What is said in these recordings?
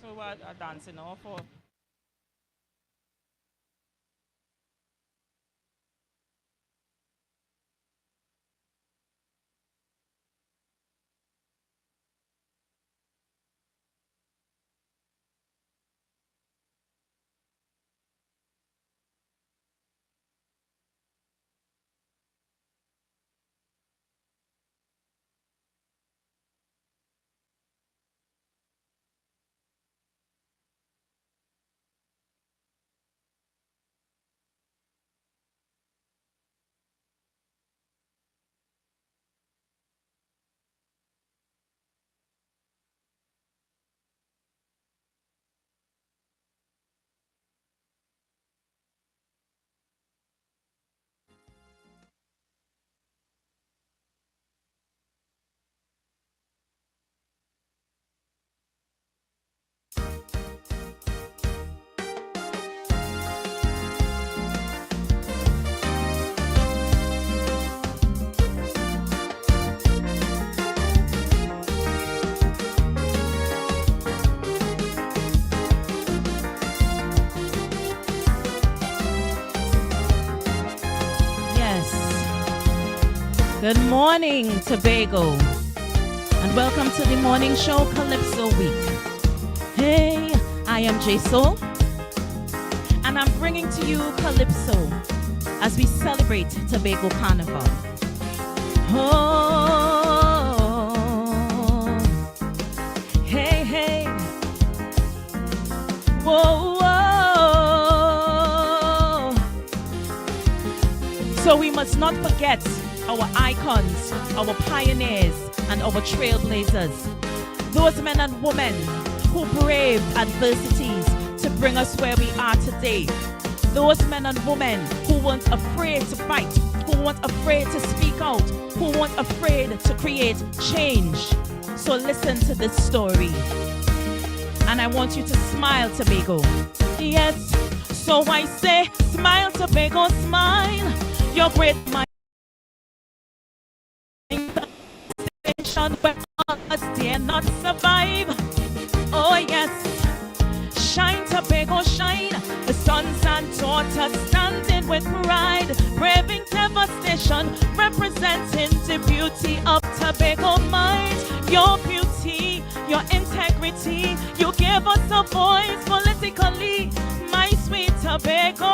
for what dancing now for. Yes. Good morning, Tobago, and welcome to the morning show Calypso Week. Hey, I am J Soul, and I'm bringing to you Calypso as we celebrate Tobago Carnival. Oh, hey, hey, whoa, whoa. So we must not forget our icons, our pioneers, and our trailblazers. Those men and women who braved adversities to bring us where we are today. Those men and women who weren't afraid to fight, who weren't afraid to speak out, who weren't afraid to create change. So listen to this story. And I want you to smile, Tobago. Yes, so I say, smile, Tobago, smile. Your great mind. Where others dare not survive. Oh yes, shine, Tobago, shine. The sons and daughters standing with pride, braving devastation, representing the beauty of Tobago mind. Your beauty, your integrity, you give us a voice politically, my sweet Tobago.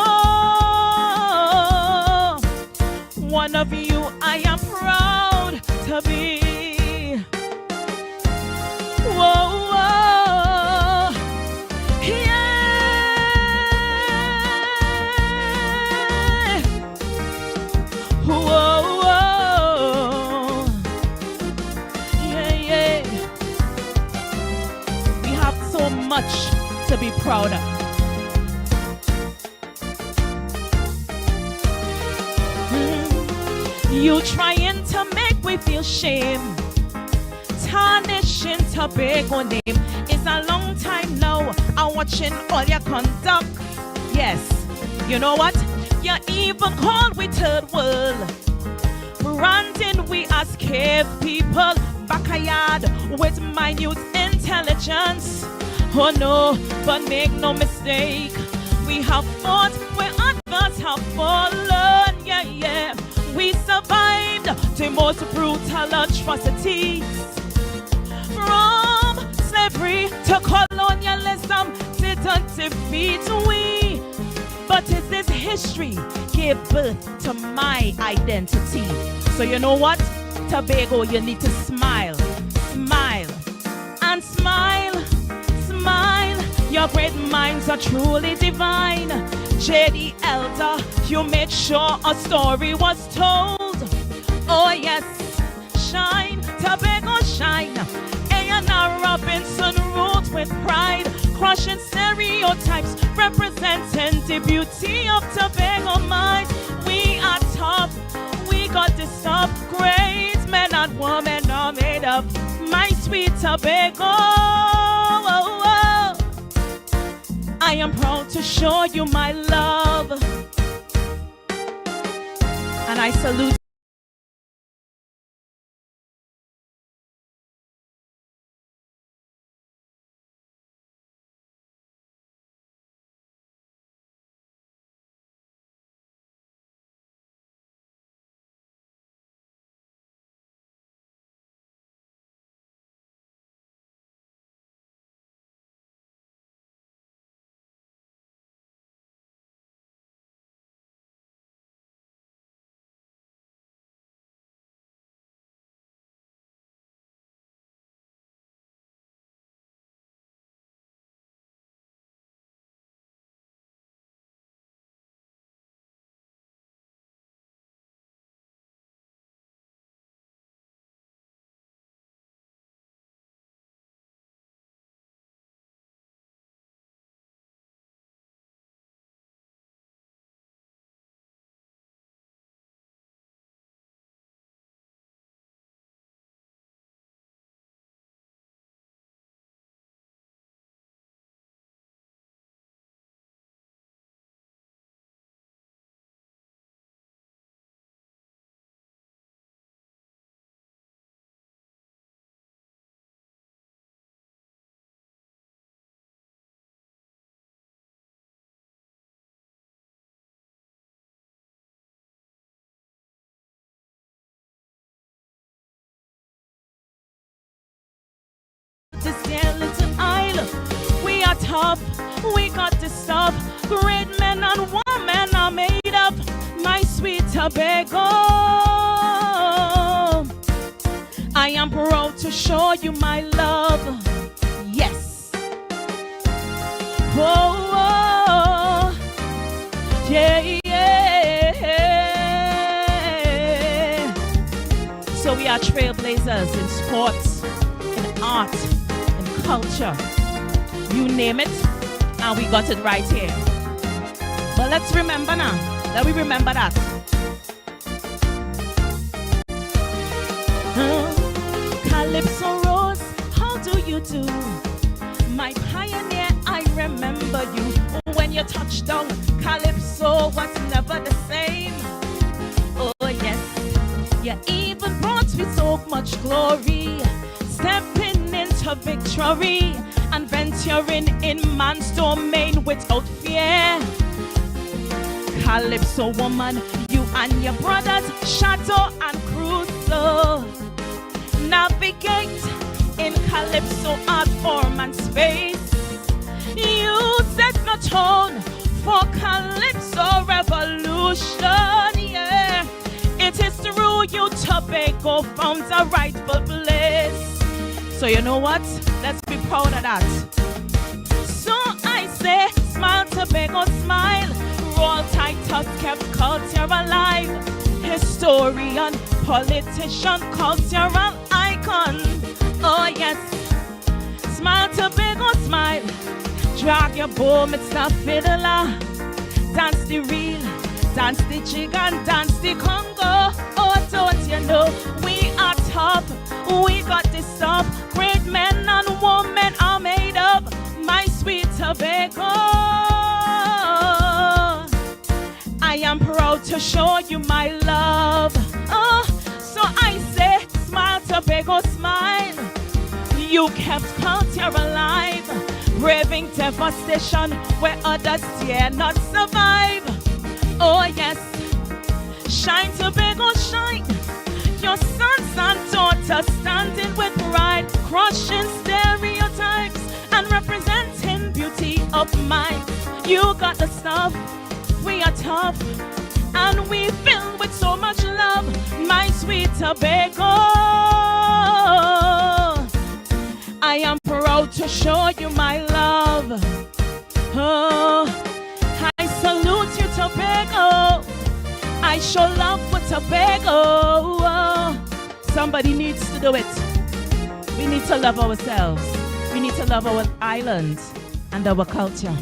One of you I am proud to be. Whoa, whoa, yeah. Whoa, whoa, yeah, yeah. We have so much to be proud of. You trying to make me feel shame, tarnishing Tobago name. It's a long time now, I'm watching all your conduct. Yes, you know what? You even called we third world, branding we as cave people, backyard with minute intelligence. Oh no, but make no mistake, we have fought where others have fallen. Yeah, yeah. We survived the most brutal atrocities, from slavery to colonialism. Didn't defeat we, but it's this history gave birth to my identity. So you know what, Tobago, you need to smile, smile, and smile, smile. Your great minds are truly divine. J.D. Elder, you made sure a story was told. Oh yes, shine, Tobago, shine. A&R Robinson ruled with pride, crushing stereotypes, representing the beauty of Tobago mind. We are tough, we got this up. Great men and women are made up, my sweet Tobago. Oh, oh. I am proud to show you my love, and I salute tough, we got this stuff. Great men and women are made up, my sweet Tobago. I am proud to show you my love. Yes. Oh, yeah, yeah. So we are trailblazers in sports, in art, in culture. You name it, and we got it right here. But let's remember now. Let me remember that. Calypso Rose, how do you do? My pioneer, I remember you. When you touched down, Calypso was never the same. Oh yes, you even brought me so much glory. Stepping into victory and venturing in man's domain without fear. Calypso woman, you and your brothers, Shadow and Crusoe, navigate in Calypso art form and space. You set the tone for Calypso revolution, yeah. It is through you Tobago found a rightful place. So you know what? Let's be proud of that. So I say, smile Tobago, smile. Roll Titus kept culture alive. Historian, politician, cultural icon. Oh yes, smile Tobago, smile. Drag your boom, it's the fiddler. Dance the reel, dance the jig and dance the Congo. Oh, don't you know, we are tough, we got this stuff. Great men and women are made up, my sweet Tobago. I am proud to show you my love. Oh, so I say, smile Tobago, smile. You kept culture alive, braving devastation where others dare not survive. Oh yes, shine Tobago, shine. Your sons and daughters standing with pride, crushing stereotypes and representing beauty of mind. You got the stuff, we are tough, and we fill with so much love, my sweet Tobago. I am proud to show you my love. Oh, I salute you, Tobago. I show love for Tobago. Oh, somebody needs to do it. We need to love ourselves. We need to love our islands and our culture.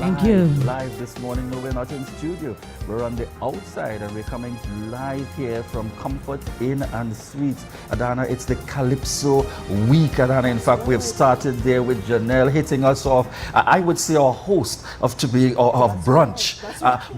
Thank you. Live this morning. No, we're not in studio. We're on the outside and we're coming live here from Comfort Inn and Suites. Adana, it's the Calypso week, Adana. In fact, we've started there with Janelle hitting us off. I would say our host of brunch.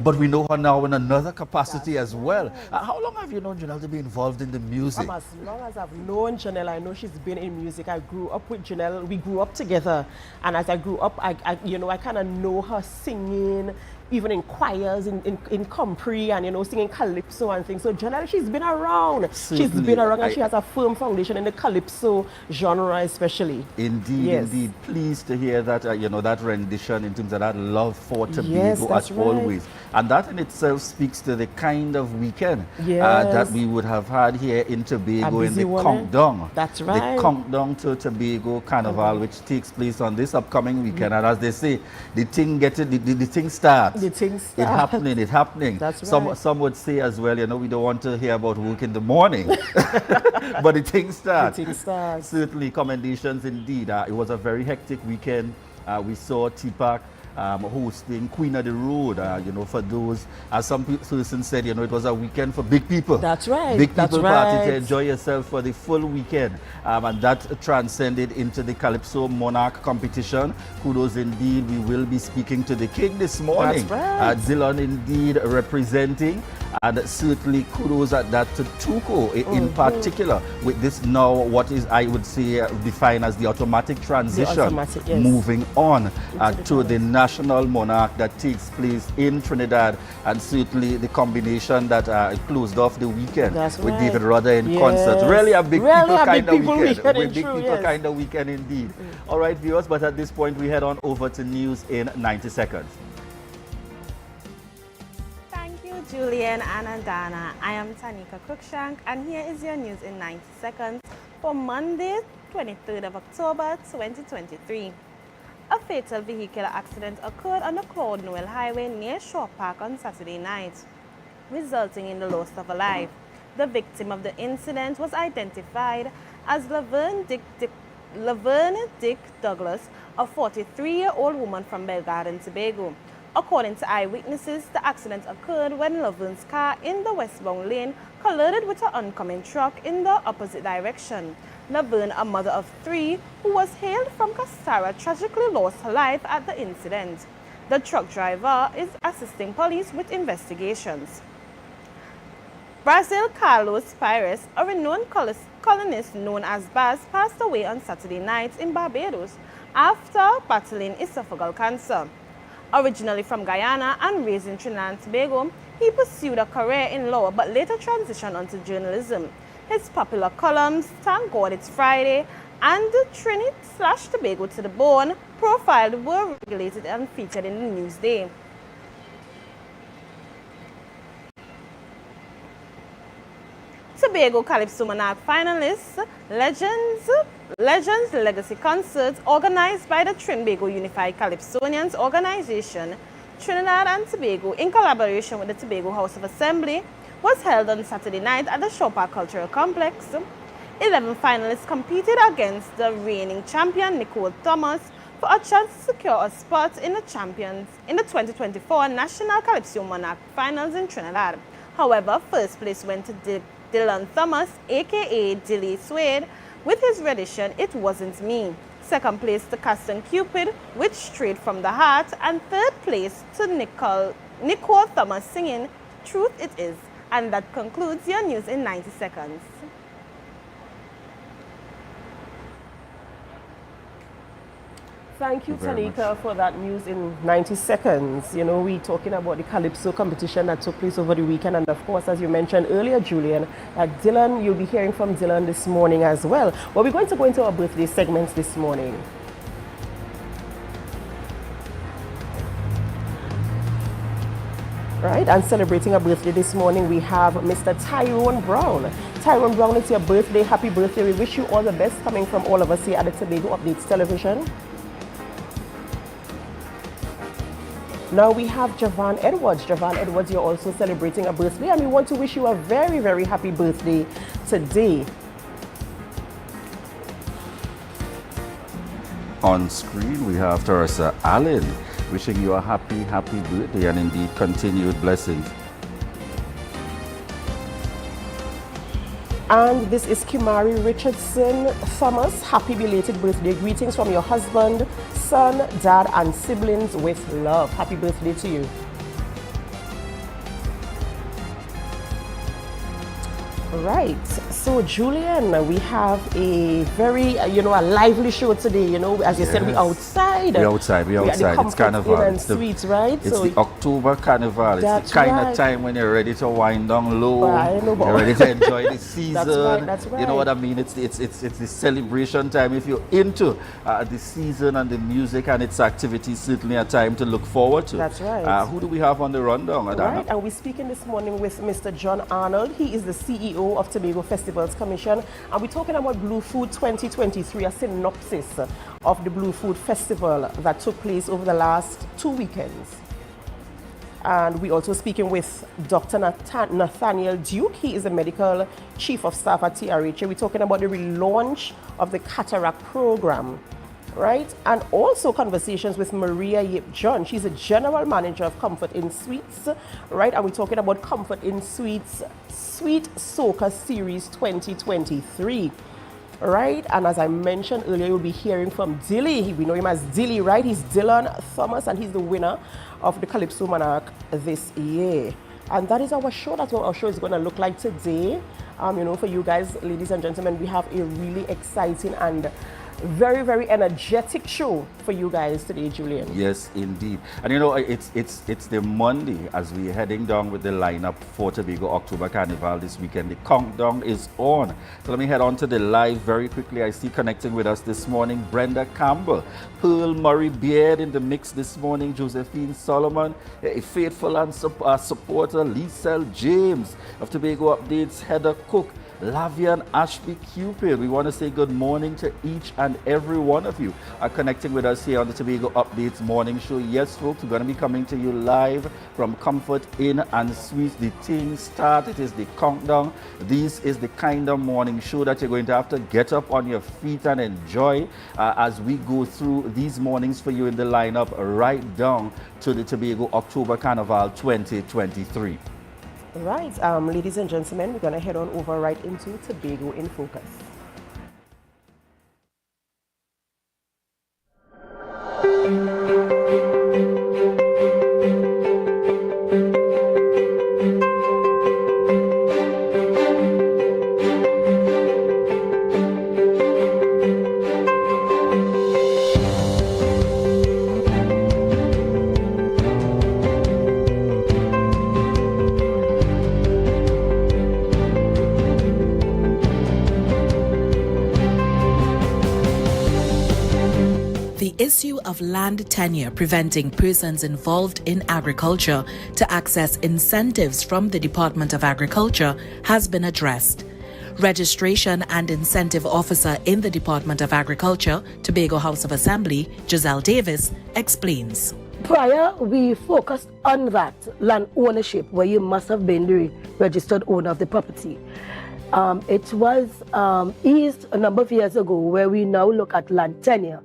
But we know her now in another capacity as well. How long have you known Janelle to be involved in the music? As long as I've known Janelle, I know she's been in music. I grew up with Janelle. We grew up together. And as I grew up, I kind of know her singing, even in choirs, in Compre, and, singing Calypso and things. So Janelle, she's been around. Certainly. She's been around, and she has a firm foundation in the Calypso genre especially. Indeed, yes. Indeed. Pleased to hear that, that rendition in terms of that love for Tobago, yes, as right. always. And that in itself speaks to the kind of weekend yes. that we would have had here in Tobago in the Countdown. That's right. The Countdown to Tobago Carnival, which takes place on this upcoming weekend. And as they say, the thing starts. The thing starts. It's happening. That's right. Some would say as well, we don't want to hear about work in the morning. But the thing starts. The thing starts. Certainly, commendations indeed. It was a very hectic weekend. We saw TPAC hosting Queen of the Road, for those, as some persons said, it was a weekend for big people. That's right. Big people party right. to enjoy yourself for the full weekend. And that transcended into the Calypso Monarch competition. Kudos indeed. We will be speaking to the king this morning. That's right. Dillon indeed representing. And certainly kudos at that to Tuco in particular, with this now what is, I would say, defined as the automatic transition, automatic, yes. moving on to the national monarch that takes place in Trinidad, and certainly the combination that closed off the weekend with David Rudder in concert. Really a big people kind of weekend. Big people kind of weekend indeed. All right, viewers, but at this point we head on over to news in 90 seconds. Julian and Adana. I am Tanika Cruikshank, and here is your news in 90 seconds for Monday, 23rd of October, 2023. A fatal vehicular accident occurred on the Claude Noel Highway near Shaw Park on Saturday night, resulting in the loss of a life. The victim of the incident was identified as Laverne Dick Douglas, a 43-year-old woman from Belgarden, Tobago. According to eyewitnesses, the accident occurred when Laverne's car in the westbound lane collided with an oncoming truck in the opposite direction. Laverne, a mother of 3 who was hailed from Castara, tragically lost her life at the incident. The truck driver is assisting police with investigations. Brazil Carlos Pires, a renowned colonist known as Baz, passed away on Saturday night in Barbados after battling esophageal cancer. Originally from Guyana and raised in Trinidad and Tobago, he pursued a career in law but later transitioned onto journalism. His popular columns, Thank God It's Friday and Trinidad/Tobago to the Bone profiled were regulated and featured in the Newsday. Tobago Calypso Monarch finalists, Legends Legacy Concerts, organized by the Trinbago Unified Calypsonians Organization, Trinidad and Tobago, in collaboration with the Tobago House of Assembly, was held on Saturday night at the Shaw Park Cultural Complex. 11 finalists competed against the reigning champion Nicole Thomas for a chance to secure a spot in the 2024 National Calypso Monarch Finals in Trinidad. However, first place went to Dylan Thomas, aka Dilly Suede, with his rendition It Wasn't Me. Second place to Caston Cupid with Straight from the Heart, and third place to Nicole Thomas singing Truth It Is. And that concludes your news in 90 seconds. Thank you, Tanika, for that news in 90 seconds. You know, we're talking about the Calypso competition that took place over the weekend. And of course, as you mentioned earlier, Julian, Dylan, you'll be hearing from Dylan this morning as well. But we're going to go into our birthday segments this morning. Right, and celebrating a birthday this morning, we have Mr. Tyrone Brown. Tyrone Brown, it's your birthday. Happy birthday. We wish you all the best coming from all of us here at the Tobago Updates Television. Now we have Javan Edwards. Javan Edwards, you're also celebrating a birthday, and we want to wish you a very, very happy birthday today. On screen, we have Teresa Allen, wishing you a happy birthday and indeed continued blessings. And this is Kimari Richardson Thomas. Happy belated birthday. Greetings from your husband, son, dad, and siblings with love. Happy birthday to you. Right, so Julian, we have a very, a lively show today. As you said, we're outside. We're outside. It's Carnival. It's the Right? It's the October Carnival. It's the kind of time when you're ready to wind down low. You're ready to enjoy the season. That's right. You know what I mean? It's the celebration time. If you're into the season and the music and its activities, certainly a time to look forward to. That's right. Who do we have on the rundown, Adana? Right, and we're speaking this morning with Mr. John Arnold. He is the CEO of Tobago Festivals Commission, and we're talking about Blue Food 2023, a synopsis of the Blue Food Festival that took place over the last 2 weekends. And we're also speaking with Dr. Nathaniel Duke. He is the medical chief of staff at TRHA. We're talking about the relaunch of the cataract program. Right, and also conversations with Maria Yip John. She's a general manager of Comfort in Sweets, right? And we're talking about Comfort in Sweets Sweet Soca Series 2023, right? And as I mentioned earlier, you'll be hearing from Dilly. We know him as Dilly, right? He's Dylan Thomas, and he's the winner of the Calypso Monarch this year. And that is our show. That's what our show is going to look like today. For you guys, ladies and gentlemen, we have a really exciting and very, very energetic show for you guys today, Julian. Yes, indeed. And it's the Monday as we're heading down with the lineup for Tobago October Carnival this weekend. The countdown is on. So let me head on to the live very quickly. I see connecting with us this morning, Brenda Campbell, Pearl Murray Beard in the mix this morning, Josephine Solomon, a faithful and supporter, Lisel James of Tobago Updates, Heather Cook, Lavian Ashby Cupid. We want to say good morning to each and every one of you are connecting with us here on the Tobago Updates morning show. Yes, folks, we're going to be coming to you live from Comfort Inn and Suites. The thing start. It is the countdown. This is the kind of morning show that you're going to have to get up on your feet and enjoy as we go through these mornings for you in the lineup right down to the Tobago October Carnival 2023. Right, ladies and gentlemen, we're going to head on over right into Tobago in Focus. The issue of land tenure preventing persons involved in agriculture to access incentives from the Department of Agriculture has been addressed. Registration and Incentive Officer in the Department of Agriculture, Tobago House of Assembly, Giselle Davis, explains. Prior, we focused on that land ownership where you must have been the registered owner of the property. It was eased a number of years ago where we now look at land tenure.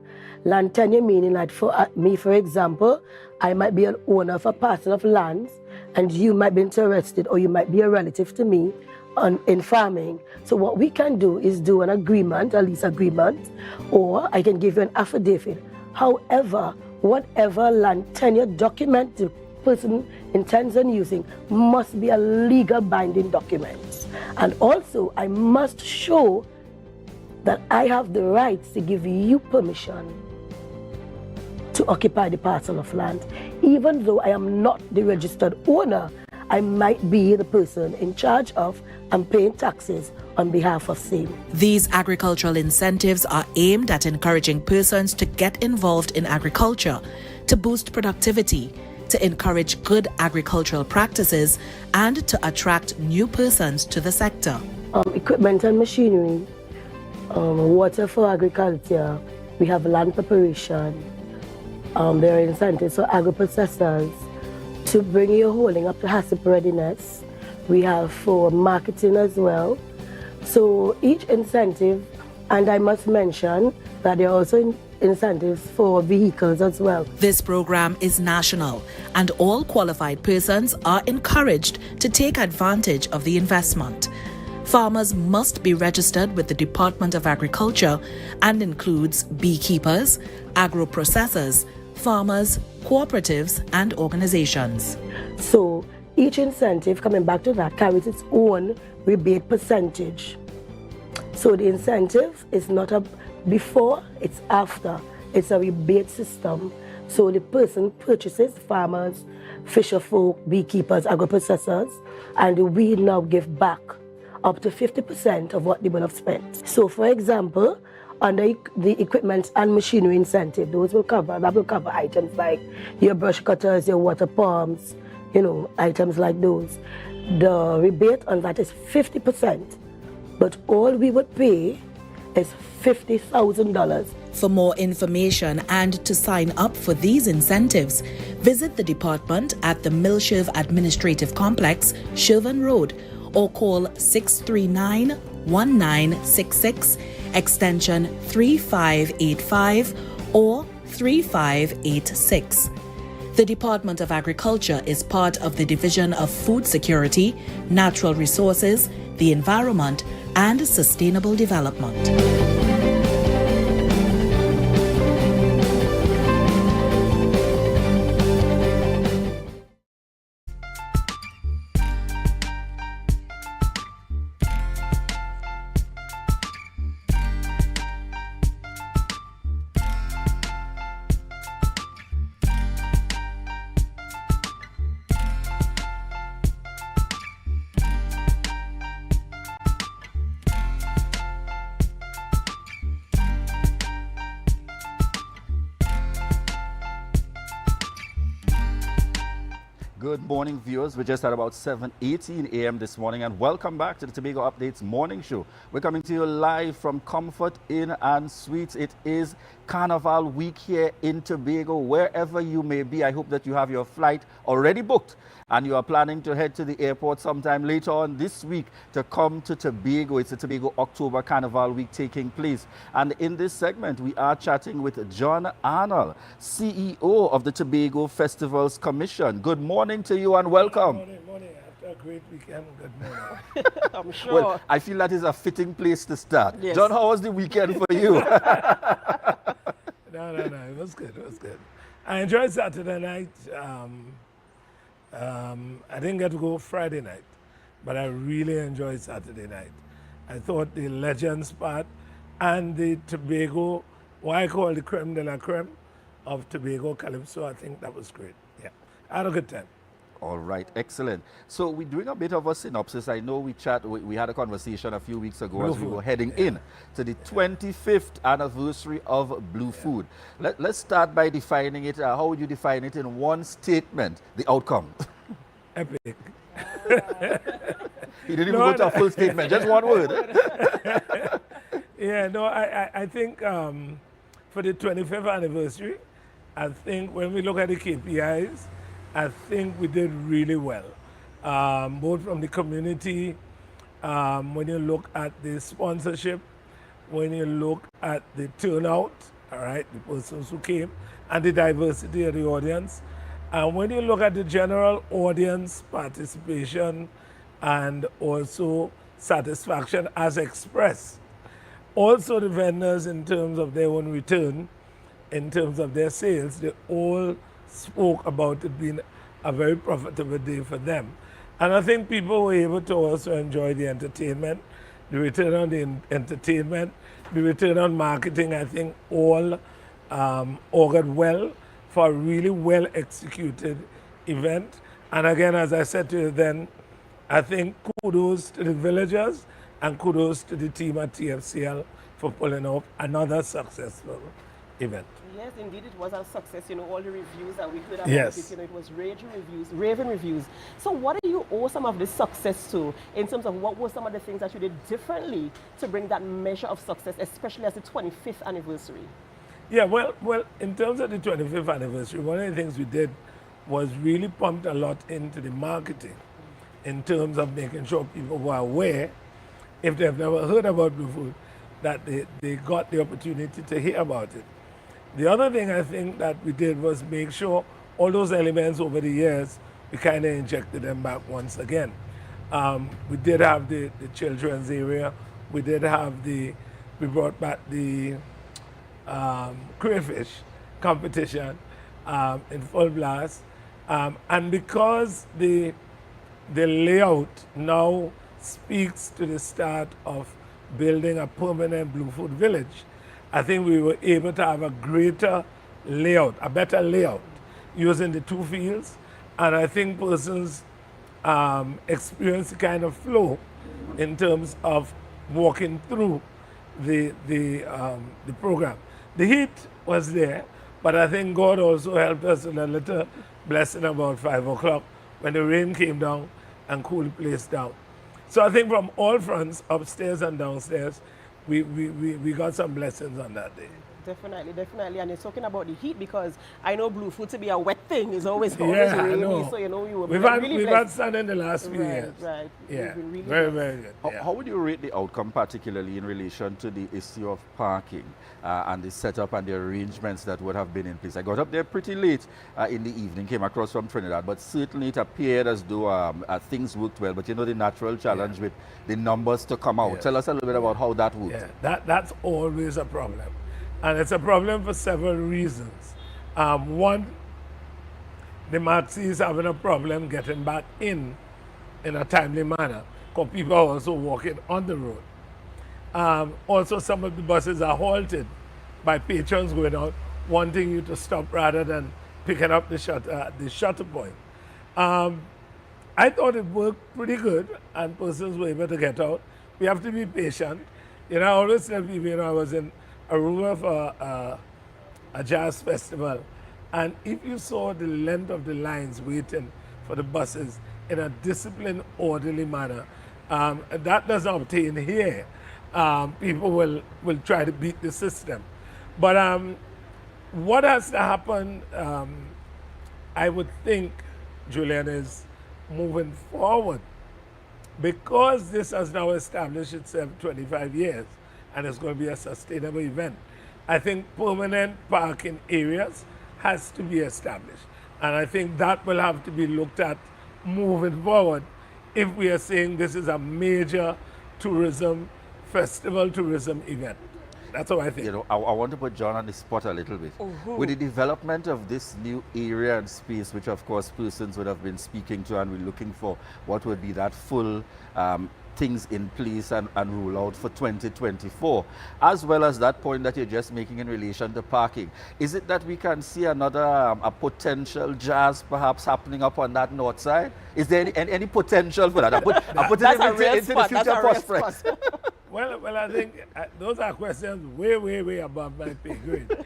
Land tenure meaning that for me, for example, I might be an owner of a parcel of land and you might be interested or you might be a relative to me in farming. So what we can do is do an agreement, a lease agreement, or I can give you an affidavit. However, whatever land tenure document the person intends on using must be a legal binding document. And also, I must show that I have the rights to give you permission to occupy the parcel of land. Even though I am not the registered owner, I might be the person in charge of and paying taxes on behalf of same. These agricultural incentives are aimed at encouraging persons to get involved in agriculture, to boost productivity, to encourage good agricultural practices, and to attract new persons to the sector. Equipment and machinery, water for agriculture, we have land preparation, there are incentives for agro-processors to bring your holding up to HACCP readiness. We have for marketing as well. So each incentive, and I must mention that there are also incentives for vehicles as well. This program is national, and all qualified persons are encouraged to take advantage of the investment. Farmers must be registered with the Department of Agriculture and includes beekeepers, agro-processors, farmers, cooperatives, and organizations. So each incentive, coming back to that, carries its own rebate percentage. So the incentive is not a before, it's after. It's a rebate system. So the person purchases, farmers, fisher folk, beekeepers, agro-processors, and we now give back up to 50% of what they will have spent. So for example, under the equipment and machinery incentive, that will cover items like your brush cutters, your water pumps, items like those. The rebate on that is 50%, but all we would pay is $50,000. For more information and to sign up for these incentives, visit the department at the Milshirv Administrative Complex, Shervan Road, or call 639-1966, extension 3585 or 3586. The Department of Agriculture is part of the Division of Food Security, Natural Resources, the Environment, and Sustainable Development. Good morning, viewers. We're just at about 7:18 a.m. this morning, and welcome back to the Tobago Updates morning show. We're coming to you live from Comfort Inn and Suites. It is Carnival week here in Tobago. Wherever you may be, I hope that you have your flight already booked and you are planning to head to the airport sometime later on this week to come to Tobago. It's the Tobago October Carnival week taking place. And in this segment, we are chatting with John Arnold, CEO of the Tobago Festivals Commission. Good morning to you and welcome. Morning. After a great weekend, good morning. I'm sure. Well, I feel that is a fitting place to start. Yes. John, how was the weekend for you? No, it was good. I enjoyed Saturday night. I didn't get to go Friday night, but I really enjoyed Saturday night. I thought the Legends part and the Tobago, what I call the creme de la creme of Tobago Calypso, I think that was great. Yeah, I had a good time. All right, excellent. So we're doing a bit of a synopsis. I know we had a conversation a few weeks ago as we were heading in to the 25th anniversary of Blue Food. Let's start by defining it. How would you define it in one statement, the outcome? Epic. He didn't even go to a full statement, just one word. Yeah, no, I think for the 25th anniversary, I think when we look at the KPIs, I think we did really well, both from the community, when you look at the sponsorship, when you look at the turnout, all right, the persons who came, and the diversity of the audience. And when you look at the general audience participation and also satisfaction as expressed, also the vendors in terms of their own return, in terms of their sales, they all spoke about it being a very profitable day for them. And I think people were able to also enjoy the entertainment, the return on the entertainment, the return on marketing, I think all augured well for a really well executed event. And again, as I said to you then, I think kudos to the villagers and kudos to the team at TFCL for pulling off another successful event. Yes, indeed, it was a success. You know, all the reviews that we heard about Yes. it, you know, it was raving reviews. So what do you owe some of this success to in terms of what were some of the things that you did differently to bring that measure of success, especially as the 25th anniversary? Yeah, well, in terms of the 25th anniversary, one of the things we did was really pumped a lot into the marketing in terms of making sure people were aware, if they've never heard about Blue Food, that they got the opportunity to hear about it. The other thing I think that we did was make sure all those elements over the years, we kind of injected them back once again. We did have the children's area. We brought back the crayfish competition in full blast. And because the layout now speaks to the start of building a permanent Blue Food village, I think we were able to have a greater layout, a better layout, using the two fields. And I think persons experience the kind of flow in terms of walking through the program. The heat was there, but I think God also helped us in a little blessing about 5 o'clock when the rain came down and cooled the place down. So I think from all fronts, upstairs and downstairs, we got some blessings on that day. Definitely. And you're talking about the heat because I know Blue Food to be a wet thing. It's always Yeah, I rainy. know. So, you know, you were We've really had blessed. sun in the last few years. Right. Yeah, You've been really very, blessed. very good. Yeah. How would you rate the outcome, particularly in relation to the issue of parking and the setup and the arrangements that would have been in place? I got up there pretty late in the evening, came across from Trinidad, but certainly it appeared as though things worked well. But you know the natural challenge with the numbers to come out. Yes. Tell us a little bit about how that worked. Yeah, that's always a problem. And it's a problem for several reasons. One, the Maxis having a problem getting back in a timely manner because people are also walking on the road. Also, some of the buses are halted by patrons going out wanting you to stop rather than picking up the shutter point. I thought it worked pretty good and persons were able to get out. We have to be patient. You know, I always tell people, you know, I was in Aruba for a jazz festival, and if you saw the length of the lines waiting for the buses in a disciplined, orderly manner. And that doesn't obtain here. People will try to beat the system. But what has to happen, I would think, Julian, is moving forward. Because this has now established itself 25 years and it's going to be a sustainable event, I think permanent parking areas has to be established. And I think that will have to be looked at moving forward if we are saying this is a major tourism, festival tourism event. That's how I think. You know, I want to put John on the spot a little bit. With the development of this new area and space, which of course persons would have been speaking to, and we're looking for what would be that full things in place and roll out for 2024, as well as that point that you're just making in relation to parking. Is it that we can see another a potential jazz perhaps happening up on that north side? Is there any potential for that? I put it into the future prospects. Well, I think those are questions way above my pay grade.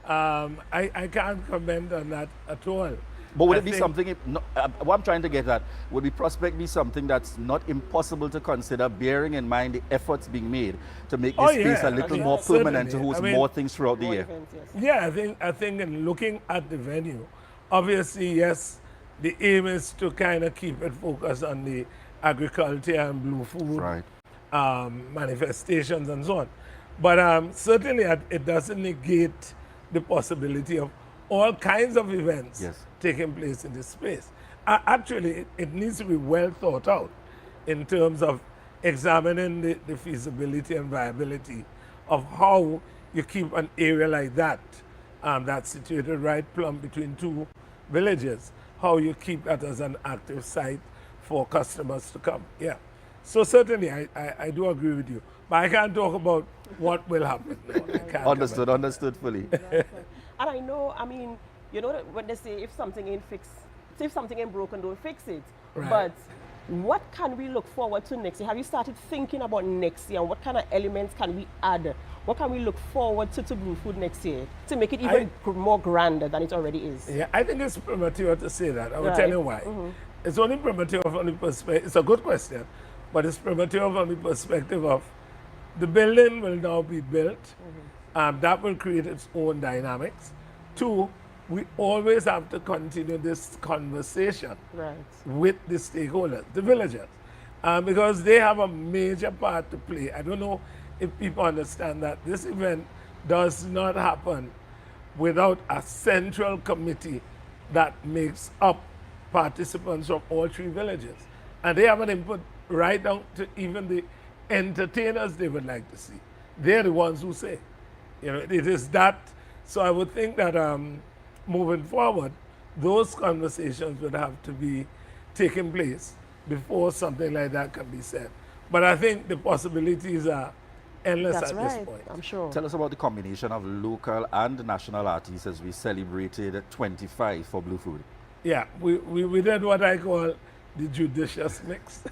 I can't comment on that at all. But would it be something, what I'm trying to get at, would the prospect be something that's not impossible to consider, bearing in mind the efforts being made to make this space a little more permanent, to host more things throughout the year? Events, yes. Yeah, I think in looking at the venue, obviously, yes, the aim is to kind of keep it focused on the agriculture and blue food. Right. Manifestations and so on. But certainly it doesn't negate the possibility of all kinds of events taking place in this space. Actually, it needs to be well thought out in terms of examining the feasibility and viability of how you keep an area like that, that's situated right plumb between two villages, how you keep that as an active site for customers to come. Yeah. So certainly, I do agree with you. But I can't talk about what will happen. No, I can't Understood fully. And I know, I mean, you know when they say if something ain't fixed, if something ain't broken, don't fix it. Right. But what can we look forward to next year? Have you started thinking about next year? What kind of elements can we add? What can we look forward to Blue Food next year to make it even more grander than it already is? Yeah, I think it's premature to say that. I will tell you why. It's only premature from the perspective, it's a good question, but it's premature from the perspective of the building will now be built. That will create its own dynamics. Two, we always have to continue this conversation with the stakeholders, the villagers, because they have a major part to play. I don't know if people understand that this event does not happen without a central committee that makes up participants from all three villages. And they have an input right down to even the entertainers they would like to see. They're the ones who say, you know, it is that. So I would think that moving forward, those conversations would have to be taking place before something like that can be said. But I think the possibilities are endless at this point. I'm sure. Tell us about the combination of local and national artists as we celebrated 25 for Blue Food. Yeah, we did what I call the judicious mix.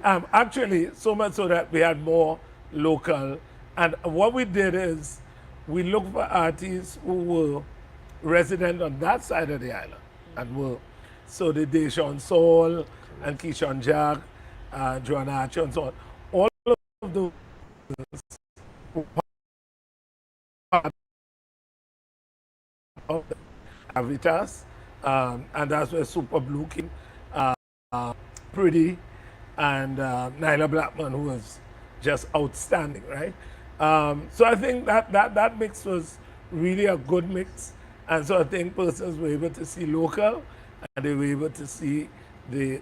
Actually, so much so that we had more local. And what we did is we looked for artists who were resident on that side of the island and were. So the Deshaun Saul and Keishon Jack, Joanna Archer and so on. All of those were part of the Avitas, and that's where Super Blue came, Pretty, and Nyla Blackman, who was just outstanding, right? So I think that mix was really a good mix. And so I think persons were able to see local and they were able to see the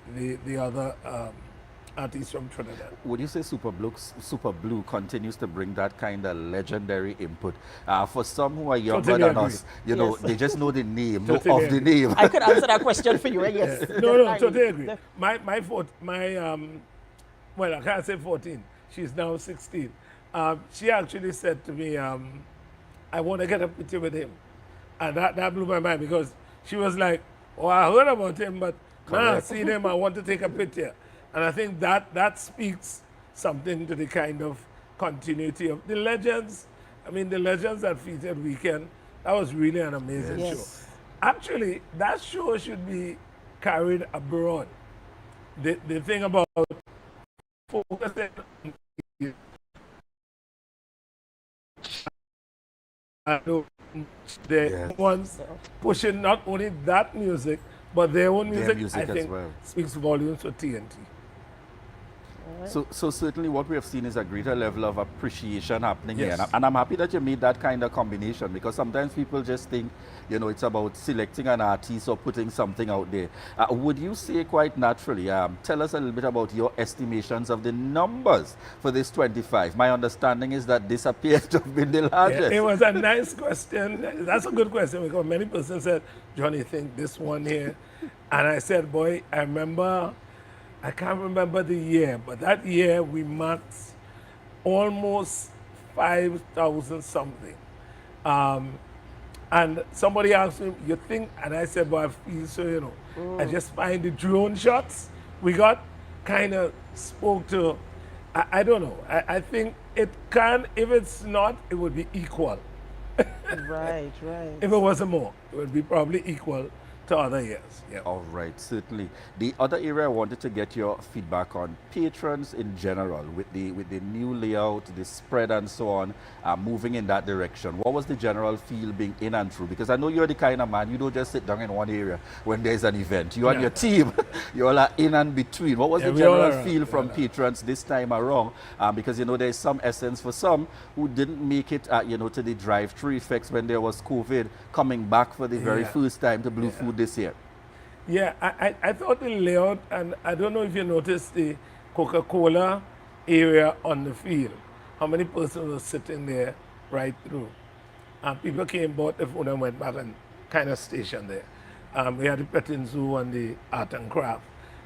other artists from Trinidad. Would you say Super Blue continues to bring that kind of legendary input? For some who are younger than us, you know, they just know the name, of the name. I could answer that question for you, yes. No, totally agree. Well, I can't say 14. She's now 16. She actually said to me, I want to get a picture with him. And that blew my mind because she was like, oh, I heard about him, but now I see him, I want to take a picture. And I think that speaks something to the kind of continuity of the legends. I mean, the legends that featured Weekend, that was really an amazing show. Actually, that show should be carried abroad. The thing about focusing on the Yes. ones pushing not only that music, but their own Their music, music I as think, well. speaks volumes for TNT. So certainly what we have seen is a greater level of appreciation happening here. Yes. And I'm happy that you made that kind of combination, because sometimes people just think, you know, it's about selecting an artist or putting something out there. Would you say quite naturally, tell us a little bit about your estimations of the numbers for this 25? My understanding is that this appears to have been the largest. Yeah, it was a nice question. That's a good question, because many persons said, Johnny, think this one here. And I said, boy, I remember, I can't remember the year, but that year we marked almost 5,000 something. And somebody asked me, you think? And I said, well, I feel so, you know. I just find the drone shots we got kind of spoke to, I don't know. I think it can, if it's not, it would be equal. Right, right. If it wasn't more, it would be probably equal to other years. Yeah. All right, certainly. The other area I wanted to get your feedback on, patrons in general, with the new layout, the spread and so on, moving in that direction. What was the general feel being in and through? Because I know you're the kind of man, you don't just sit down in one area when there's an event. You and your team, you all are in and between. What was the general feel from patrons this time around? Because, you know, there's some essence for some who didn't make it, you know, to the drive-through effects when there was COVID, coming back for the very first time to Blue Food this year. Yeah, I thought the layout, and I don't know if you noticed the Coca-Cola area on the field, how many persons were sitting there right through. People came, bought the food and went back and kind of stationed there. We had the petting zoo and the art and craft.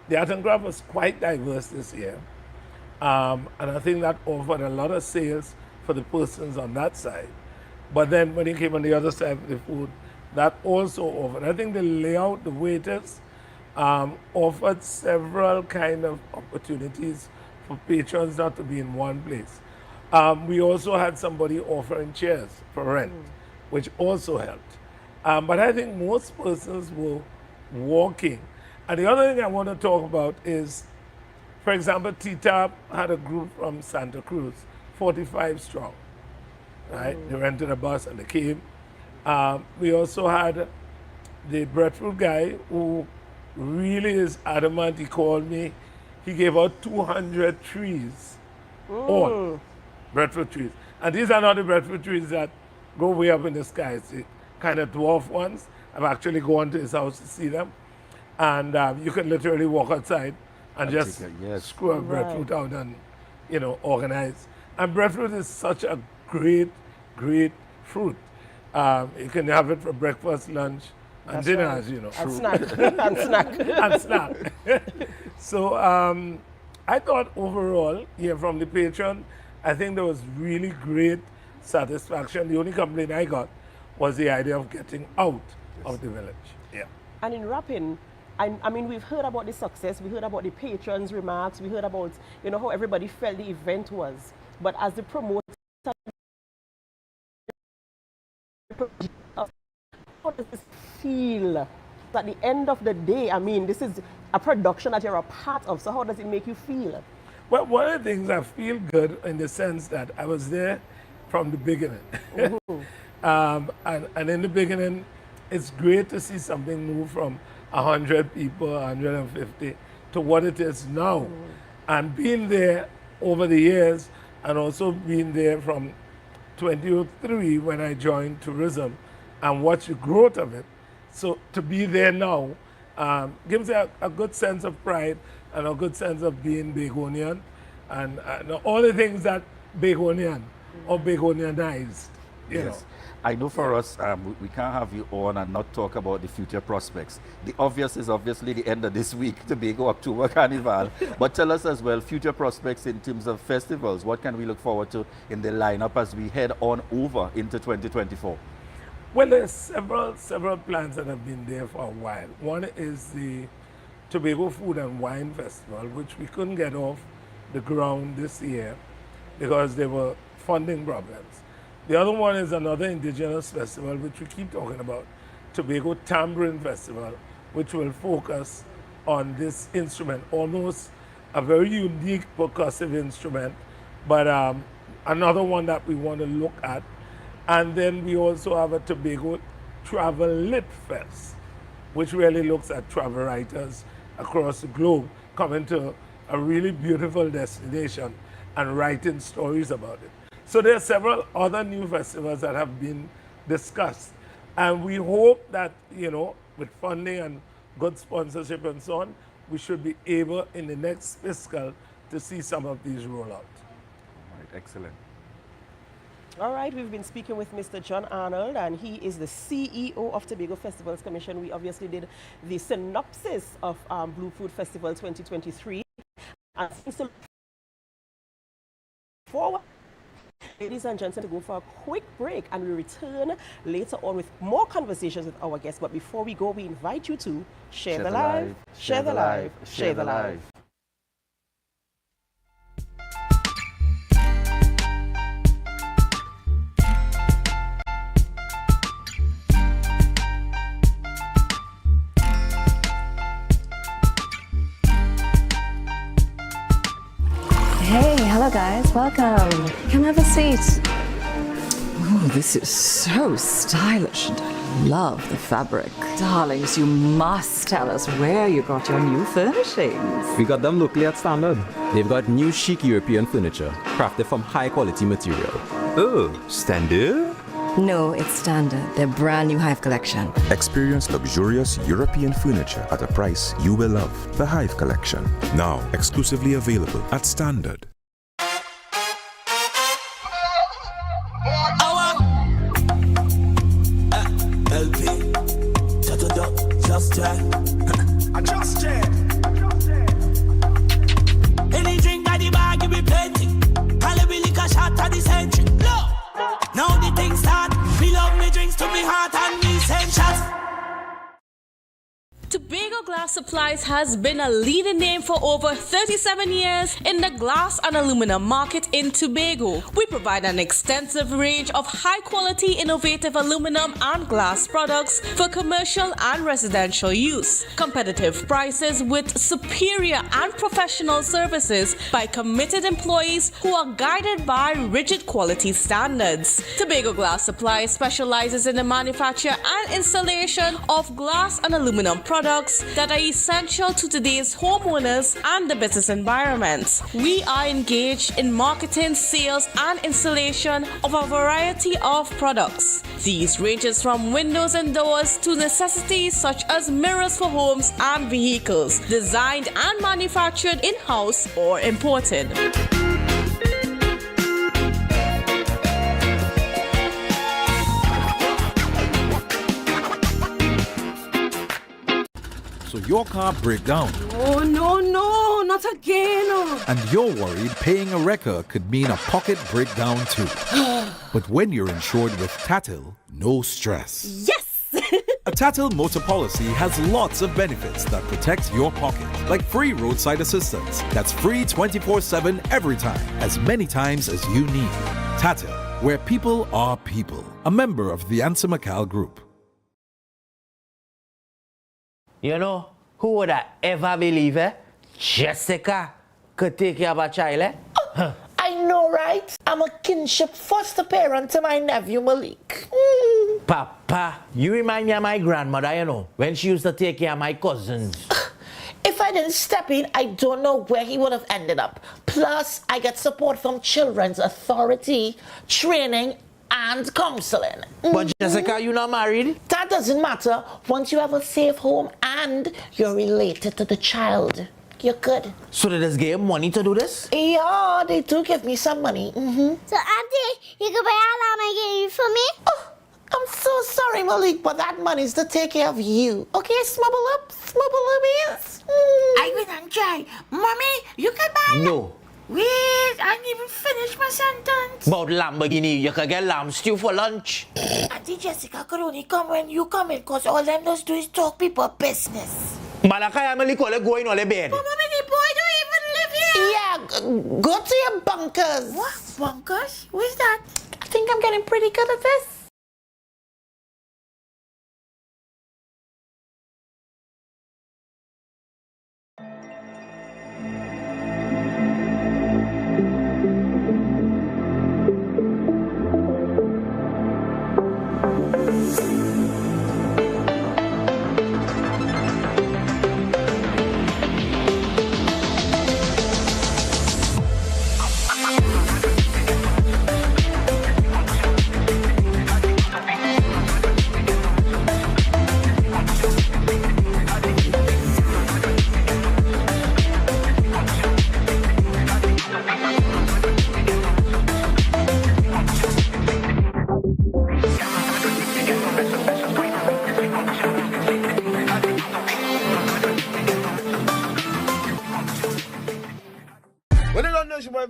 The art and craft was quite diverse this year. And I think that offered a lot of sales for the persons on that side. But then when you came on the other side of the food, that also offered. I think the layout, the waiters, offered several kind of opportunities for patrons not to be in one place. We also had somebody offering chairs for rent, which also helped. But I think most persons were walking. And the other thing I want to talk about is, for example, T-Tap had a group from Santa Cruz, 45 strong, right? They rented a bus and they came. We also had the breadfruit guy who really is adamant. He called me. He gave out 200 trees, all breadfruit trees. And these are not the breadfruit trees that go way up in the sky. It's the kind of dwarf ones. I've actually gone to his house to see them. And you can literally walk outside and just screw a breadfruit out and, you know, organize. And breadfruit is such a great, great fruit. You can have it for breakfast, lunch, and dinner, as you know. And snack. And snack. And snack. So I thought overall, from the patron, I think there was really great satisfaction. The only complaint I got was the idea of getting out of the village. Yeah. And in wrapping, I mean, we've heard about the success, we heard about the patrons' remarks, we heard about, you know, how everybody felt the event was. But as the promoter, how does this feel? At the end of the day, I mean, this is a production that you're a part of, so how does it make you feel? Well, one of the things, I feel good in the sense that I was there from the beginning. And in the beginning, it's great to see something move from 100 people, 150, to what it is now. And being there over the years, and also being there from 2003 when I joined tourism, and watch the growth of it. So to be there now gives you a good sense of pride and a good sense of being Begonian and all the things that Begonian or Begonianized, you know. I know for us, we can't have you on and not talk about the future prospects. The obvious is obviously the end of this week, Tobago October Carnival. But tell us as well, future prospects in terms of festivals. What can we look forward to in the lineup as we head on over into 2024? Well, there's several plans that have been there for a while. One is the Tobago Food and Wine Festival, which we couldn't get off the ground this year because there were funding problems. The other one is another indigenous festival, which we keep talking about, Tobago Tambourine Festival, which will focus on this instrument, almost a very unique percussive instrument, but another one that we want to look at. And then we also have a Tobago Travel Lit Fest, which really looks at travel writers across the globe coming to a really beautiful destination and writing stories about it. So there are several other new festivals that have been discussed. And we hope that, with funding and good sponsorship and so on, we should be able in the next fiscal to see some of these roll out. All right, excellent. All right, we've been speaking with Mr. John Arnold, and he is the CEO of Tobago Festivals Commission. We obviously did the synopsis of Blue Food Festival 2023. And things to look forward. Ladies and gentlemen, to go for a quick break, and we return later on with more conversations with our guests. But before we go, we invite you to share the live, share the live, share the live. Hey, hello guys, welcome. Come have a seat. Oh, this is so stylish and I love the fabric. Darlings, you must tell us where you got your new furnishings. We got them locally at Standard. They've got new chic European furniture, crafted from high quality material. Oh, Standard? No, it's Standard, their brand new Hive collection. Experience luxurious European furniture at a price you will love. The Hive Collection. Now exclusively available at Standard. Any drink at the bar, give me plenty. Calibre liquor shot at the century. Now the thing start. Me love me drinks to me heart and me send shots. Tobago Glass Supplies has been a leading name for over 37 years in the glass and aluminum market in Tobago. We provide an extensive range of high-quality, innovative aluminum and glass products for commercial and residential use. Competitive prices with superior and professional services by committed employees who are guided by rigid quality standards. Tobago Glass Supplies specializes in the manufacture and installation of glass and aluminum products that are essential to today's homeowners and the business environment. We are engaged in marketing, sales, and installation of a variety of products. These ranges from windows and doors to necessities such as mirrors for homes and vehicles, designed and manufactured in-house or imported. So your car break down. Oh, no, not again. And you're worried paying a wrecker could mean a pocket breakdown too. But when you're insured with Tatil, no stress. Yes! A Tatil motor policy has lots of benefits that protect your pocket, like free roadside assistance. That's free 24/7 every time, as many times as you need. Tatil, where people are people. A member of the Answer McCall Group. You know, who would I ever believe, Jessica could take care of a child, I know, right? I'm a kinship foster parent to my nephew Malik. Papa, you remind me of my grandmother, when she used to take care of my cousins. If I didn't step in, I don't know where he would have ended up. Plus, I get support from Children's Authority, training, and counseling. But Jessica, you're not married? That doesn't matter. Once you have a safe home and you're related to the child, you're good. So they just gave money to do this? Yeah, they do give me some money. So, Auntie, you can buy a Lamborghini for me? Oh, I'm so sorry, Malik, but that money's to take care of you. Okay, smubble up is. I went and try. Mommy, you can buy No. Wait, I didn't even finish my sentence. About Lamborghini, you can get lamb stew for lunch. Auntie Jessica could only come when you come in, because all them does do is talk people business. Malakai, I'm only going on the bed. But mommy, the boy don't even live here. Yeah, go to your bunkers. What? Bunkers? Where's that? I think I'm getting pretty good at this.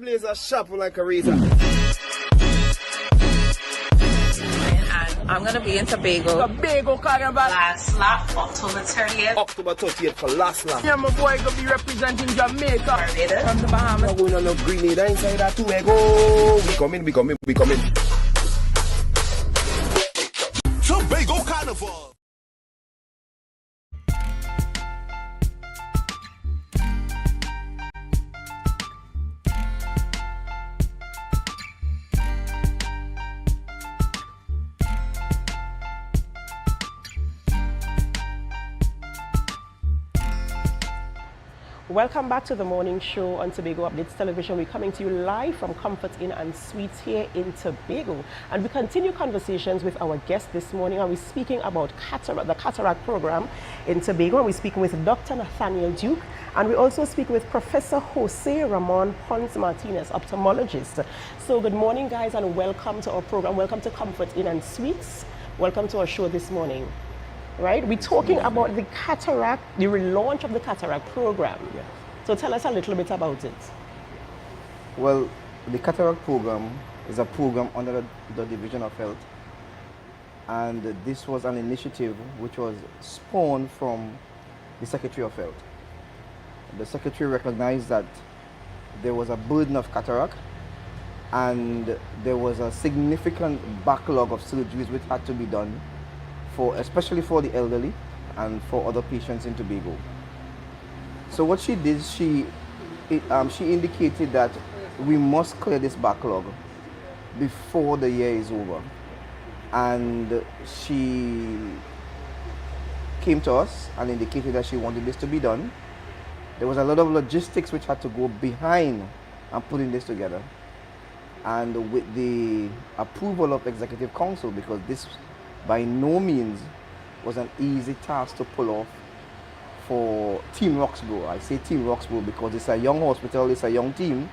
Trailblazer sharp like a razor. And I'm gonna be in Tobago. Tobago Carnival. Last lap, October 30th. October 30th for last lap. Yeah, my boy gonna be representing Jamaica. Barbados. From the Bahamas. We're going on a Grenada inside that Tobago. We coming. Tobago Carnival. Welcome back to the morning show on Tobago Updates Television. We're coming to you live from Comfort Inn and Suites here in Tobago. And we continue conversations with our guest this morning, and we're speaking about the cataract program in Tobago. And we're speaking with Dr. Nathaniel Duke, and we're also speaking with Professor Jose Ramon Pons Martinez, ophthalmologist. So good morning, guys, and welcome to our program. Welcome to Comfort Inn and Suites. Welcome to our show this morning. Right? We're talking about the cataract, the relaunch of the cataract program. Yes. So tell us a little bit about it. Well, the cataract program is a program under the Division of Health. And this was an initiative which was spawned from the Secretary of Health. The Secretary recognized that there was a burden of cataract and there was a significant backlog of surgeries which had to be done, especially for the elderly and for other patients in Tobago. So what she did, she indicated that we must clear this backlog before the year is over. And she came to us and indicated that she wanted this to be done. There was a lot of logistics which had to go behind and putting this together. And with the approval of Executive Council, because this by no means was an easy task to pull off for Team Roxborough. I say Team Roxborough because it's a young hospital, it's a young team,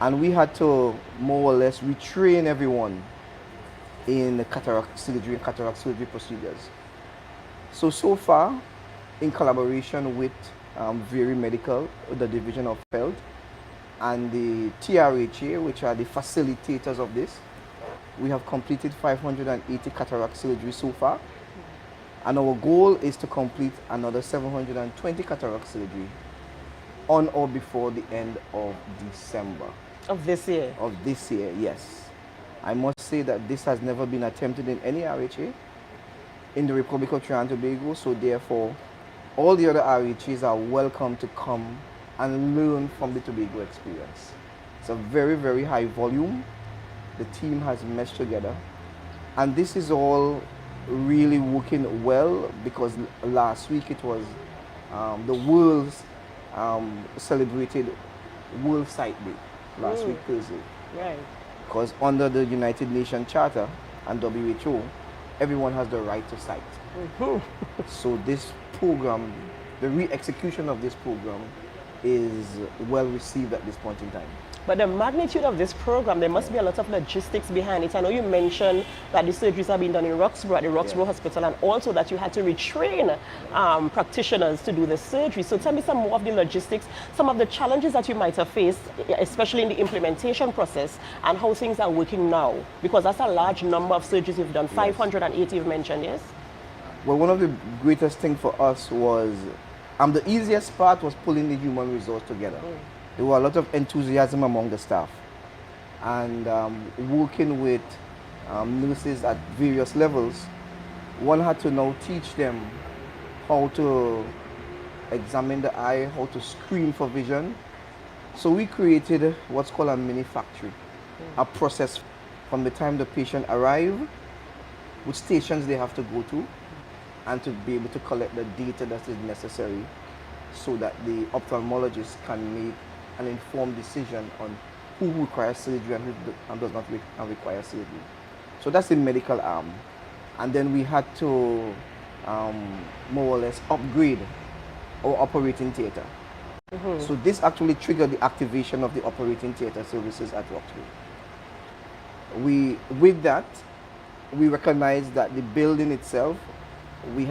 and we had to more or less retrain everyone in the cataract surgery and cataract surgery procedures. So far, in collaboration with Very Medical, the Division of Health, and the TRHA, which are the facilitators of this, we have completed 580 cataract surgeries so far, and our goal is to complete another 720 cataract surgery on or before the end of December. Of this year? Of this year, yes. I must say that this has never been attempted in any RHA in the Republic of Trinidad and Tobago, so therefore all the other RHAs are welcome to come and learn from the Tobago experience. It's a very, very high volume. The team has meshed together, and this is all really working well because last week it was the world's celebrated World Sight Day last week Thursday. Right. Because under the United Nations Charter and WHO, everyone has the right to sight. So this program, the re-execution of this program, is well received at this point in time. But the magnitude of this program, there must be a lot of logistics behind it. I know you mentioned that the surgeries are being done in Roxborough, at the Roxborough Hospital, and also that you had to retrain practitioners to do the surgery. So tell me some more of the logistics, some of the challenges that you might have faced, especially in the implementation process, and how things are working now. Because that's a large number of surgeries you've done, 580 you've mentioned, yes? Well, one of the greatest things for us was, the easiest part was pulling the human resource together. There were a lot of enthusiasm among the staff, and working with nurses at various levels, one had to now teach them how to examine the eye, how to screen for vision. So we created what's called a mini factory, a process from the time the patient arrives, which stations they have to go to, and to be able to collect the data that is necessary so that the ophthalmologist can make an informed decision on who requires surgery and who does not require surgery. So that's the medical arm. And then we had to more or less upgrade our operating theatre. So this actually triggered the activation of the operating theatre services at Roxborough. With that, we recognized that the building itself, we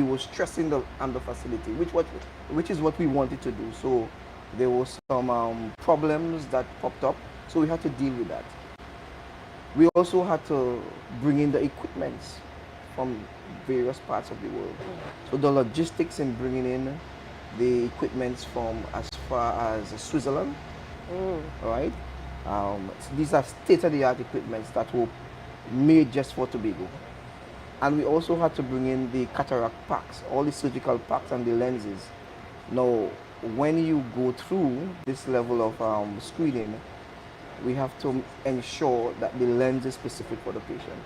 were stressing the facility, which is what we wanted to do. So there were some problems that popped up, so we had to deal with that. We also had to bring in the equipments from various parts of the world. So the logistics in bringing in the equipments from as far as Switzerland, right? These are state-of-the-art equipments that were made just for Tobago. And we also had to bring in the cataract packs, all the surgical packs and the lenses. Now, when you go through this level of screening, we have to ensure that the lens is specific for the patient.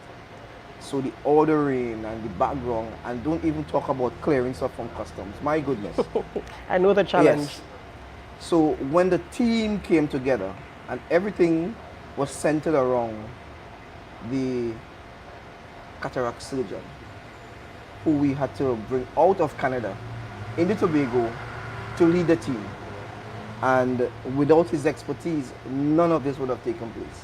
So the ordering and the background, and don't even talk about clearing stuff from customs. My goodness. I know the challenge. Yes. So when the team came together and everything was centered around the cataract surgeon, who we had to bring out of Canada into Tobago to lead the team. And without his expertise, none of this would have taken place.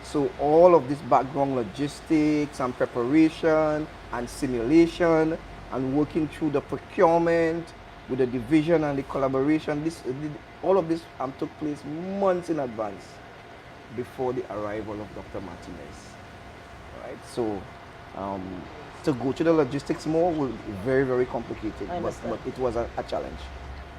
So all of this background logistics and preparation and simulation and working through the procurement with the division and the collaboration, all of this took place months in advance before the arrival of Dr. Martinez. Right? So to go to the logistics more will be very, very complicated, but it was a challenge.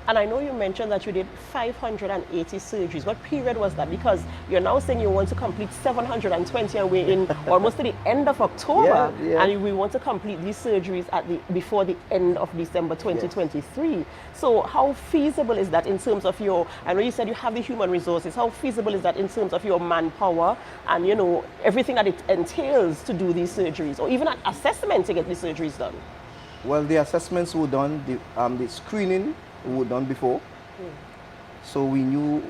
And I know you mentioned that you did 580 surgeries. What period was that? Because you're now saying you want to complete 720 and we're in almost to the end of October. And we want to complete these surgeries before the end of December 2023. So how feasible is that in terms of I know you said you have the human resources, how feasible is that in terms of your manpower and everything that it entails to do these surgeries, or even an assessment to get these surgeries done? Well, the assessments were done, the screening were done before. So we knew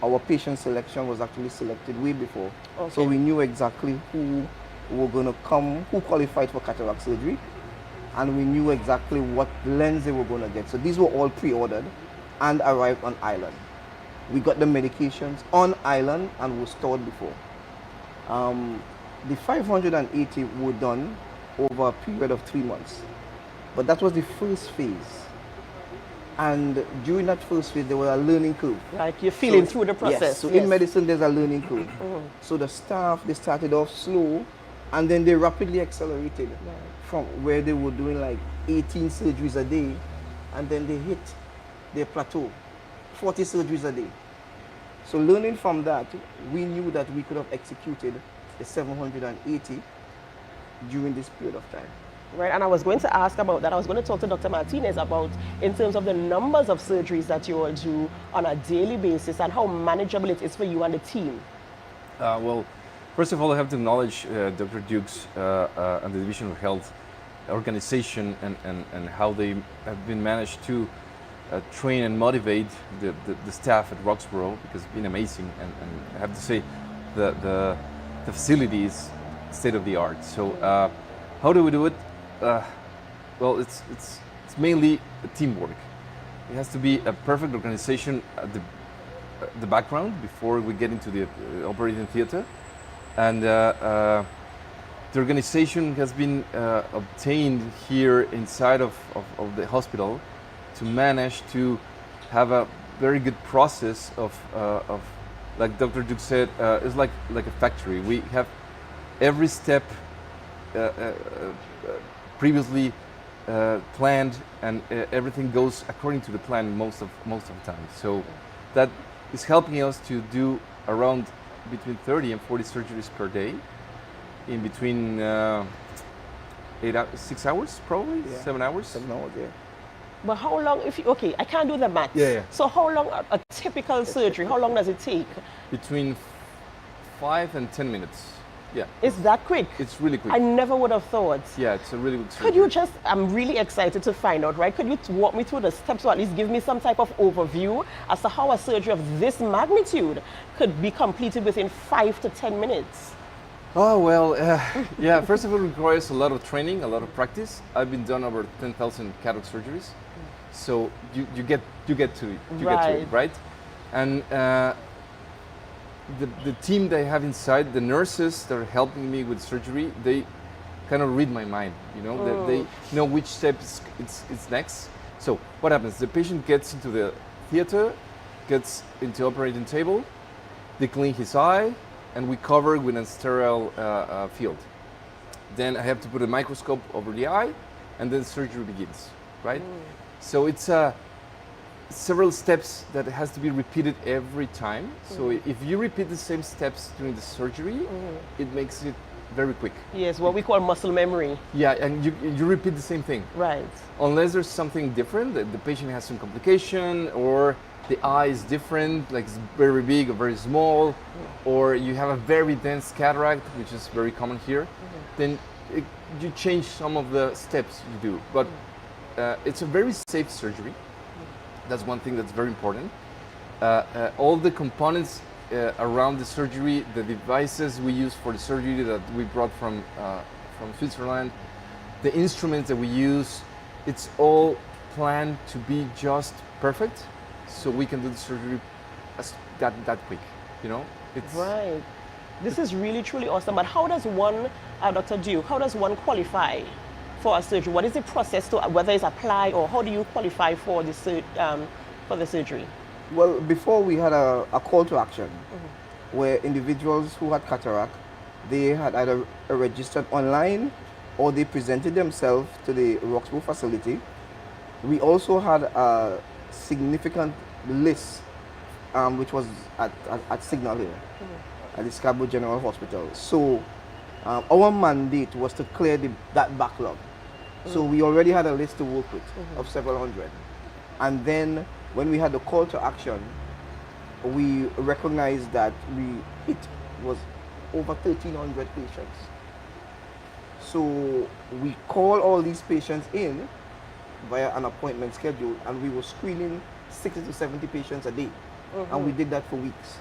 our patient selection was actually selected way before. Okay. So we knew exactly who were going to come, who qualified for cataract surgery, and we knew exactly what lens they were going to get. So these were all pre-ordered and arrived on island. We got the medications on island and were stored before. The 580 were done over a period of 3 months. But that was the first phase. And during that first phase, there was a learning curve. Like you're feeling through the process. Yes, so in medicine, there's a learning curve. So the staff, they started off slow, and then they rapidly accelerated from where they were doing like 18 surgeries a day, and then they hit their plateau, 40 surgeries a day. So learning from that, we knew that we could have executed the 780 during this period of time. Right, and I was going to ask about that. I was going to talk to Dr. Martinez about in terms of the numbers of surgeries that you all do on a daily basis and how manageable it is for you and the team. Well, first of all, I have to acknowledge Dr. Duke's and the Division of Health organization and how they have been managed to train and motivate the staff at Roxborough, because it's been amazing. And I have to say the facility is state of the art. So how do we do it? Well, it's mainly teamwork. It has to be a perfect organization at the background before we get into the operating theater, and the organization has been obtained here inside of the hospital to manage to have a very good process of like Dr. Duke said, it's like a factory. We have every step previously planned, and everything goes according to the plan most of the time. So that is helping us to do around between 30 and 40 surgeries per day, in between 6 hours probably, 7 hours. 7 hours, yeah. But how long, okay, I can't do the math. Yeah. So how long, a typical surgery, how long does it take? Between 5 and 10 minutes. Yeah. It's that quick? It's really quick. I never would have thought. Yeah, it's a really good surgery. Could you just, I'm really excited to find out, right? Could you walk me through the steps, or at least give me some type of overview as to how a surgery of this magnitude could be completed within 5 to 10 minutes? Oh, well, yeah, first of all, it requires a lot of training, a lot of practice. I've been done over 10,000 cataract surgeries. So you get to it, right? And the team they have inside, the nurses that are helping me with surgery, they kind of read my mind, you know. They know which step it's next. So what happens? The patient gets into the theater, gets into operating table, they clean his eye, and we cover with a sterile field. Then I have to put a microscope over the eye, and then surgery begins, right? So it's several steps that has to be repeated every time. So if you repeat the same steps during the surgery, it makes it very quick. Yes, what we call muscle memory. Yeah, and you repeat the same thing. Right. Unless there's something different, the patient has some complication, or the eye is different, like it's very big or very small, or you have a very dense cataract, which is very common here, then you change some of the steps you do. But it's a very safe surgery. That's one thing that's very important. All the components around the surgery, the devices we use for the surgery that we brought from Switzerland, the instruments that we use, it's all planned to be just perfect, so we can do the surgery that quick, you know? It's right. This is really, truly awesome. But how does one, Dr. Duke, how does one qualify for a surgery? What is the process to whether it's applied, or how do you qualify for the surgery? Well, before we had a call to action where individuals who had cataract, they had either registered online or they presented themselves to the Roxborough facility. We also had a significant list which was at Signal here, at the Scarborough General Hospital. So our mandate was to clear that backlog. So we already had a list to work with of several hundred. And then when we had the call to action, we recognized that it was over 1,300 patients. So we call all these patients in via an appointment schedule, and we were screening 60 to 70 patients a day. And we did that for weeks.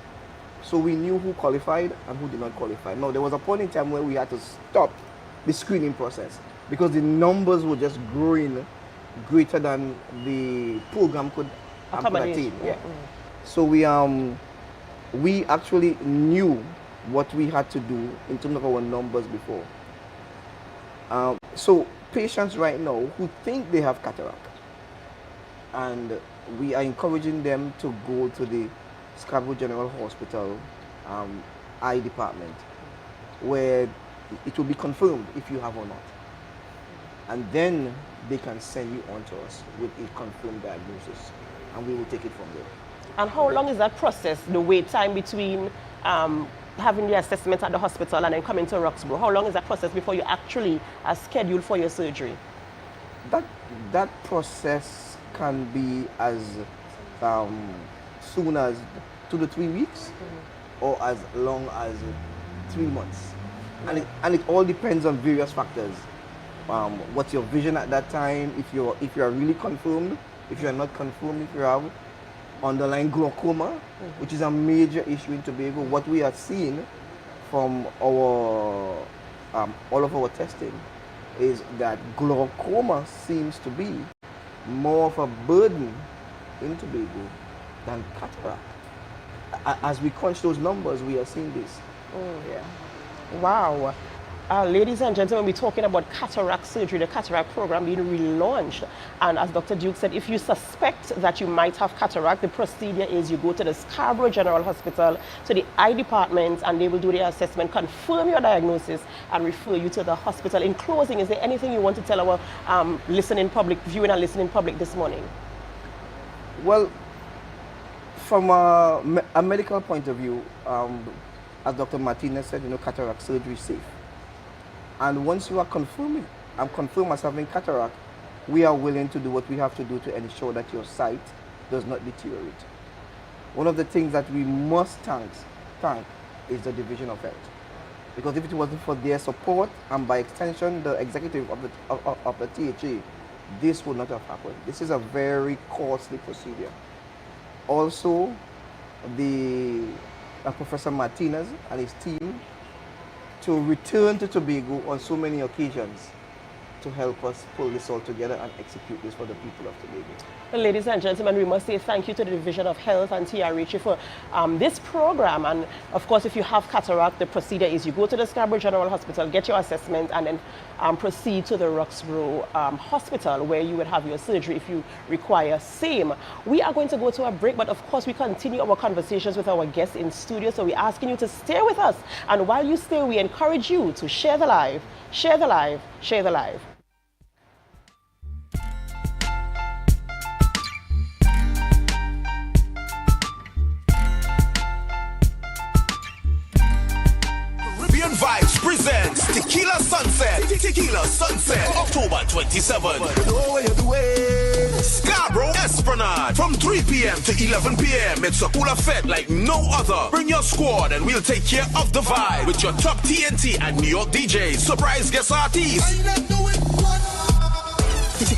So we knew who qualified and who did not qualify. Now, there was a point in time where we had to stop the screening process because the numbers were just growing greater than the program could attain. Yeah. So we actually knew what we had to do in terms of our numbers before. So patients right now who think they have cataract, and we are encouraging them to go to the Scarborough General Hospital eye department, where it will be confirmed if you have or not. And then they can send you on to us with a confirmed diagnosis, and we will take it from there. And how long is that process, the wait time between having the assessment at the hospital and then coming to Roxborough? How long is that process before you actually are scheduled for your surgery? That process can be as soon as 2 to 3 weeks, or as long as 3 months. And it all depends on various factors. What's your vision at that time? If you are really confirmed, if you are not confirmed, if you have underlying glaucoma, which is a major issue in Tobago. What we are seeing from our all of our testing is that glaucoma seems to be more of a burden in Tobago than cataract. As we crunch those numbers, we are seeing this. Yeah. Wow. Ladies and gentlemen, we're talking about cataract surgery, the cataract program being relaunched. And as Dr. Duke said, if you suspect that you might have cataract, the procedure is you go to the Scarborough General Hospital, to the eye department, and they will do their assessment, confirm your diagnosis, and refer you to the hospital. In closing, is there anything you want to tell our viewing and listening public this morning? Well, from a medical point of view, as Dr. Martinez said, cataract surgery is safe. And once you are confirmed as having cataract, we are willing to do what we have to do to ensure that your sight does not deteriorate. One of the things that we must thank is the Division of Health. Because if it wasn't for their support, and by extension the executive of the THA, this would not have happened. This is a very costly procedure. Also, Professor Martinez and his team, to return to Tobago on so many occasions to help us pull this all together and execute this for the people of Tobago. Well, ladies and gentlemen, we must say thank you to the Division of Health and TRH for this program. And of course, if you have cataract, the procedure is you go to the Scarborough General Hospital, get your assessment, and then proceed to the Roxborough Hospital, where you would have your surgery if you require same. We are going to go to a break, but of course, we continue our conversations with our guests in studio, so we're asking you to stay with us. And while you stay, we encourage you to share the live, share the live, share the live. Vibes presents Tequila Sunset. Tequila Sunset, October 27th. You know what you're doing. Scarborough Esplanade from 3 p.m. to 11 p.m. It's a cooler fete like no other. Bring your squad and we'll take care of the vibe with your top TNT and New York DJs, surprise guest artists.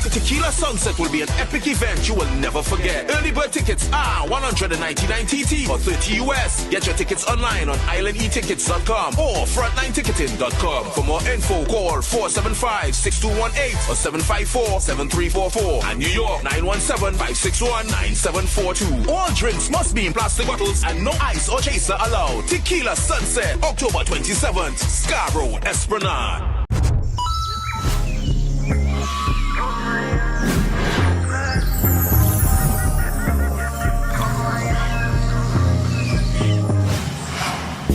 Tequila Sunset will be an epic event you will never forget. Early bird tickets are 199 TT or 30 US. Get your tickets online on islandetickets.com or frontlineticketing.com. For more info, call 475-6218 or 754-7344. And New York, 917-561-9742. All drinks must be in plastic bottles and no ice or chaser allowed. Tequila Sunset, October 27th, Scarborough Esplanade.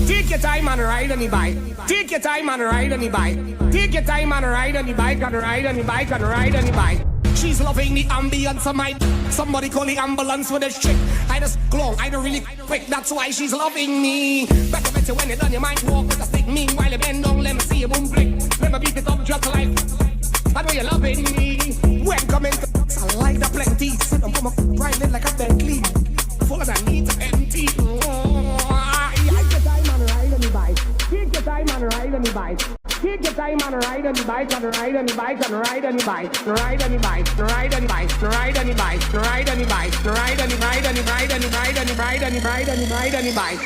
Take your time and ride on the bike. Take your time and ride on the bike. Take your time and ride on the bike and ride on the bike and ride on the bike. She's loving the ambience of my. Somebody call the ambulance for this chick. I just glong, I don't really quick. That's why she's loving me. Better when you done, you might walk with a stick. Meanwhile, you bend down, let me see you boom flick. Let me beat it up just like. I know you're loving me. When coming to I like the plenty. Sit down for my riding like a Bentley. Full than neat and empty. Take your time and ride on the bike. Take your time and ride on the bike and ride on the bike and ride on the bike. Ride on the bike, ride on the bike, ride on the bike, ride on the bike, ride on the ride on the ride on the ride on the ride on the ride on the ride on the bike.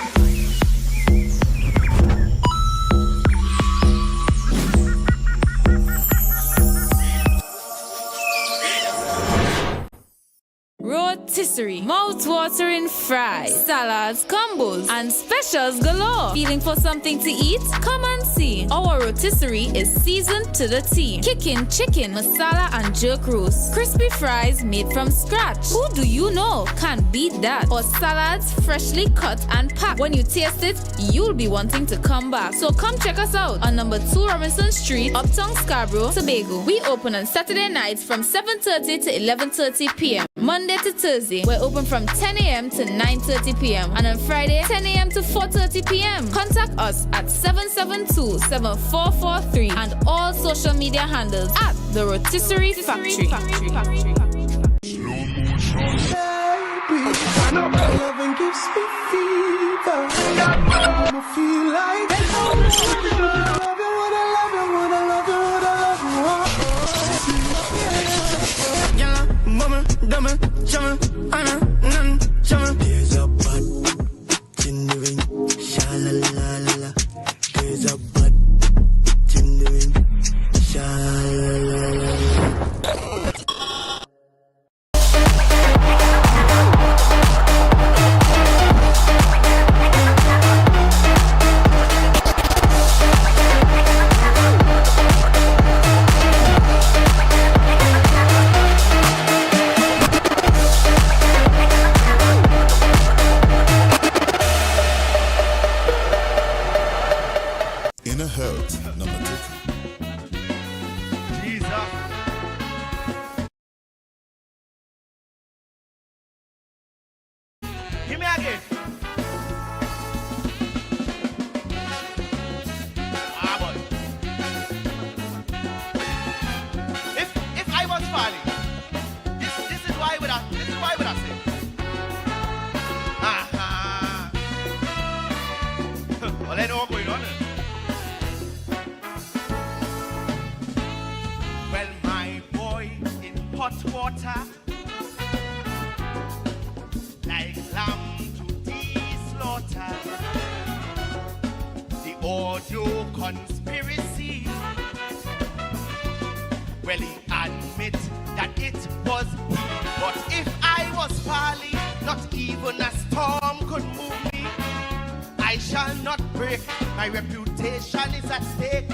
Rotisserie, mouth-watering fries, salads, combos, and specials galore. Feeling for something to eat? Come and see. Our rotisserie is seasoned to the T. Kicking chicken, masala, and jerk roast. Crispy fries made from scratch. Who do you know can't beat that? Or salads freshly cut and packed. When you taste it, you'll be wanting to come back. So come check us out on number 2 Robinson Street, Uptown Scarborough, Tobago. We open on Saturday nights from 7:30 to 11:30 p.m. Monday to Thursday, we're open from 10 a.m. to 9:30 p.m. and on Friday, 10 a.m. to 4:30 p.m. Contact us at 772-7443 and all social media handles at The Rotisserie Factory. Loving gives me fever. I feel like there's a bad in the ring, sha la la la la. There's a bad in the ring, sha la la la la. Give me again. Ah, boy. If I was falling, this is why would I say. Well, I know what's going on. Well, my boy in hot water. Like lamb to the slaughter. The audio conspiracy Well, he admit that it was he. But if I was folly, not even a storm could move me. I shall not break, my reputation is at stake.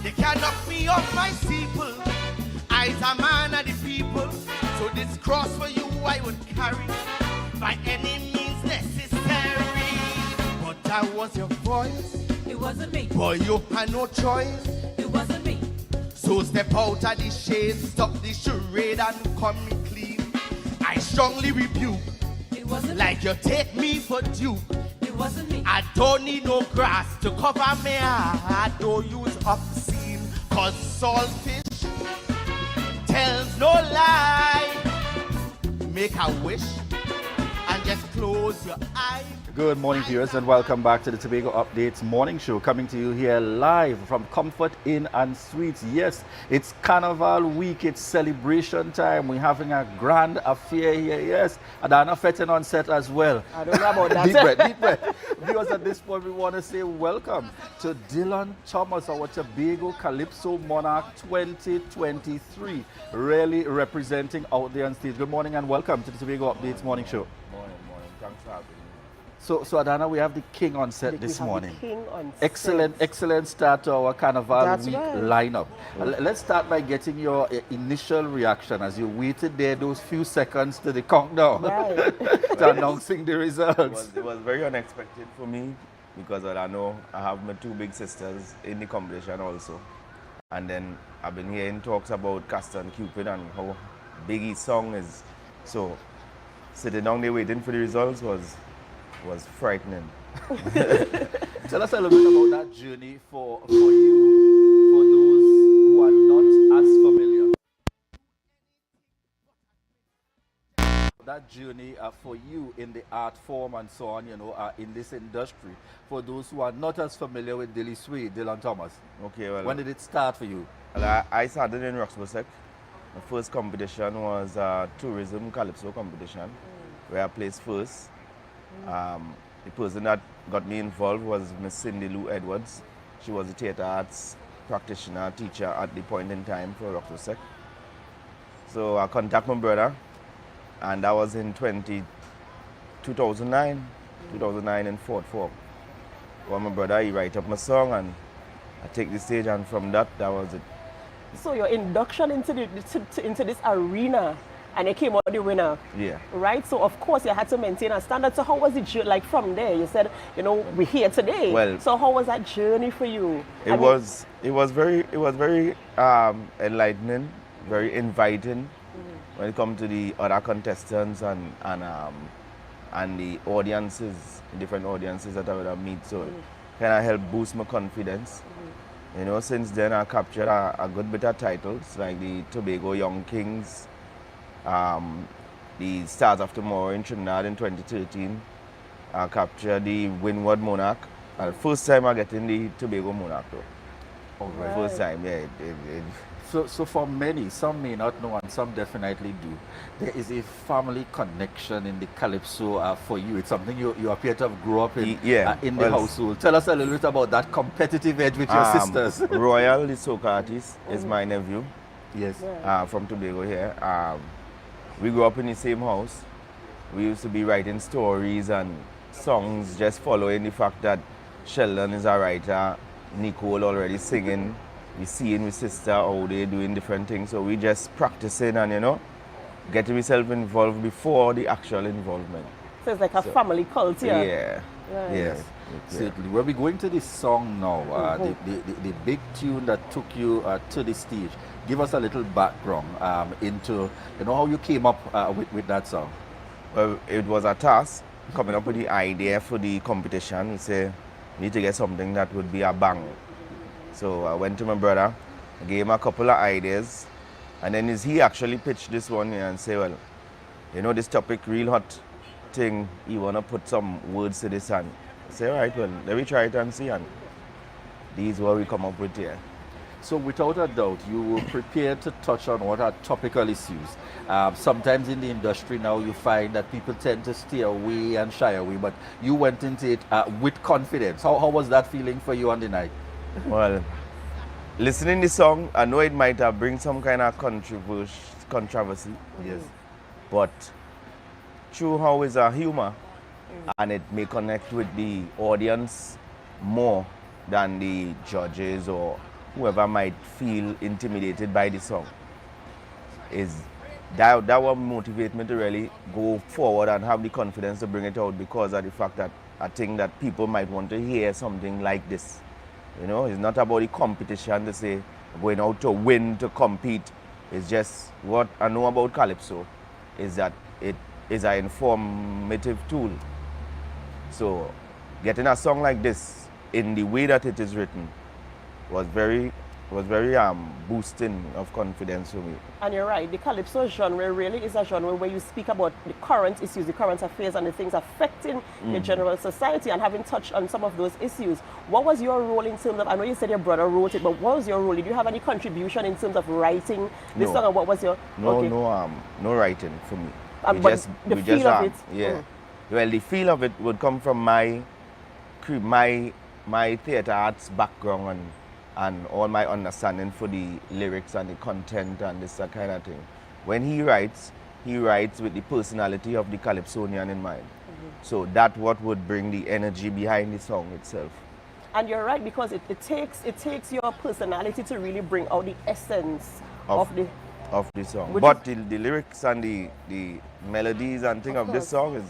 They can knock me off my steeple. I's a man of the people, so this cross for you I would carry by any means necessary. But I was your voice. It wasn't me. Boy, you had no choice. It wasn't me. So step out of the shade, stop the charade and come me clean. I strongly rebuke. It wasn't like you take me for duke. It wasn't me. I don't need no grass to cover me. I don't use obscene, cause saltfish tells no lie. Make a wish and just close your eyes. Good morning, viewers, and welcome back to the Tobago Updates morning show, coming to you here live from Comfort Inn and Suites. Yes, it's Carnival week, it's celebration time. We're having a grand affair here. Yes, Adana Fettin on set as well. I don't know about that. Deep breath, deep breath. Viewers, at this point, we want to say welcome to Dylan Thomas, our Tobago Calypso Monarch 2023, really representing out there on stage. Good morning and welcome to the Tobago Updates morning show. Morning. Thanks for having me. So Adana, we have the king on set this morning. The king on Excellent start to our Carnival That's week right. lineup. Let's start by getting your initial reaction as you waited there those few seconds to the countdown to announcing the results. It was very unexpected for me because I know I have my two big sisters in the competition also. And then I've been hearing talks about Castor and Cupid and how big his song is. So sitting down there waiting for the results was frightening. Tell us a little bit about that journey for you, for those who are not as familiar. That journey for you in the art form and so on, in this industry, for those who are not as familiar with Dilly Sway, Dylan Thomas. Okay, well. When did it start for you? Well, I started in Roxbury. The first competition was a tourism calypso competition, where I placed first. The person that got me involved was Miss Cindy Lou Edwards. She was a theatre arts practitioner, teacher at the point in time for Roxbury. So I contacted my brother, and that was in 2009 in Fort Fork. Well, my brother, he write up my song, and I take the stage, and from that was it. So your induction into this arena, and you came out the winner. Yeah. Right? So of course you had to maintain a standard. So how was it like from there? You said, we're here today. Well, so how was that journey for you? It was very enlightening, very inviting when it comes to the other contestants and the audiences, different audiences that I would have meet. So kind of help boost my confidence. Since then I captured a good bit of titles like the Tobago Young Kings, the Stars of Tomorrow in Trinidad in 2013. I captured the Windward Monarch. The first time I get in the Tobago Monarch though. Oh, right. First time, yeah. So for many, some may not know and some definitely do, there is a family connection in the Calypso for you. It's something you appear to have grown up in, in the household. Tell us a little bit about that competitive edge with your sisters. Royal, the soca artist, is my nephew. Yes. From Tobago here. We grew up in the same house. We used to be writing stories and songs, just following the fact that Sheldon is a writer, Nicole already singing. We seeing my sister how they doing different things, so we just practicing and getting myself involved before the actual involvement. So it's like a family culture. Yeah. Right. Yes. Certainly. We'll be going to this song now, the big tune that took you to the stage. Give us a little background into how you came up with that song. Well, it was a task coming up with the idea for the competition. We say we need to get something that would be a bang. So I went to my brother, I gave him a couple of ideas, and then he actually pitched this one here and say, well, this topic, real hot thing, you want to put some words to this, and I say, all right, well, let me try it and see, and these what we come up with here. So without a doubt, you were prepared to touch on what are topical issues. Sometimes in the industry now you find that people tend to stay away and shy away, but you went into it with confidence. How was that feeling for you on the night? Well, listening the song, I know it might have bring some kind of controversy, yes. But true how is a humor, and it may connect with the audience more than the judges or whoever might feel intimidated by the song. Is that will motivate me to really go forward and have the confidence to bring it out, because of the fact that I think that people might want to hear something like this. You know, it's not about the competition to say going out to win, to compete. It's just what I know about Calypso is that it is an informative tool. So getting a song like this in the way that it is written was very boosting of confidence for me. And you're right, the Calypso genre really is a genre where you speak about the current issues, the current affairs, and the things affecting the general society. And having touched on some of those issues, what was your role in terms of, I know you said your brother wrote it, but what was your role? Did you have any contribution in terms of writing this song, and what was your... No writing for me. The feel of it? Yeah. Well, the feel of it would come from my theatre arts background and all my understanding for the lyrics and the content and this kind of thing. When he writes with the personality of the Calypsonian in mind. So that's what would bring the energy behind the song itself. And you're right, because it takes your personality to really bring out the essence of the song. But the lyrics and the melodies and thing of this song is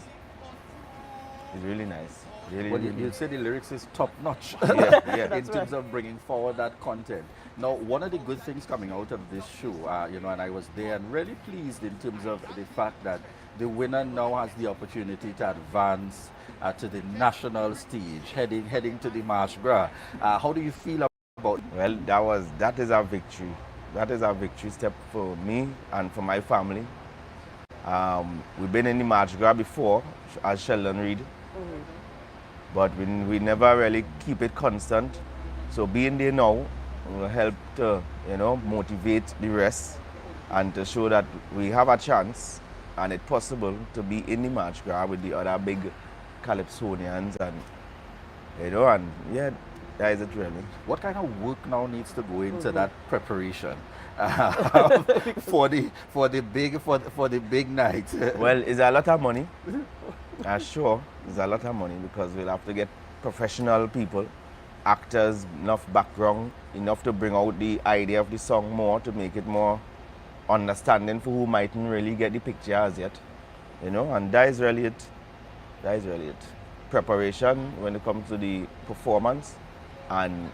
really nice. Well, you say the lyrics is top notch in terms of bringing forward that content. Now, one of the good things coming out of this show, and I was there and really pleased in terms of the fact that the winner now has the opportunity to advance to the national stage, heading to the March Gras. How do you feel about? Well, that is a victory. That is a victory step for me and for my family. We've been in the March Gras before as Sheldon Reed. But we never really keep it constant. So being there now will help to, motivate the rest and to show that we have a chance and it's possible to be in the March Gras with the other big Calypsonians and that is it really. What kind of work now needs to go into that preparation for the big night? Well, it's a lot of money. Sure, it's a lot of money, because we'll have to get professional people, actors, enough background, enough to bring out the idea of the song more, to make it more understanding for who mightn't really get the picture as yet. And that is really it. That is really it. Preparation when it comes to the performance, and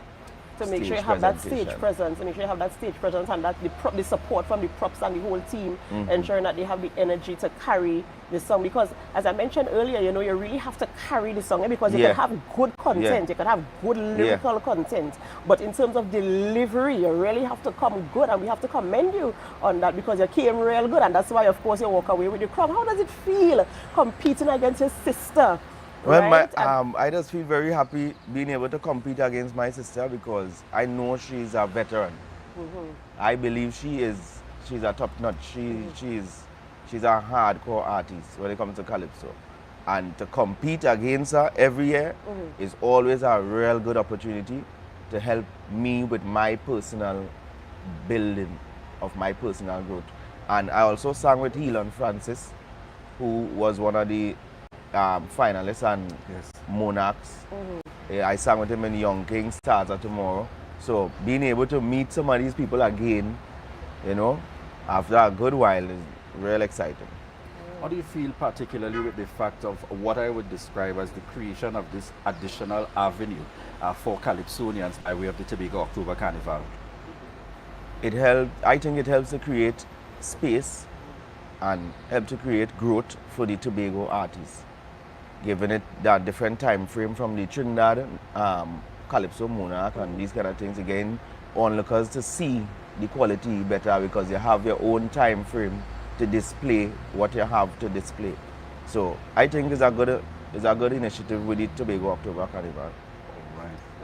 to make sure you have that stage presence, and make sure you have that stage presence, and that the support from the props and the whole team, ensuring that they have the energy to carry the song. Because as I mentioned earlier, you really have to carry the song, because you can have good content, you can have good lyrical content, but in terms of delivery, you really have to come good, and we have to commend you on that, because you came real good, and that's why, of course, you walk away with the crown. How does it feel competing against your sister? Well, I just feel very happy being able to compete against my sister, because I know she's a veteran. I believe she's a top-notch. She's a hardcore artist when it comes to Calypso. And to compete against her every year is always a real good opportunity to help me with my personal building of my personal growth. And I also sang with Helon Francis, who was one of the finalists and Monarchs. I sang with him in Young King Stars of Tomorrow. So being able to meet some of these people again, after a good while is real exciting. How do you feel particularly with the fact of what I would describe as the creation of this additional avenue for Calypsonians by way of the Tobago October Carnival? I think it helps to create space and help to create growth for the Tobago artists, giving it that different time frame from the Trinidad, Calypso, Monarch, and these kind of things. Again, onlookers to see the quality better, because you have your own time frame to display what you have to display. So I think it's a good initiative with the Tobago October Carnival.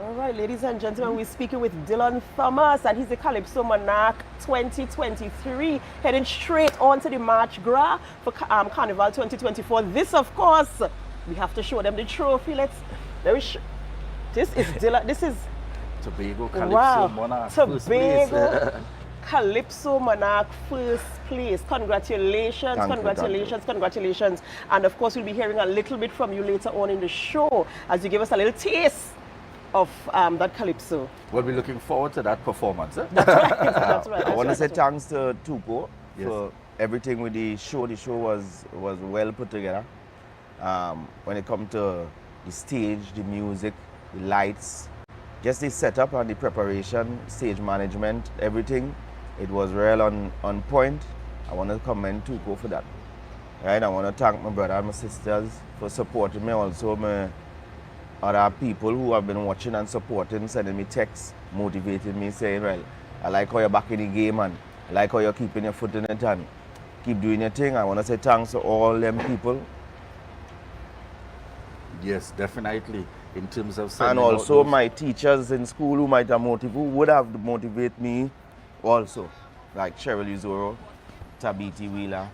All right, ladies and gentlemen, we're speaking with Dylan Thomas, and he's the Calypso Monarch 2023, heading straight on to the March Gras for Carnival 2024. This, of course, we have to show them the trophy. This is Dylan. This is Tobago Calypso Wow. Monarch first Tobago place. Calypso Monarch first place. Congratulations, Thank you, congratulations, congratulations. And of course, we'll be hearing a little bit from you later on in the show as you give us a little taste of that Calypso. We'll be looking forward to that performance. That's right. That's right. I want to say that's right. thanks to Tuco for everything with the show. The show was well put together. When it comes to the stage, the music, the lights, just the setup and the preparation, stage management, everything, it was real on point. I want to commend Tuco for that. Right? I want to thank my brother and my sisters for supporting me. Also, my other people who have been watching and supporting, sending me texts, motivating me, saying, well, I like how you're back in the game and I like how you're keeping your foot in it and keep doing your thing. I want to say thanks to all them people. Yes, definitely. In terms of And sending out also those- my teachers in school who would have motivated me also, like Cheryl Uzoro, Tabiti Wheeler,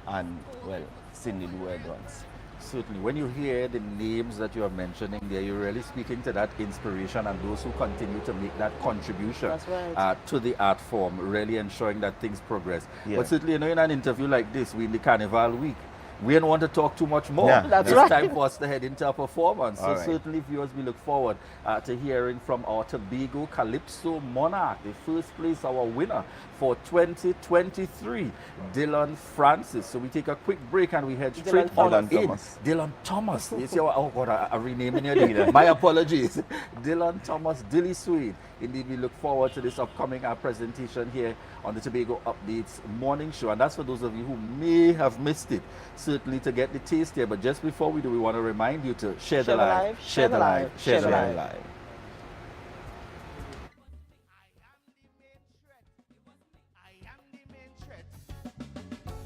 and, well, Cindy Lou Edwards. Certainly, when you hear the names that you are mentioning there, you're really speaking to that inspiration and those who continue to make that contribution That's right. to the art form, really ensuring that things progress. Yeah. But certainly, in an interview like this, we're in the Carnival week. We don't want to talk too much more. Yeah, that's it's right. time for us to head into a performance. All So right. certainly, viewers, we look forward to hearing from our Tobago Calypso Monarch, the first place, our winner for 2023, Dylan Francis. So we take a quick break and we head straight on Dylan in. Thomas. Dylan Thomas. You see, oh God, I renaming your leader. My apologies. Dylan Thomas, Dilly Sweet. Indeed, we look forward to this upcoming presentation here on the Tobago Updates morning show. And that's for those of you who may have missed it, certainly to get the taste here. But just before we do, we want to remind you to share the live, share the live, share the live.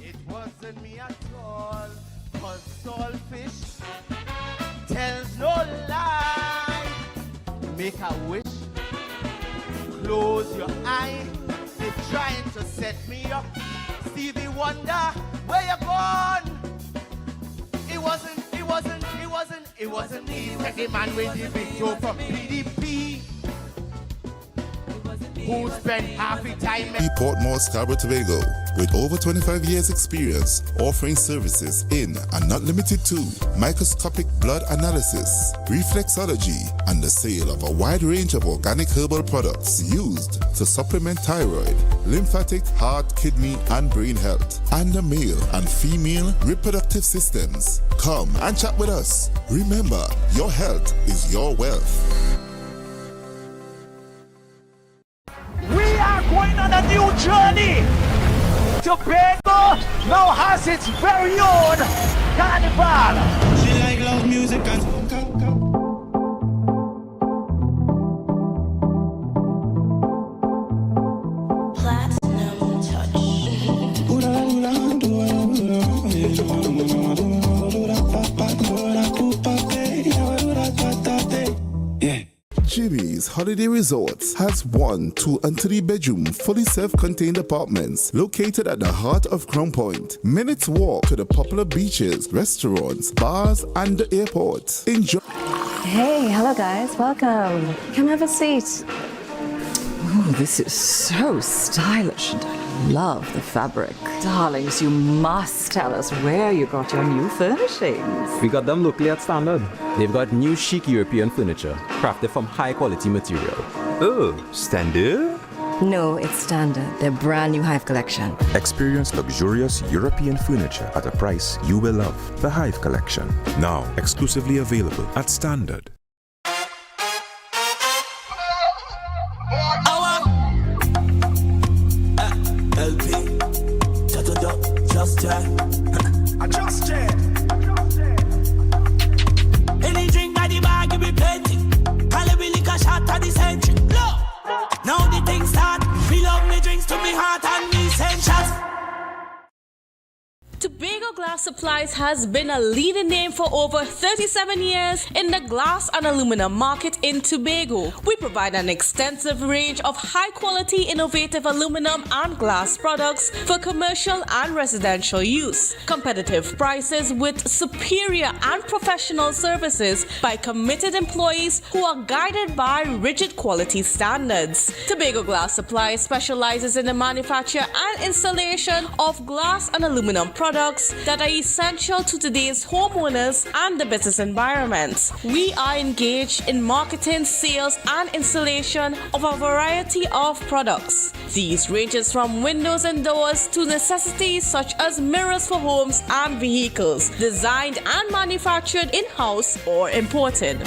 It wasn't me at all, 'cause Saltfish tells no lie. Make a wish, close your eye. They're trying to set me up. Stevie Wonder, where you gone? It wasn't me. Take the man with the big toe from PDP. Who spent half the time Portmore, Scarborough, Tobago, with over 25 years experience offering services in and not limited to microscopic blood analysis, reflexology, and the sale of a wide range of organic herbal products used to supplement thyroid, lymphatic, heart, kidney, and brain health, and the male and female reproductive systems. Come and chat with us. Remember, your health is your wealth. We are going on a new journey. Tobago now has its very own carnival. She like loud music and Platinum touch. yeah. Jimmy's Holiday Resorts has 1, 2, and 3 bedroom, fully self-contained apartments located at the heart of Crown Point. Minutes walk to the popular beaches, restaurants, bars, and the airport. Enjoy. Hey, hello guys, welcome. Come have a seat. Oh, this is so stylish and I love the fabric. Darlings, you must tell us where you got your new furnishings. We got them locally at Standard. They've got new chic European furniture, crafted from high quality material. Oh, Standard? No, it's standard. Their brand new Hive collection. Experience luxurious European furniture at a price you will love. The Hive Collection. Now exclusively available at Standard. LP, just chat. I just check. Any drink by the bar, give me plenty. Call me liquor shot at the century. Look, now the thing start. Fill up me drinks to me heart and me send shots. Tobago Tobago Glass Supplies has been a leading name for over 37 years in the glass and aluminum market in Tobago. We provide an extensive range of high-quality, innovative aluminum and glass products for commercial and residential use. Competitive prices with superior and professional services by committed employees who are guided by rigid quality standards. Tobago Glass Supplies specializes in the manufacture and installation of glass and aluminum products that are essential to today's homeowners and the business environment. We are engaged in marketing, sales, and installation of a variety of products. These ranges from windows and doors to necessities such as mirrors for homes and vehicles, designed and manufactured in-house or imported.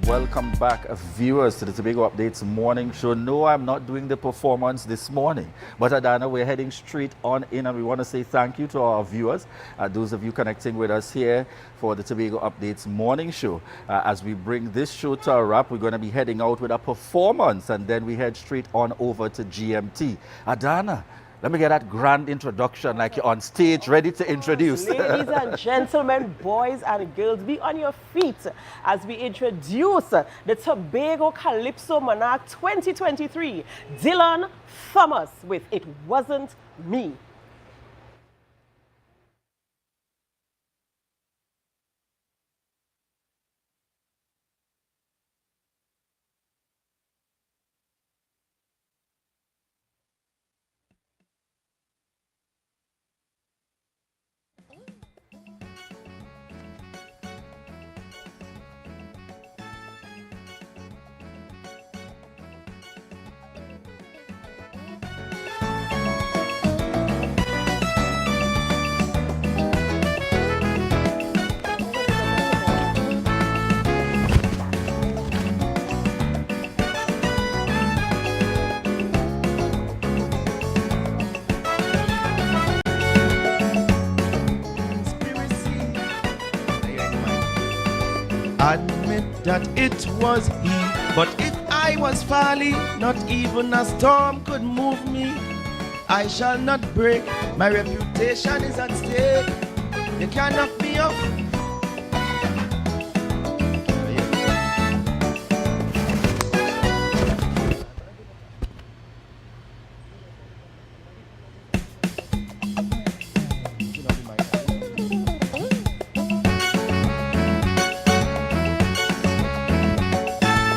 Welcome back, viewers, to the Tobago Updates morning show. No, I'm not doing the performance this morning, but Adana, we're heading straight on in, and we want to say thank you to our viewers, those of you connecting with us here for the Tobago Updates morning show. As we bring this show to a wrap, we're going to be heading out with a performance, and then we head straight on over to GMT. Adana, let me get that grand introduction like you're on stage, ready to introduce. Ladies and gentlemen, boys and girls, be on your feet as we introduce the Tobago Calypso Monarch 2023, Dylan Thomas with It Wasn't Me. Admit that it was he. But if I was folly, not even a storm could move me. I shall not break, my reputation is at stake. You can't knock me off.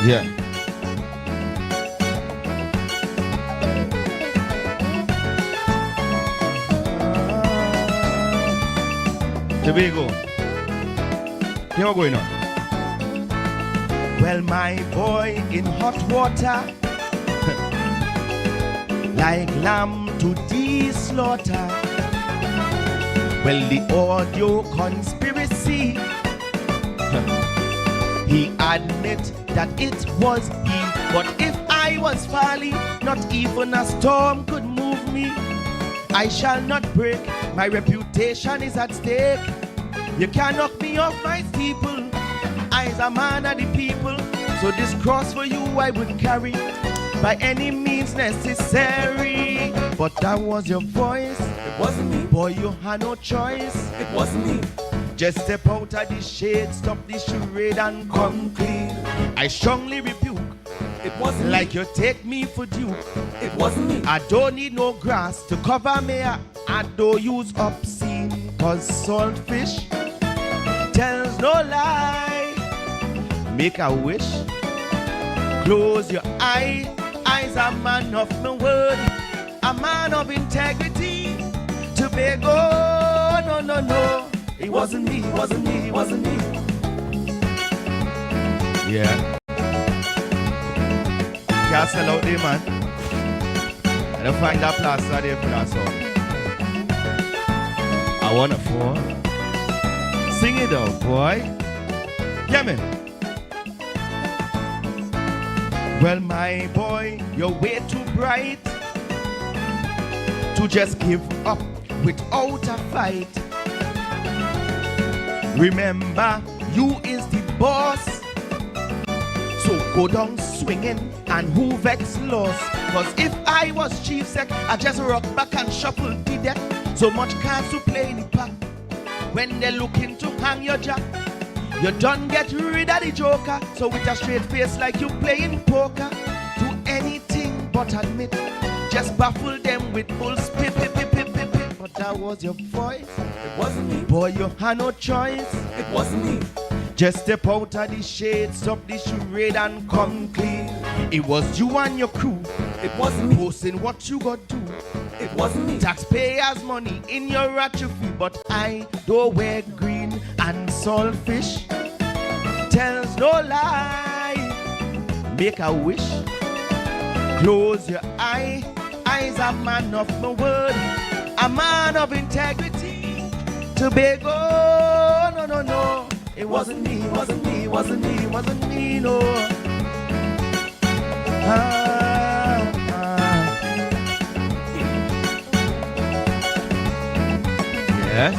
Yeah. Tobago. Here we going on. Well, my boy in hot water, like lamb to the slaughter. Well, the audio conspiracy, he admit that it was he. But if I was folly, not even a storm could move me. I shall not break, my reputation is at stake. You can't knock me off my steeple. I's a man of the people, so this cross for you I would carry by any means necessary. But that was your voice, it wasn't me. Boy, you had no choice, it wasn't me. Just step out of the shade, stop the charade and come clean. I strongly rebuke, it wasn't like me. You take me for dupe, it wasn't me. I don't need no grass to cover me, I don't use obscene, cause saltfish tells no lie. Make a wish, close your eye. I's a man of my word, a man of integrity. Tobago, no, no, no. It wasn't me, it wasn't me, it wasn't me. Yeah. Can't sell out there, man. I don't find that plaster there for that song. I wanna fall. Sing it out, boy. Yeah, man. Well, my boy, you're way too bright to just give up without a fight. Remember, you is the boss, so go down swinging and who vex loss. Cause if I was chief sec, I just rock back and shuffle the deck. So much cards to play in the pack. When they're looking to hang your jack, you done get rid of the joker. So with a straight face like you playing poker, do anything but admit, just baffle them with bulls pip pip pip pip pip pip. But that was your voice. It wasn't me. Boy, you had no choice. It wasn't me. Just step out of the shade, stop the charade and come clean. It was you and your crew. It wasn't me. Posting what you got do. It wasn't me. Taxpayers' money in your atrophy, but I don't wear green and saltfish. Tells no lie. Make a wish. Close your eye. Eyes a man of my word, a man of integrity. Tobago, no, no, no. It wasn't me, wasn't me, wasn't me, wasn't me, no. Yes.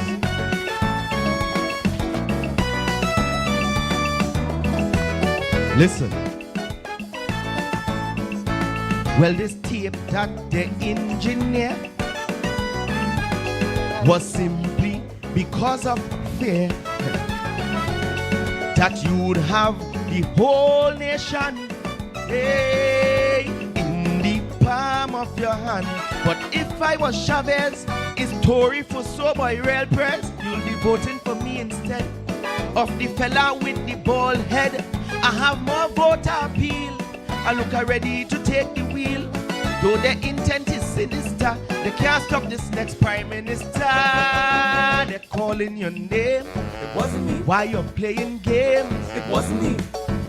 Listen. Well, this tape that the engineer was simply because of fear that you'd have the whole nation, hey, in the palm of your hand. But if I was Chavez, it's Tory for so boy real press, you'll be voting for me instead of the fella with the bald head. I have more voter appeal. I look ready to take the wheel. Though the intent is sinister, they can't stop this next prime minister. They're calling your name. It wasn't me. Why you're playing games? It wasn't me.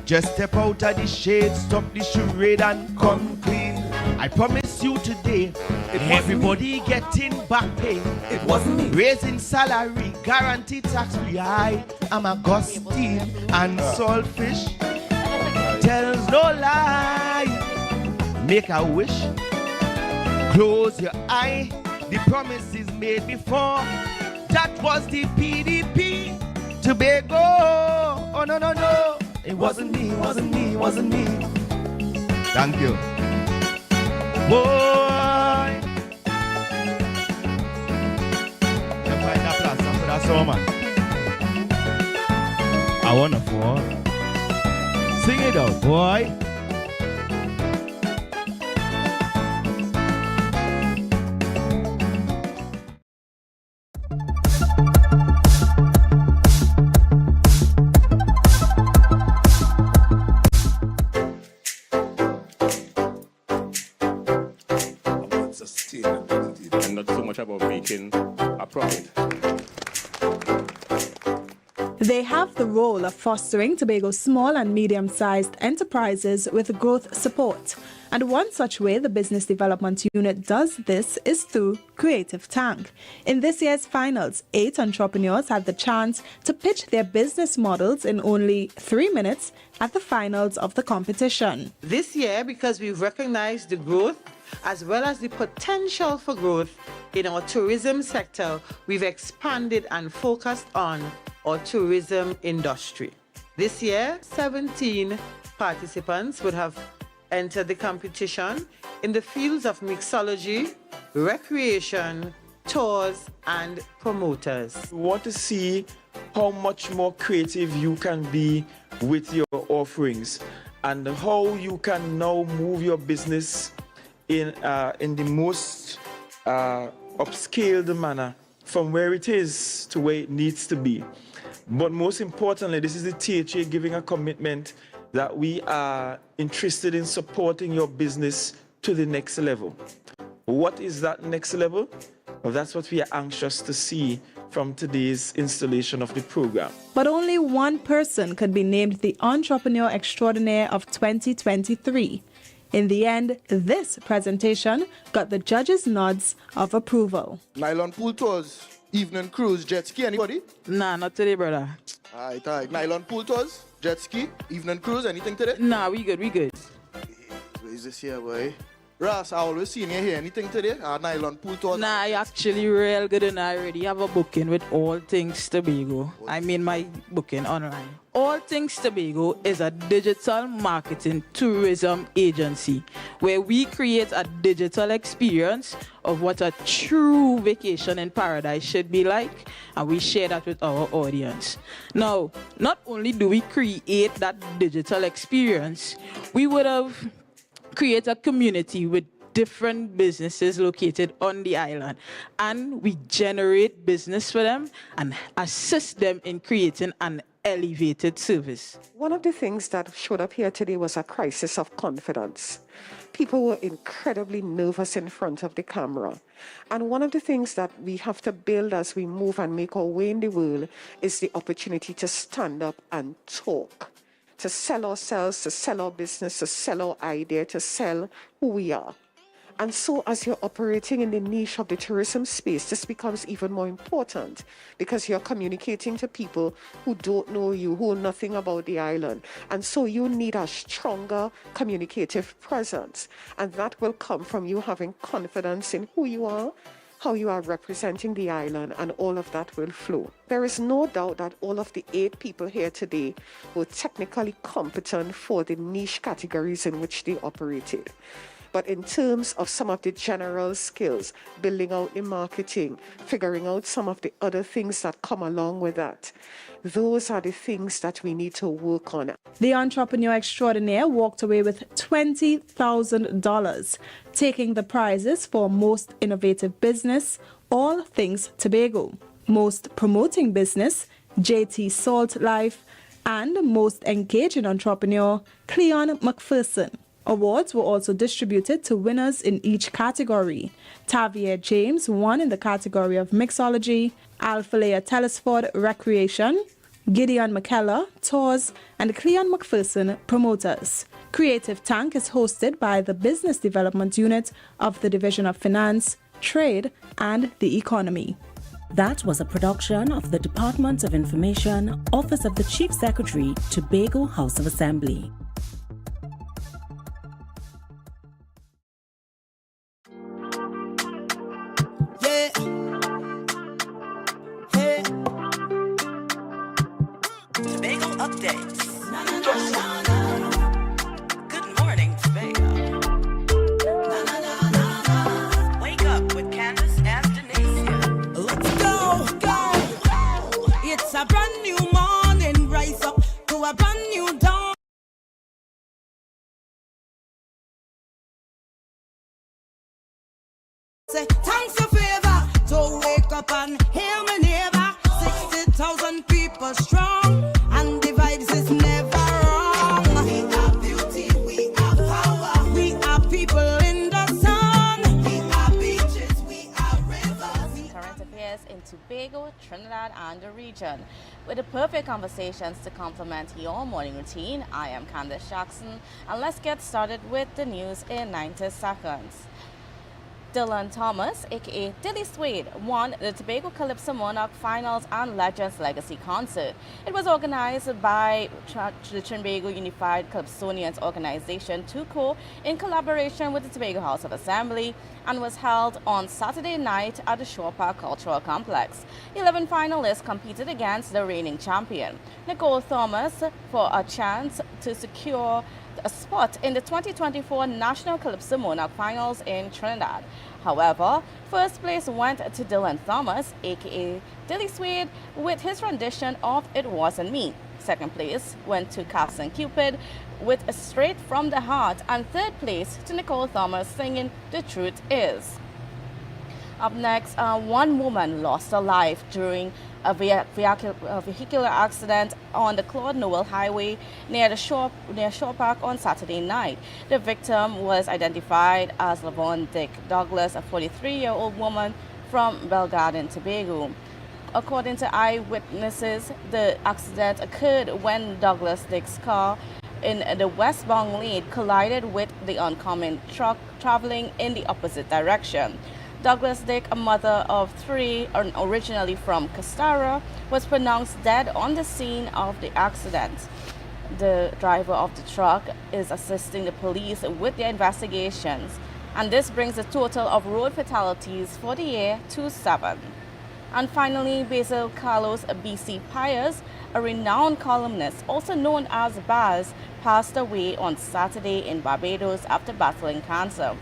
Just step out of the shade, stop the charade and come clean. I promise you today, everybody getting back pay. It wasn't me. Raising salary, guaranteed tax free. I am a Gustin and saltfish. Tells no lie. Make a wish. Close your eye. The promises made before. That was the PDP. Tobago. Oh no no no. It wasn't me. Wasn't me. Wasn't me. Thank you. Boy. You find a place for that song, man. I wanna fall. Sing it out, boy. About sustainability and not so much about making a profit. They have the role of fostering Tobago's small and medium-sized enterprises with growth support. And one such way the Business Development Unit does this is through Creative Tank. In this year's finals, 8 entrepreneurs had the chance to pitch their business models in only 3 minutes at the finals of the competition. This year, because we've recognized the growth as well as the potential for growth in our tourism sector, we've expanded and focused on our tourism industry. This year, 17 participants would have entered the competition in the fields of mixology, recreation, tours, and promoters. We want to see how much more creative you can be with your offerings and how you can now move your business in the most upscaled manner from where it is to where it needs to be. But most importantly, this is the THA giving a commitment that we are interested in supporting your business to the next level. What is that next level? Well, that's what we are anxious to see from today's installation of the program. But only one person could be named the Entrepreneur Extraordinaire of 2023. In the end, this presentation got the judges' nods of approval. Nylon pool tours evening cruise, jet ski, anybody? Nah, not today, brother. Alright. Nylon pool tours, jet ski, evening cruise, anything today? Nah, we good. Where is this here, boy? Ross, I always seen you here. Anything today? Nylon pool tours? Nah, I actually real good and I already have a booking with All Things Tobago. I mean my booking online. All Things Tobago is a digital marketing tourism agency where we create a digital experience of what a true vacation in paradise should be like, and we share that with our audience. Now, not only do we create that digital experience, we would have create a community with different businesses located on the island, and we generate business for them and assist them in creating an elevated service. One of the things that showed up here today was a crisis of confidence. People were incredibly nervous in front of the camera. And one of the things that we have to build as we move and make our way in the world is the opportunity to stand up and talk, to sell ourselves, to sell our business, to sell our idea, to sell who we are. And so as you're operating in the niche of the tourism space, this becomes even more important because you're communicating to people who don't know you, who know nothing about the island. And so you need a stronger communicative presence. And that will come from you having confidence in who you are, how you are representing the island, and all of that will flow. There is no doubt that all of the 8 people here today were technically competent for the niche categories in which they operated. But in terms of some of the general skills, building out the marketing, figuring out some of the other things that come along with that, those are the things that we need to work on. The entrepreneur extraordinaire walked away with $20,000, taking the prizes for Most Innovative Business, All Things Tobago, Most Promoting Business, JT Salt Life, and Most Engaging Entrepreneur, Cleon McPherson. Awards were also distributed to winners in each category. Tavier James won in the category of Mixology, Alphalea Telesford Recreation, Gideon McKellar Tours, and Cleon McPherson Promoters. Creative Tank is hosted by the Business Development Unit of the Division of Finance, Trade, and the Economy. That was a production of the Department of Information, Office of the Chief Secretary, Tobago House of Assembly. Tobago updates. Good morning, Tobago. Wake up with Candace and Denise. Let's go. It's a brand new morning. Rise up to a brand new dawn. Say thanks for favor. So wake up and hear me neighbor. 60,000 people strong, and the vibes is never wrong. We are beauty, we are power. We are people in the sun. We are beaches, we are rivers. Current affairs in Tobago, Trinidad, and the region. With the perfect conversations to complement your morning routine, I am Candace Jackson, and let's get started with the news in 90 seconds. Dylan Thomas, aka Dilly Suede, won the Tobago Calypso Monarch Finals and Legends Legacy Concert. It was organized by the Tobago Unified Calypsonians Organization, TUCO, in collaboration with the Tobago House of Assembly, and was held on Saturday night at the Shore Park Cultural Complex. 11 finalists competed against the reigning champion, Nicole Thomas, for a chance to secure a spot in the 2024 National Calypso Monarch Finals in Trinidad. However, first place went to Dylan Thomas, aka Dilly Suede, with his rendition of It Wasn't Me. Second place went to Captain Cupid with a Straight from the Heart, and third place to Nicole Thomas singing The Truth Is. Up next, one woman lost her life during a vehicular accident on the Claude Newell Highway near Shore Park on Saturday night. The victim was identified as Lavon Dick Douglas, a 43-year-old woman from Belgarden, Tobago. According to eyewitnesses, the accident occurred when Douglas Dick's car in the westbound lane collided with the oncoming truck traveling in the opposite direction. Douglas Dick, a mother of 3, originally from Castara, was pronounced dead on the scene of the accident. The driver of the truck is assisting the police with their investigations, and this brings the total of road fatalities for the year to 7. And finally, Basil Carlos B.C. Pius, a renowned columnist, also known as Baz, passed away on Saturday in Barbados after battling cancer.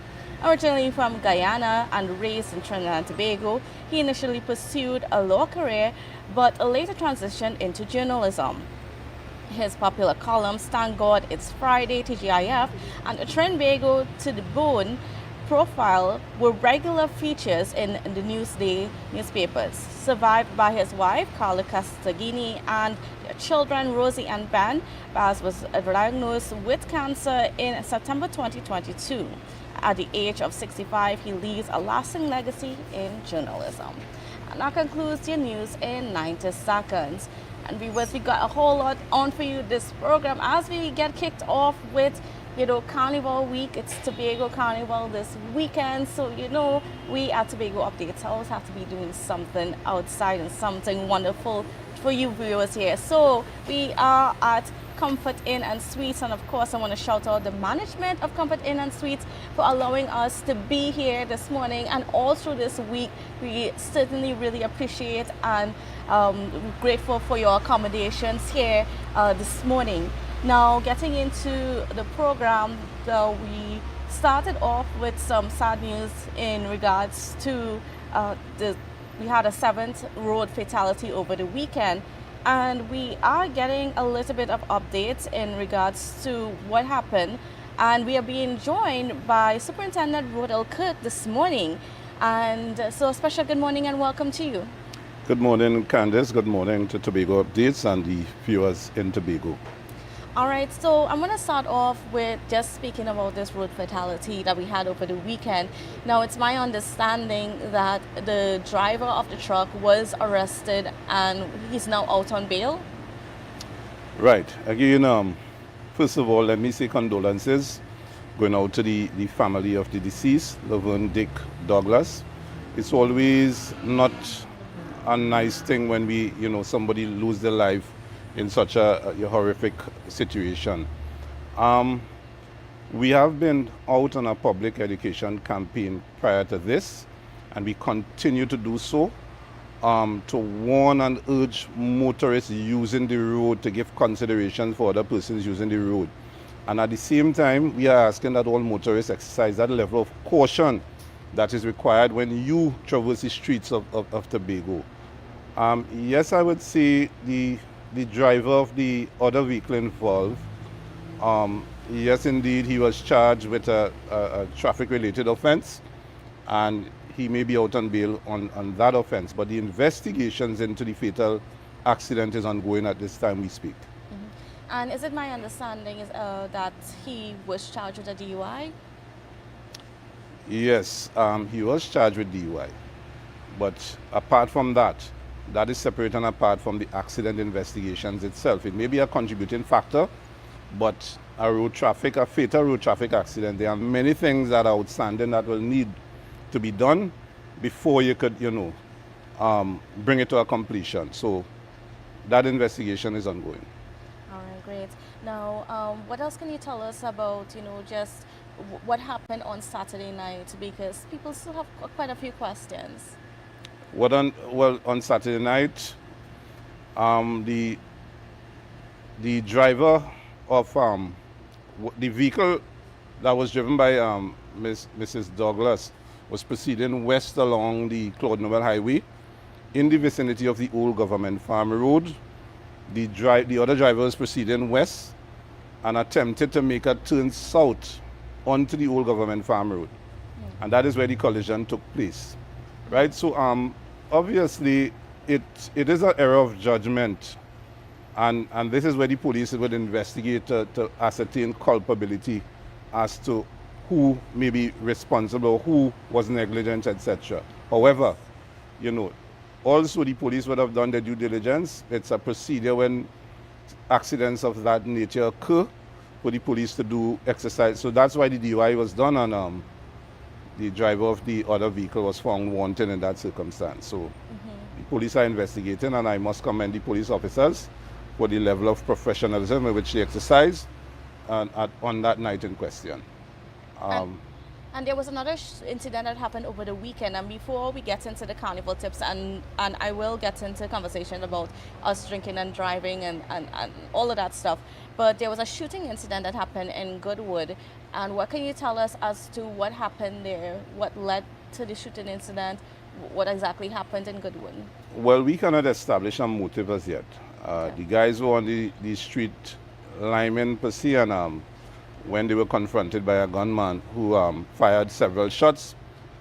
Originally from Guyana and raised in Trinidad and Tobago, he initially pursued a law career but later transitioned into journalism. His popular columns, Thank God It's Friday, TGIF, and Trinbago to the Bone profile were regular features in the Newsday newspapers. Survived by his wife, Carla Castaghini, and their children, Rosie and Ben, Baz was diagnosed with cancer in September 2022. At the age of 65, he leaves a lasting legacy in journalism. And that concludes your news in 90 seconds. And viewers, we got a whole lot on for you this program as we get kicked off with, Carnival Week. It's Tobago Carnival this weekend. So, we at Tobago Updates always have to be doing something outside and something wonderful for you viewers here. So, we are at Comfort Inn and Suites, and of course I want to shout out the management of Comfort Inn and Suites for allowing us to be here this morning and all through this week. We certainly really appreciate and grateful for your accommodations here this morning. Now, getting into the program, we started off with some sad news in regards to we had a 7th road fatality over the weekend. And we are getting a little bit of updates in regards to what happened. And we are being joined by Superintendent Rodel Kirk this morning. And so a special good morning and welcome to you. Good morning, Candace. Good morning to Tobago Updates and the viewers in Tobago. All right, so I'm going to start off with just speaking about this road fatality that we had over the weekend. Now, it's my understanding that the driver of the truck was arrested and he's now out on bail. Right. Again, first of all, let me say condolences going out to the family of the deceased, Laverne Dick Douglas. It's always not a nice thing when we, somebody lose their life in such a horrific situation. We have been out on a public education campaign prior to this, and we continue to do so to warn and urge motorists using the road to give consideration for other persons using the road. And at the same time, we are asking that all motorists exercise that level of caution that is required when you traverse the streets of Tobago. Yes, I would say the driver of the other vehicle involved, yes, indeed, he was charged with a traffic-related offense, and he may be out on bail on that offense. But the investigations into the fatal accident is ongoing at this time we speak. Mm-hmm. And is it my understanding that he was charged with a DUI? Yes, he was charged with DUI. But apart from that, that is separate and apart from the accident investigations itself. It may be a contributing factor, but a fatal road traffic accident, there are many things that are outstanding that will need to be done before you could, bring it to a completion. So that investigation is ongoing. All right, great. Now, what else can you tell us about, just what happened on Saturday night? Because people still have quite a few questions. On Saturday night, the driver of the vehicle that was driven by Mrs. Douglas was proceeding west along the Claude Nobel Highway in the vicinity of the Old Government Farm Road. The other driver was proceeding west and attempted to make a turn south onto the Old Government Farm Road. And that is where the collision took place. Right, so obviously it is an error of judgment, and this is where the police would investigate to ascertain culpability as to who may be responsible, who was negligent, etc. However, also the police would have done their due diligence. It's a procedure when accidents of that nature occur for the police to do exercise. So that's why the DUI was done on the driver of the other vehicle was found wanted in that circumstance. So the police are investigating, and I must commend the police officers for the level of professionalism in which they exercised on that night in question. And there was another incident that happened over the weekend. And before we get into the carnival tips, and I will get into conversation about us drinking and driving and all of that stuff, but there was a shooting incident that happened in Goodwood. And what can you tell us as to what happened there? What led to the shooting incident? What exactly happened in Goodwood? Well, we cannot establish a motive as yet. The guys were on the street linemen per se, and when they were confronted by a gunman who fired several shots,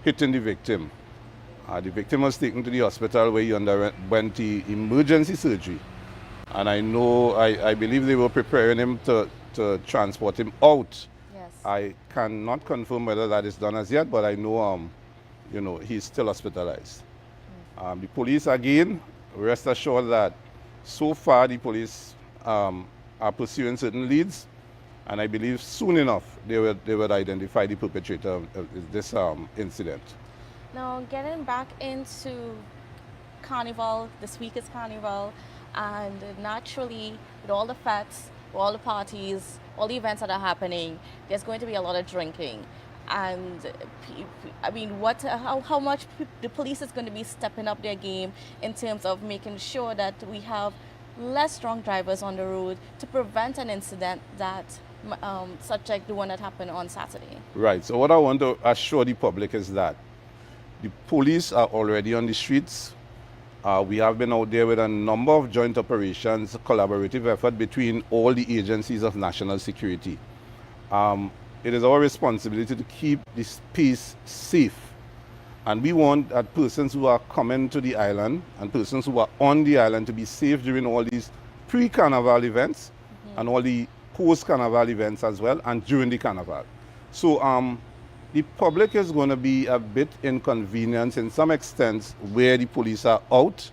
hitting the victim. The victim was taken to the hospital where he underwent the emergency surgery. And I believe they were preparing him to transport him out. Yes. I cannot confirm whether that is done as yet, but I know, he's still hospitalized. The police, again, rest assured that so far the police are pursuing certain leads, and I believe soon enough they would identify the perpetrator of this incident. Now, getting back into Carnival, this week is Carnival, and naturally, with all the fets, all the parties, all the events that are happening, there's going to be a lot of drinking. And I mean, how much the police is going to be stepping up their game in terms of making sure that we have less drunk drivers on the road to prevent an incident that such like the one that happened on Saturday. Right. So what I want to assure the public is that the police are already on the streets. We have been out there with a number of joint operations, collaborative effort between all the agencies of national security. It is our responsibility to keep the space safe. And we want that persons who are coming to the island and persons who are on the island to be safe during all these pre-carnival events and all the post-carnival events as well, and during the carnival. So the public is going to be a bit inconvenienced in some extent where the police are out.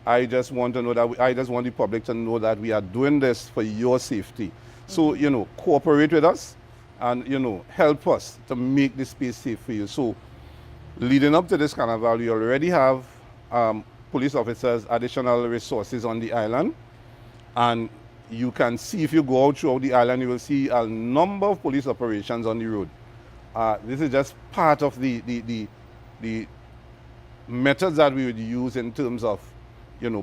I just want the public to know that we are doing this for your safety. So, cooperate with us and, help us to make the space safe for you. So, leading up to this carnival, we already have police officers, additional resources on the island. And you can see, if you go out throughout the island, you will see a number of police operations on the road. This is just part of the methods that we would use in terms of,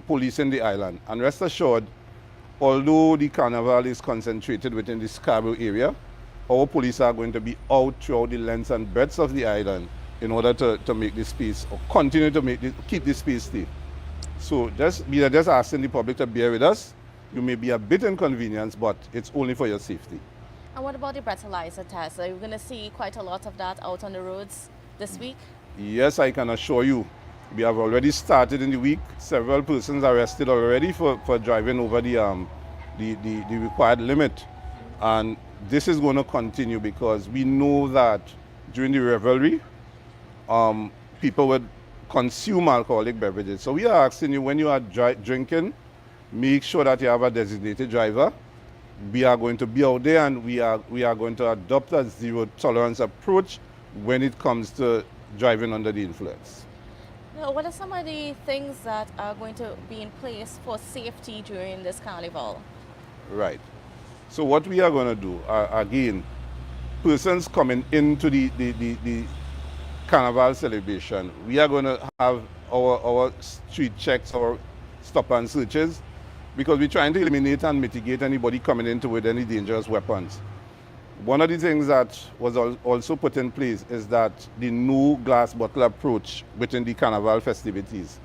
policing the island. And rest assured, although the carnival is concentrated within the Scarborough area, our police are going to be out throughout the length and breadth of the island in order to make this space, or continue to keep this space safe. So we are just asking the public to bear with us. You may be a bit inconvenienced, but it's only for your safety. And what about the breathalyzer test? Are you going to see quite a lot of that out on the roads this week? Yes, I can assure you. We have already started in the week. Several persons arrested already for driving over the required limit. And this is going to continue because we know that during the revelry, people would consume alcoholic beverages. So we are asking you, when you are drinking, make sure that you have a designated driver. We are going to be out there, and we are going to adopt a zero tolerance approach when it comes to driving under the influence. Now, what are some of the things that are going to be in place for safety during this carnival? Right. So what we are going to do, again, persons coming into the carnival celebration, we are going to have our street checks, our stop and searches, because we're trying to eliminate and mitigate anybody coming into with any dangerous weapons. One of the things that was also put in place is that the no glass bottle approach within the carnival festivities.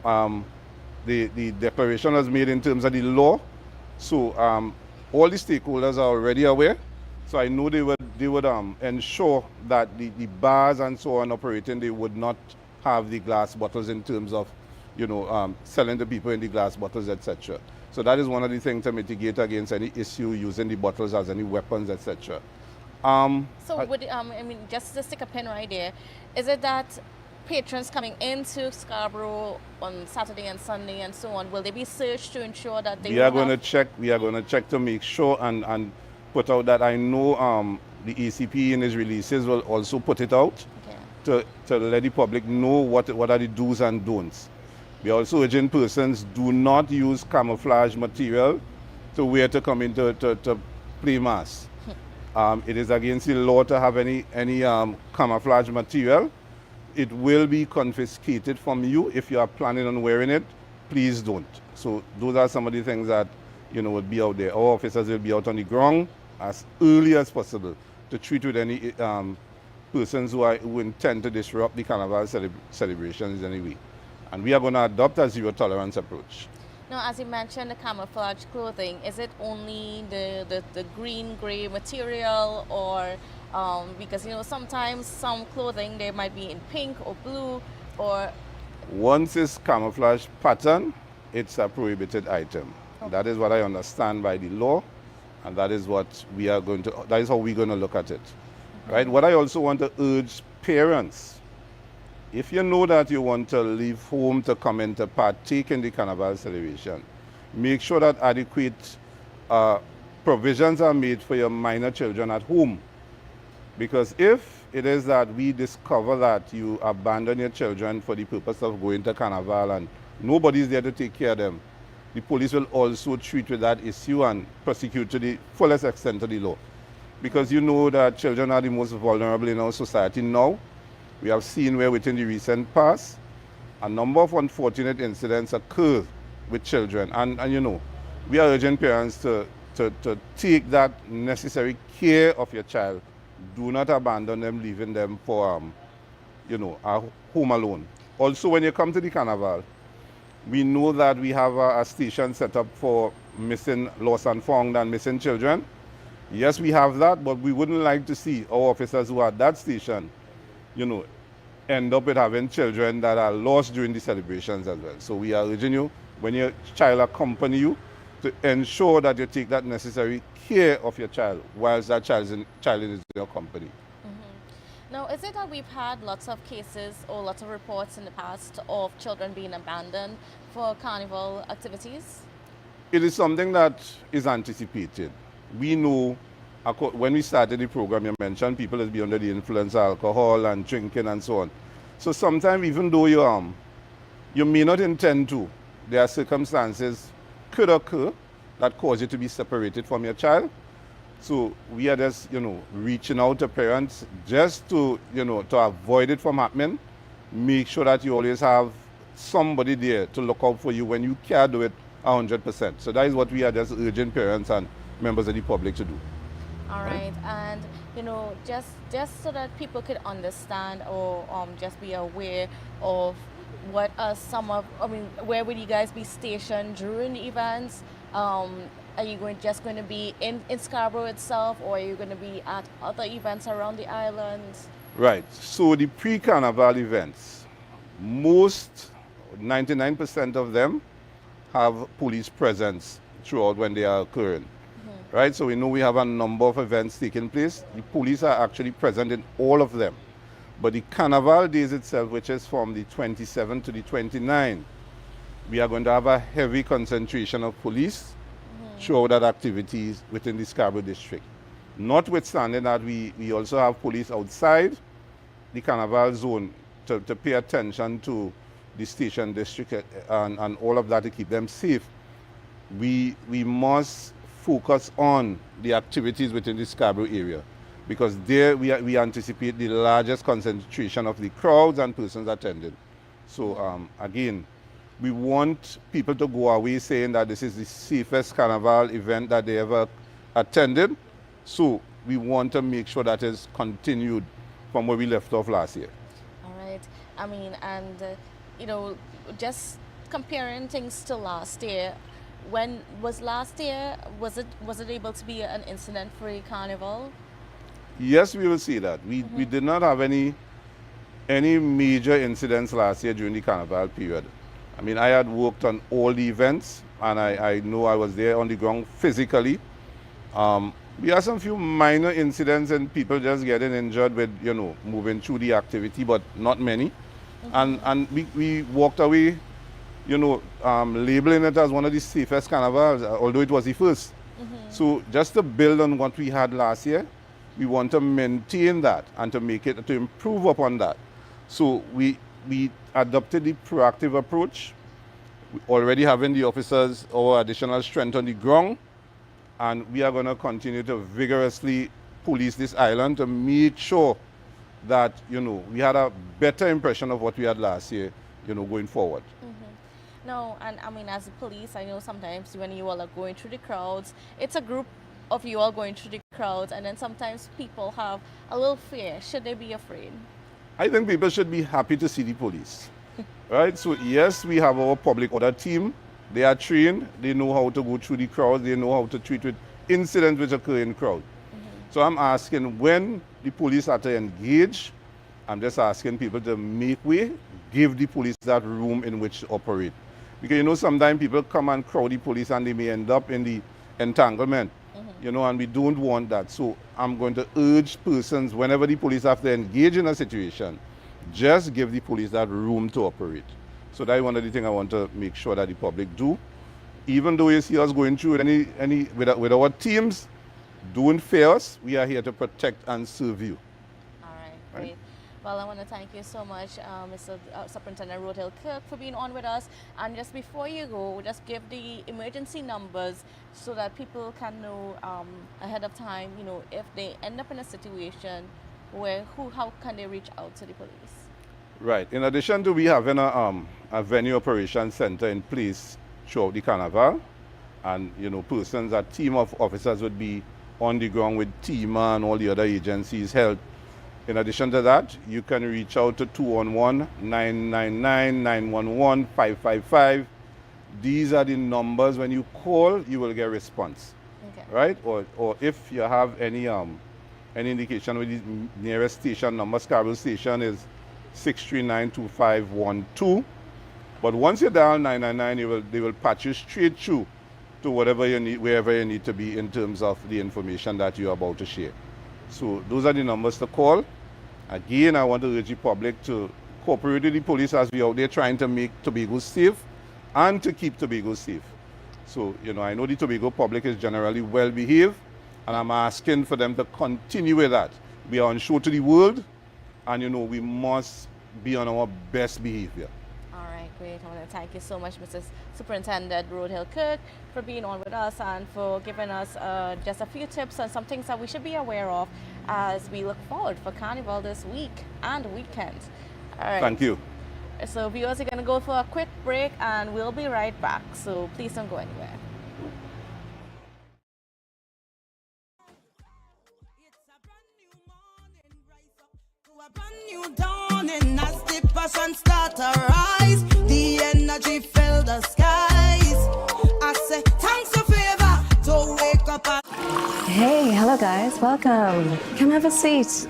The declaration was made in terms of the law, so all the stakeholders are already aware. So I know they would ensure that the bars and so on operating, they would not have the glass bottles in terms of selling to people in the glass bottles, etc. So that is one of the things to mitigate against any issue using the bottles as any weapons, etc. Just to stick a pin right there, is it that patrons coming into Scarborough on Saturday and Sunday and so on, will they be searched to ensure that they We are going to check to make sure and put out that. I know the ACP in his releases will also put it out. Okay. to let the public know what are the do's and don'ts. We are also urging persons do not use camouflage material to wear to come into to play mass. It is against the law to have any camouflage material. It will be confiscated from you if you are planning on wearing it. Please don't. So those are some of the things that will be out there. Our officers will be out on the ground as early as possible to treat with any persons who intend to disrupt the carnival celebrations in any way. And we are going to adopt a zero tolerance approach. Now, as you mentioned, the camouflage clothing, is it only the green, gray material, or because sometimes some clothing they might be in pink or blue, or once it's camouflage pattern, it's a prohibited item. Okay. That is what I understand by the law, and that is what that is how we're going to look at it. Mm-hmm. Right? What I also want to urge parents, if you know that you want to leave home to come in to partake in the carnival celebration, make sure that adequate provisions are made for your minor children at home. Because if it is that we discover that you abandon your children for the purpose of going to carnival and nobody's there to take care of them, the police will also treat with that issue and prosecute to the fullest extent of the law. Because you know that children are the most vulnerable in our society now. We have seen where within the recent past, a number of unfortunate incidents occur with children. And we are urging parents to take that necessary care of your child. Do not abandon them, leaving them for, a home alone. Also, when you come to the carnival, we know that we have a station set up for missing, lost and found and missing children. Yes, we have that, but we wouldn't like to see our officers who are at that station end up with having children that are lost during the celebrations as well. So we are urging you, when your child accompany you, to ensure that you take that necessary care of your child whilst that child is in your company. Mm-hmm. Now, is it that we've had lots of cases or lots of reports in the past of children being abandoned for carnival activities? It is something that is anticipated. We know, when we started the program, you mentioned people will be under the influence of alcohol and drinking and so on. So sometimes, even though you may not intend to, there are circumstances could occur that cause you to be separated from your child. So we are just, reaching out to parents just to, to avoid it from happening. Make sure that you always have somebody there to look out for you when you can't do it 100%. So that is what we are just urging parents and members of the public to do. All right, and just so that people could understand or just be aware of what are where would you guys be stationed during the events? Are you just going to be in Scarborough itself, or are you going to be at other events around the island? Right, so the pre-carnival events, most 99% of them have police presence throughout when they are occurring. Mm-hmm. Right, so we know we have a number of events taking place. The police are actually present in all of them. But the carnival days itself, which is from the 27th to the 29th, we are going to have a heavy concentration of police throughout that activities within the Scarborough district. Notwithstanding that, we also have police outside the carnival zone to pay attention to the station district and all of that to keep them safe. We must focus on the activities within the Scarborough area, because there we anticipate the largest concentration of the crowds and persons attending. So again, we want people to go away saying that this is the safest carnival event that they ever attended. So we want to make sure that is continued from where we left off last year. All right. I mean, and just comparing things to last year, when was last year, was it able to be an incident-free carnival? Yes, we will see that. We did not have any major incidents last year during the carnival period. I mean, I had worked on all the events, and I know I was there on the ground physically. We had some few minor incidents and people just getting injured with, moving through the activity, but not many. Mm-hmm. And we walked away, labeling it as one of the safest carnivals, although it was the first. Mm-hmm. So just to build on what we had last year, we want to maintain that and to improve upon that. So we adopted the proactive approach. We already having the officers, our additional strength on the ground, and we are going to continue to vigorously police this island to make sure that, we had a better impression of what we had last year, going forward. No, and I mean, as a police, I know sometimes when you all are going through the crowds, it's a group of you all going through the crowds, and then sometimes people have a little fear. Should they be afraid? I think people should be happy to see the police, right? So yes, we have our public order team. They are trained. They know how to go through the crowd. They know how to treat with incidents which occur in crowd. So I'm asking, when the police are to engage, I'm just asking people to make way, give the police that room in which to operate. Because, sometimes people come and crowd the police and they may end up in the entanglement, and we don't want that. So I'm going to urge persons, whenever the police have to engage in a situation, just give the police that room to operate. So that's one of the things I want to make sure that the public do. Even though you see us going through with our teams, don't fear us. We are here to protect and serve you. All right, great. Well, I want to thank you so much, Mr. Superintendent Rodhill Kirk, for being on with us. And just before you go, just give the emergency numbers so that people can know ahead of time, if they end up in a situation where how can they reach out to the police? Right. In addition to we having a venue operation center in place throughout the carnival, and persons, a team of officers would be on the ground with TEMA and all the other agencies help. In addition to that, you can reach out to 211-999-911-555. These are the numbers. When you call, you will get a response. Okay. Right? Or if you have any indication with the nearest station number, Scarborough Station is 639-2512. But once you dial 999, they will patch you straight through to whatever you need, wherever you need to be in terms of the information that you're about to share. So those are the numbers to call. Again, I want to urge the public to cooperate with the police as we are out there trying to make Tobago safe and to keep Tobago safe. So, I know the Tobago public is generally well behaved, and I'm asking for them to continue with that. We are on show to the world, and we must be on our best behavior. Great. I want to thank you so much, Mrs. Superintendent Rodhill Kirk, for being on with us and for giving us just a few tips on some things that we should be aware of as we look forward for Carnival this week and weekend. All right. Thank you. So viewers are going to go for a quick break and we'll be right back. So please don't go anywhere. New dawning as the passion start to rise, the energy fill the skies. I say thanks for favor to wake up and Hey, hello guys, welcome. Come have a seat.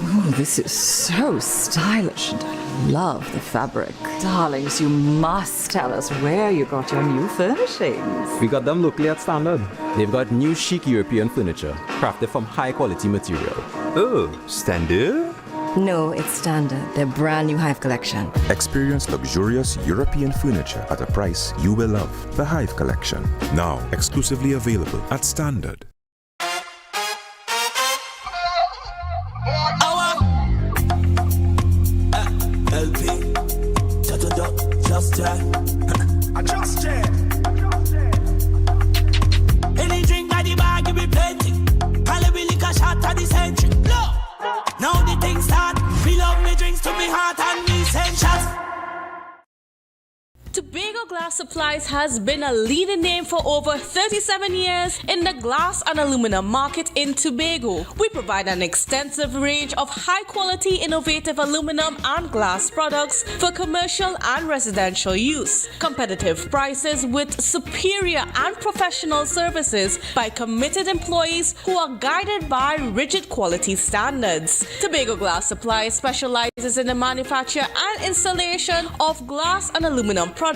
Oh, this is so stylish and I love the fabric. Darlings, you must tell us where you got your new furnishings. We got them locally at Standard. They've got new chic European furniture, crafted from high quality material. Oh, Standard? No, it's Standard, their brand new Hive collection. Experience luxurious European furniture at a price you will love. The Hive collection, now exclusively available at Standard. LP, just any drink at the bar, give me plenty. Calibre liquor shot at the century. No, now the thing start. Fill up me drinks to me heart and me send shots. Tobago Glass Supplies has been a leading name for over 37 years in the glass and aluminum market in Tobago. We provide an extensive range of high-quality, innovative aluminum and glass products for commercial and residential use. Competitive prices with superior and professional services by committed employees who are guided by rigid quality standards. Tobago Glass Supplies specializes in the manufacture and installation of glass and aluminum products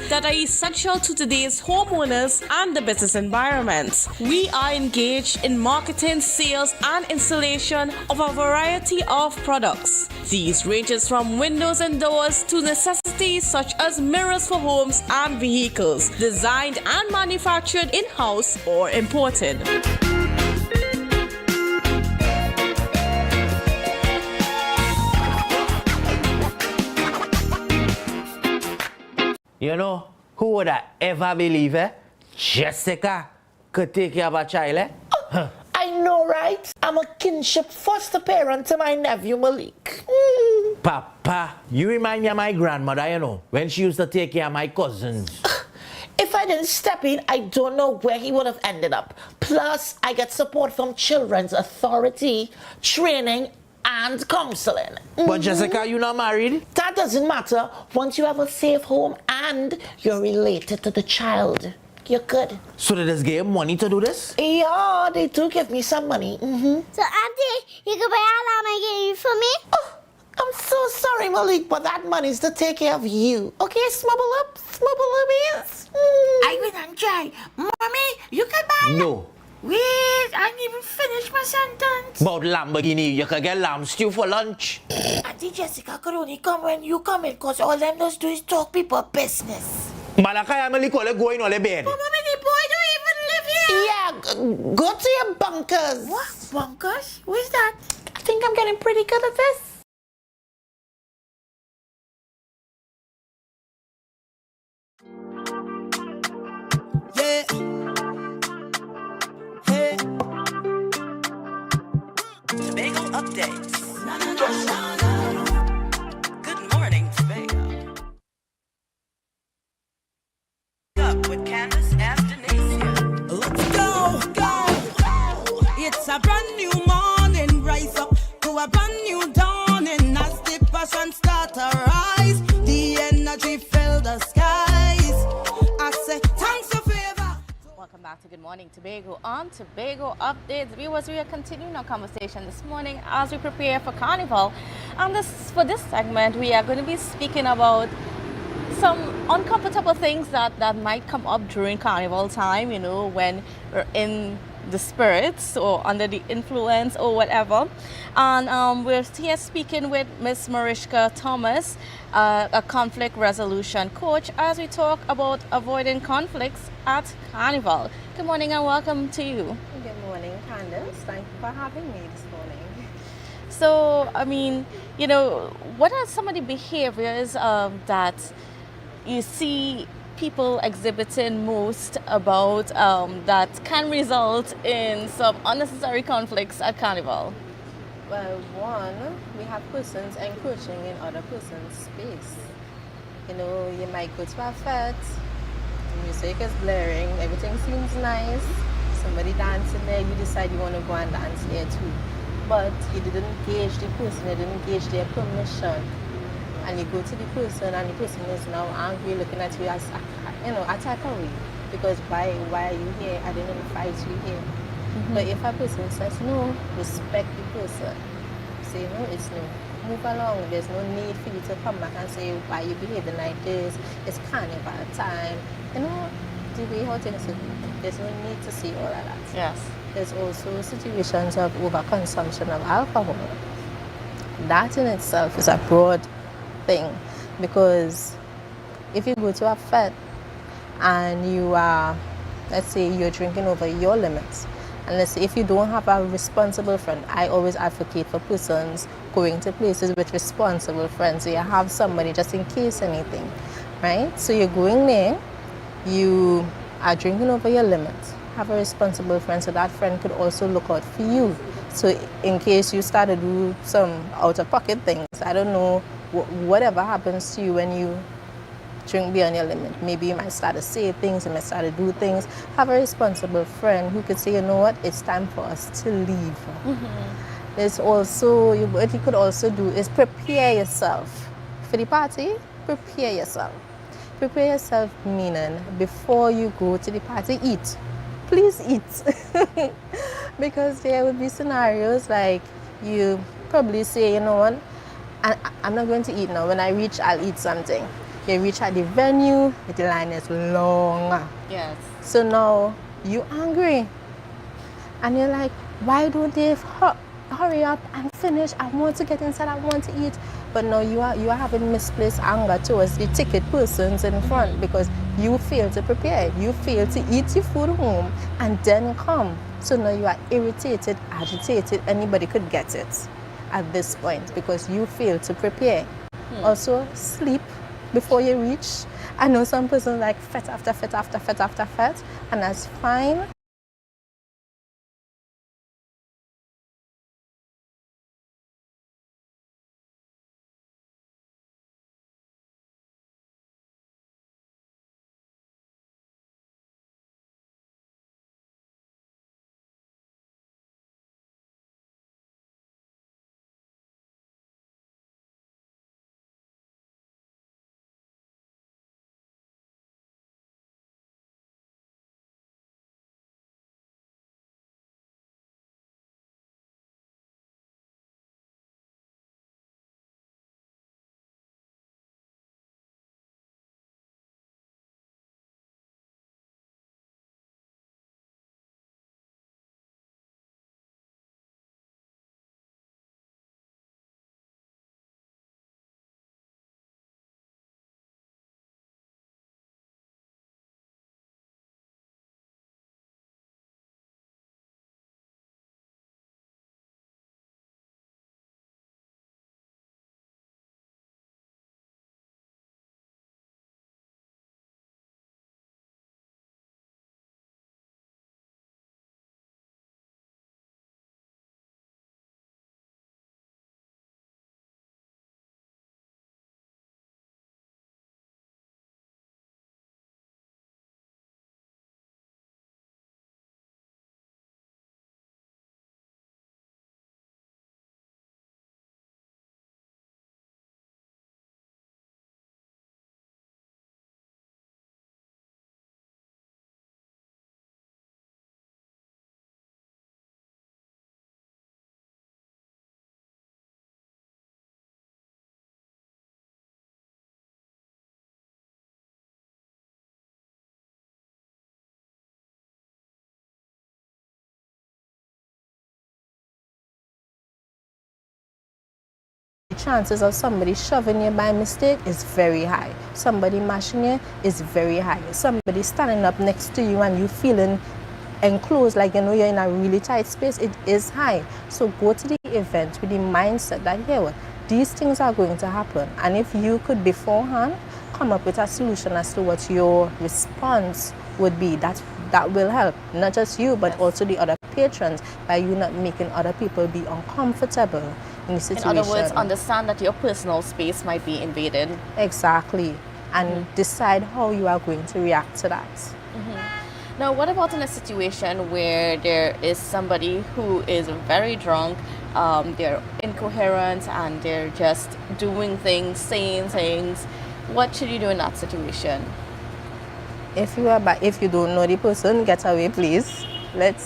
that are essential to today's homeowners and the business environment. We are engaged in marketing, sales, and installation of a variety of products. These ranges from windows and doors to necessities such as mirrors for homes and vehicles, designed and manufactured in-house or imported. You know, who would I ever believe, Jessica could take care of a child, I know, right? I'm a kinship foster parent to my nephew Malik. Papa, you remind me of my grandmother, you know, when she used to take care of my cousins. If I didn't step in, I don't know where he would have ended up. Plus, I get support from Children's Authority, training, and counseling. But Jessica, you not married? That doesn't matter once you have a safe home and you're related to the child. You're good. So did this give money to do this? Yeah, they do give me some money. So, Auntie, you can buy a lamb I gave you for me? Oh, I'm so sorry, Malik, but that money's to take care of you. Okay, smubble up is. I went and try. Mommy, you can buy. No. Wait, I didn't even finish my sentence. About Lamborghini, you could get lamb stew for lunch. Auntie Jessica could only come when you come in, because all them does do is talk people business. Malakai, I'm only going on the bed. But mommy, the boy don't even live here. Yeah, go to your bunkers. What? Bunkers? Where's that? I think I'm getting pretty good at this. Yeah. Hey. Tobago updates. Good morning, Tobago. Up with Candace and Denise. Let's go. It's a brand new morning. Rise up to a brand new dawning. As the passion start to rise, the energy fill the skies. I say thanks for favor. Welcome back to Good Morning Tobago. On Tobago Updates, viewers, we are continuing our conversation this morning as we prepare for Carnival. And for this segment, we are going to be speaking about some uncomfortable things that might come up during Carnival time, you know, when we're in the spirits or under the influence or whatever. And we're here speaking with Miss Mariska Thomas, a conflict resolution coach, as we talk about avoiding conflicts at Carnival. Good morning and welcome to you. Good morning, Candace. Thank you for having me this morning. So, I mean, you know, what are some of the behaviors that you see people exhibiting most about that can result in some unnecessary conflicts at Carnival? Well, one, we have persons encroaching in other person's space. You know, you might go to a fete, the music is blaring, everything seems nice, somebody dancing there, you decide you want to go and dance there too. But you didn't engage the person, you didn't engage their permission. And you go to the person and the person is now angry, looking at you as, you know, attackaway. Because why are you here? I didn't invite you here. But if a person says no, respect the person. Say no, it's no. Move along. There's no need for you to come back and say why you behaving like this. It's carnival time. You know, the way how things are. There's no need to see all of that. Yes. There's also situations of overconsumption of alcohol. That in itself is a broad thing, because if you go to a fete and you are, let's say you're drinking over your limits, and let's say if you don't have a responsible friend, I always advocate for persons going to places with responsible friends, so you have somebody just in case anything, right? So you're going there, you are drinking over your limits, have a responsible friend, so that friend could also look out for you. So in case you start to do some out-of-pocket things, I don't know, whatever happens to you when you drink beyond your limit. Maybe you might start to say things, you might start to do things. Have a responsible friend who could say, you know what, it's time for us to leave. There's also, what you could also do is prepare yourself. For the party, prepare yourself. Prepare yourself meaning before you go to the party, eat. Please eat. Because there will be scenarios like you probably say, you know what, I'm not going to eat now. When I reach, I'll eat something. You reach at the venue, the line is long. Yes. So now you're hungry. And you're like, why don't they hurry up and finish? I want to get inside, I want to eat. But now you are having misplaced anger towards the ticket persons in front because you failed to prepare. You failed to eat your food home and then come. So now you are irritated, agitated. Anybody could get it at this point because you failed to prepare. Also, sleep before you reach. I know some person like fet after fet after fet after fet, and that's fine. The chances of somebody shoving you by mistake is very high. Somebody mashing you is very high. Somebody standing up next to you and you feeling enclosed, like you know you're in a really tight space, it is high. So go to the event with the mindset that, here, these things are going to happen. And if you could beforehand come up with a solution as to what your response would be, that will help, not just you, but also the other patrons, by you not making other people be uncomfortable in the situation. In other words, understand that your personal space might be invaded. Exactly. And decide how you are going to react to that. Now, what about in a situation where there is somebody who is very drunk, they're incoherent, and they're just doing things, saying things? What should you do in that situation? If you don't know the person, get away, please. Let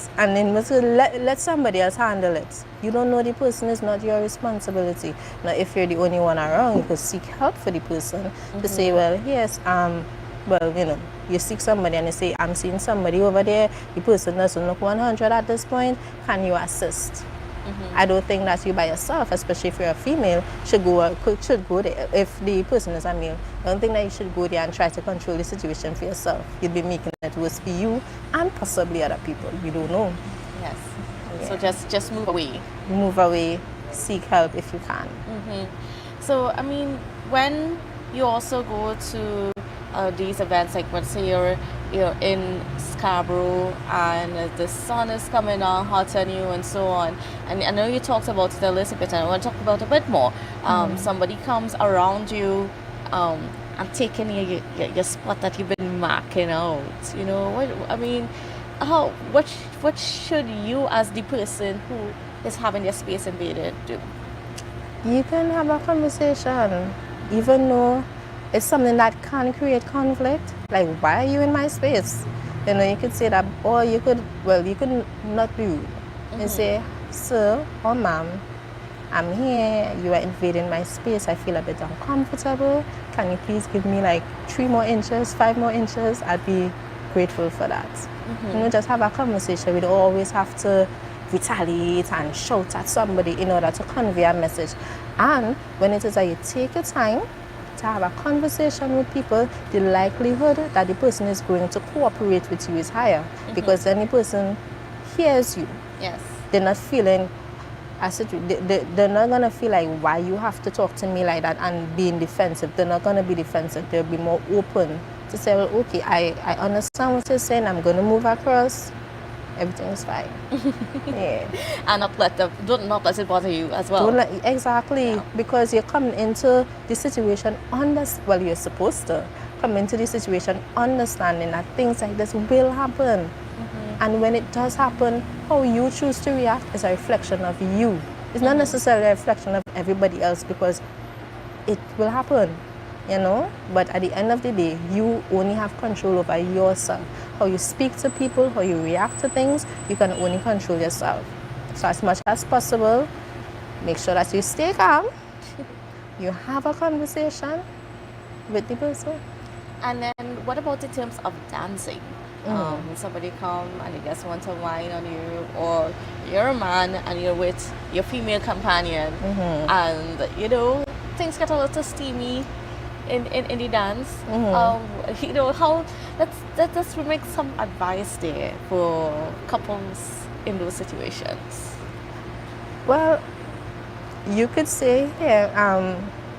somebody else handle it. You don't know the person, is not your responsibility. Now, if you're the only one around, you could seek help for the person to say, well, yes, well, you know, you seek somebody and you say, I'm seeing somebody over there, the person doesn't look 100 at this point, can you assist? I don't think that you by yourself, especially if you're a female, should go there. If the person is a male, I don't think that you should go there and try to control the situation for yourself. You'd be making it worse for you and possibly other people. You don't know. Yes. Yeah. So just move away. Move away. Seek help if you can. So, I mean, when you also go to these events, like let's say you're in Scarborough and the sun is coming on hot on you and so on, and I know you talked about it a little bit, and I want to talk about it a bit more. Somebody comes around you and taking your spot that you've been marking out, you know, what should you as the person who is having your space invaded do? You can have a conversation, even though it's something that can create conflict. Like, why are you in my space? You know, you could say that, or you could not be rude and say, sir or ma'am, I'm here, you are invading my space, I feel a bit uncomfortable. Can you please give me like 3 more inches, 5 more inches? I'd be grateful for that. You know, just have a conversation. We don't always have to retaliate and shout at somebody in order to convey a message. And when it is that you take your time to have a conversation with people, the likelihood that the person is going to cooperate with you is higher, because any person hears you. Yes. They're not feeling they're not gonna feel like why you have to talk to me like that and being defensive. They're not gonna be defensive. They'll be more open to say, well, okay, I understand what you're saying. I'm gonna move across. Everything is fine. Yeah. And not let it bother you as well. Exactly, because you're coming into the situation well, you're supposed to come into the situation understanding that things like this will happen. And when it does happen, how you choose to react is a reflection of you. It's not necessarily a reflection of everybody else, because it will happen, you know? But at the end of the day, you only have control over yourself. How you speak to people, how you react to things, you can only control yourself. So as much as possible, make sure that you stay calm, you have a conversation with the person. And then what about in terms of dancing? Somebody come and they just want to whine on you, or you're a man and you're with your female companion, and you know things get a little steamy in the dance. You know, how let's make some advice there for couples in those situations. Well, you could say,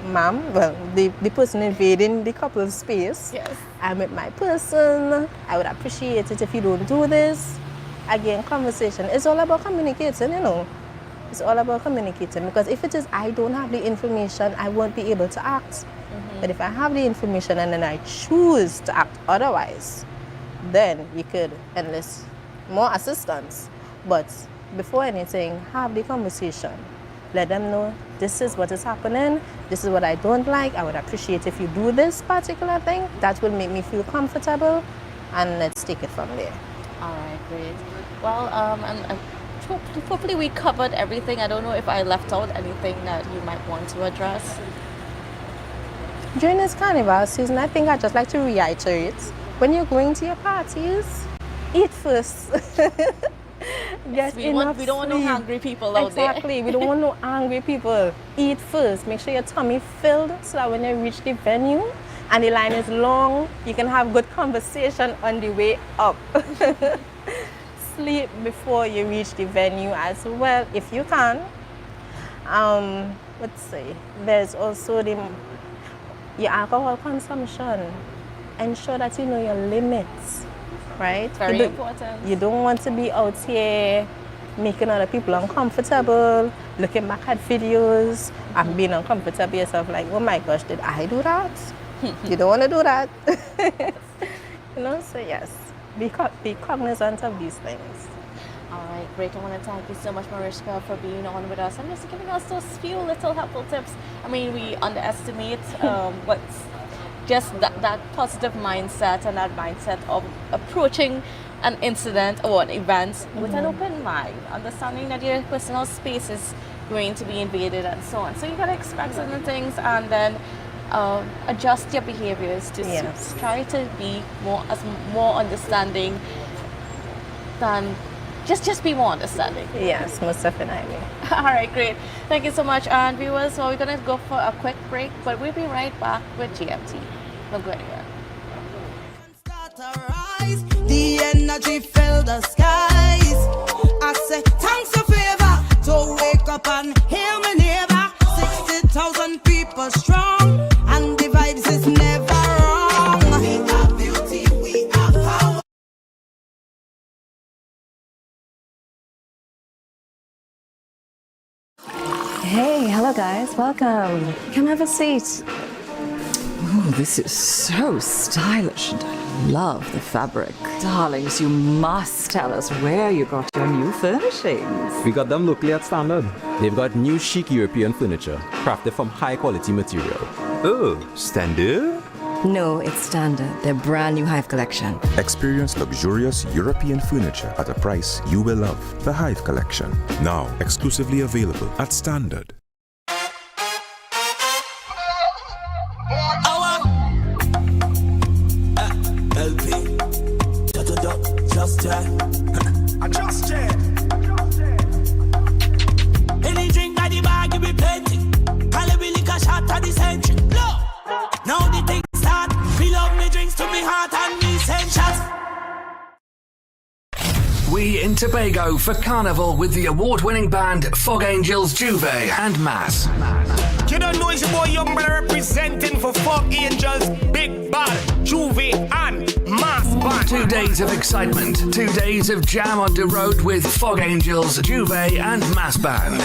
ma'am, well, the person invading the couple's space. Yes. I'm with my person. I would appreciate it if you don't do this. Again, conversation. It's all about communicating, you know. It's all about communicating, because if it is I don't have the information, I won't be able to act. But if I have the information and then I choose to act otherwise, then you could enlist more assistance. But before anything, have the conversation. Let them know this is what is happening, this is what I don't like. I would appreciate if you do this particular thing. That will make me feel comfortable, and let's take it from there. All right, great. Well, hopefully we covered everything. I don't know if I left out anything that you might want to address. During this carnival season, I think I'd just like to reiterate, when you're going to your parties, eat first. Yes, we don't want no hungry people out there. Exactly, we don't want no hungry people. Eat first. Make sure your tummy filled, so that when you reach the venue and the line is long, you can have good conversation on the way up. Sleep before you reach the venue as well, if you can. Let's see. There's also your alcohol consumption. Ensure that you know your limits. Right? Very important. You don't want to be out here making other people uncomfortable, looking back at videos and being uncomfortable yourself, like, oh my gosh, did I do that? You don't want to do that. You know, so yes, be cognizant of these things. All right, great. I want to thank you so much, Mariska, for being on with us and just giving us those few little helpful tips. I mean, we underestimate what's just that positive mindset and that mindset of approaching an incident or an event with an open mind, understanding that your personal space is going to be invaded and so on. So you got to expect certain things and then adjust your behaviors to try to be more understanding than just be more understanding. Yes, most definitely. All right, great. Thank you so much. And viewers, so we're going to go for a quick break, but we'll be right back with GMT. Don't go anywhere. The energy fill the skies. I say thanks for favor to wake up and hear me neighbor. 60,000 people strong, and the vibes is never wrong. We are beauty, we are power. Hey, hello guys, welcome. Come have a seat. Oh, this is so stylish, and I love the fabric. Darlings, you must tell us where you got your new furnishings. We got them locally at Standard. They've got new chic European furniture, crafted from high quality material. Oh, Standard? No, it's standard. Their brand new Hive collection. Experience luxurious European furniture at a price you will love. The Hive collection. Now exclusively available at Standard. Any drink that the bag give me plenty. Calibre liquor shot at the century. Now the thing start. Fill up me drinks to me heart and me send shots. We in Tobago for Carnival with the award-winning band Fog Angels, Juve and Mass. You don't know it's your boy Young Brother representing for Fog Angels, Big Bad, Juve and Mass Band. 2 days of excitement, 2 days of jam on the road with Fog Angels, Juve and Mass Band.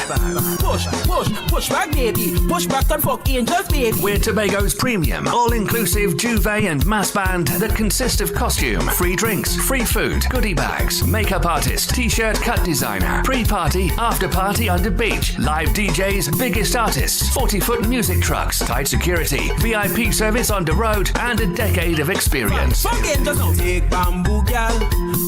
Push back, baby. Push back on Fog Angels, baby. We're Tobago's premium, all-inclusive Juve and Mass Band that consists of costume, free drinks, free food, goodie bags, makeup artist, t-shirt cut designer, pre-party, after-party on the beach, live DJs, biggest artists, 40-foot music trucks, tight security, VIP service on the road, and a decade of experience. Fog Angels now. Take bamboo, gal.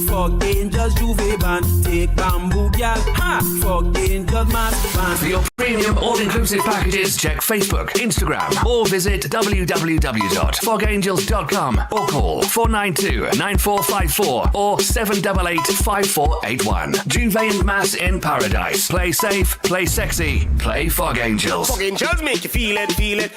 Fog Angels, Juve band. Take bamboo, gal. Ha! Fog Angels, Mass Band. For your premium all-inclusive packages, check Facebook, Instagram, or visit www.fogangels.com or call 492-9454 or 788-5481. Juve and Mass in Paradise. Play safe, play sexy, play Fog Angels. Fog Angels make you feel it, feel it.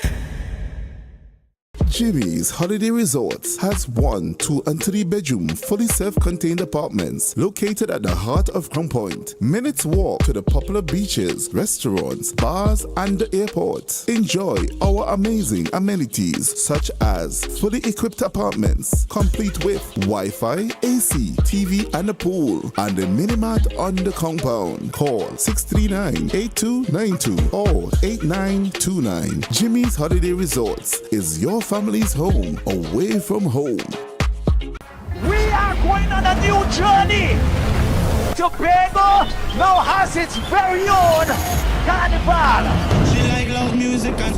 Jimmy's Holiday Resorts has 1, 2, and 3 bedroom, fully self-contained apartments located at the heart of Crown Point. Minutes walk to the popular beaches, restaurants, bars, and the airport. Enjoy our amazing amenities such as fully equipped apartments, complete with Wi-Fi, AC, TV, and a pool, and a mini-mart on the compound. Call 639-8292 or 8929. Jimmy's Holiday Resorts is your family's home away from home. We are going on a new journey. Tobago now has its very own carnival. She like loud music and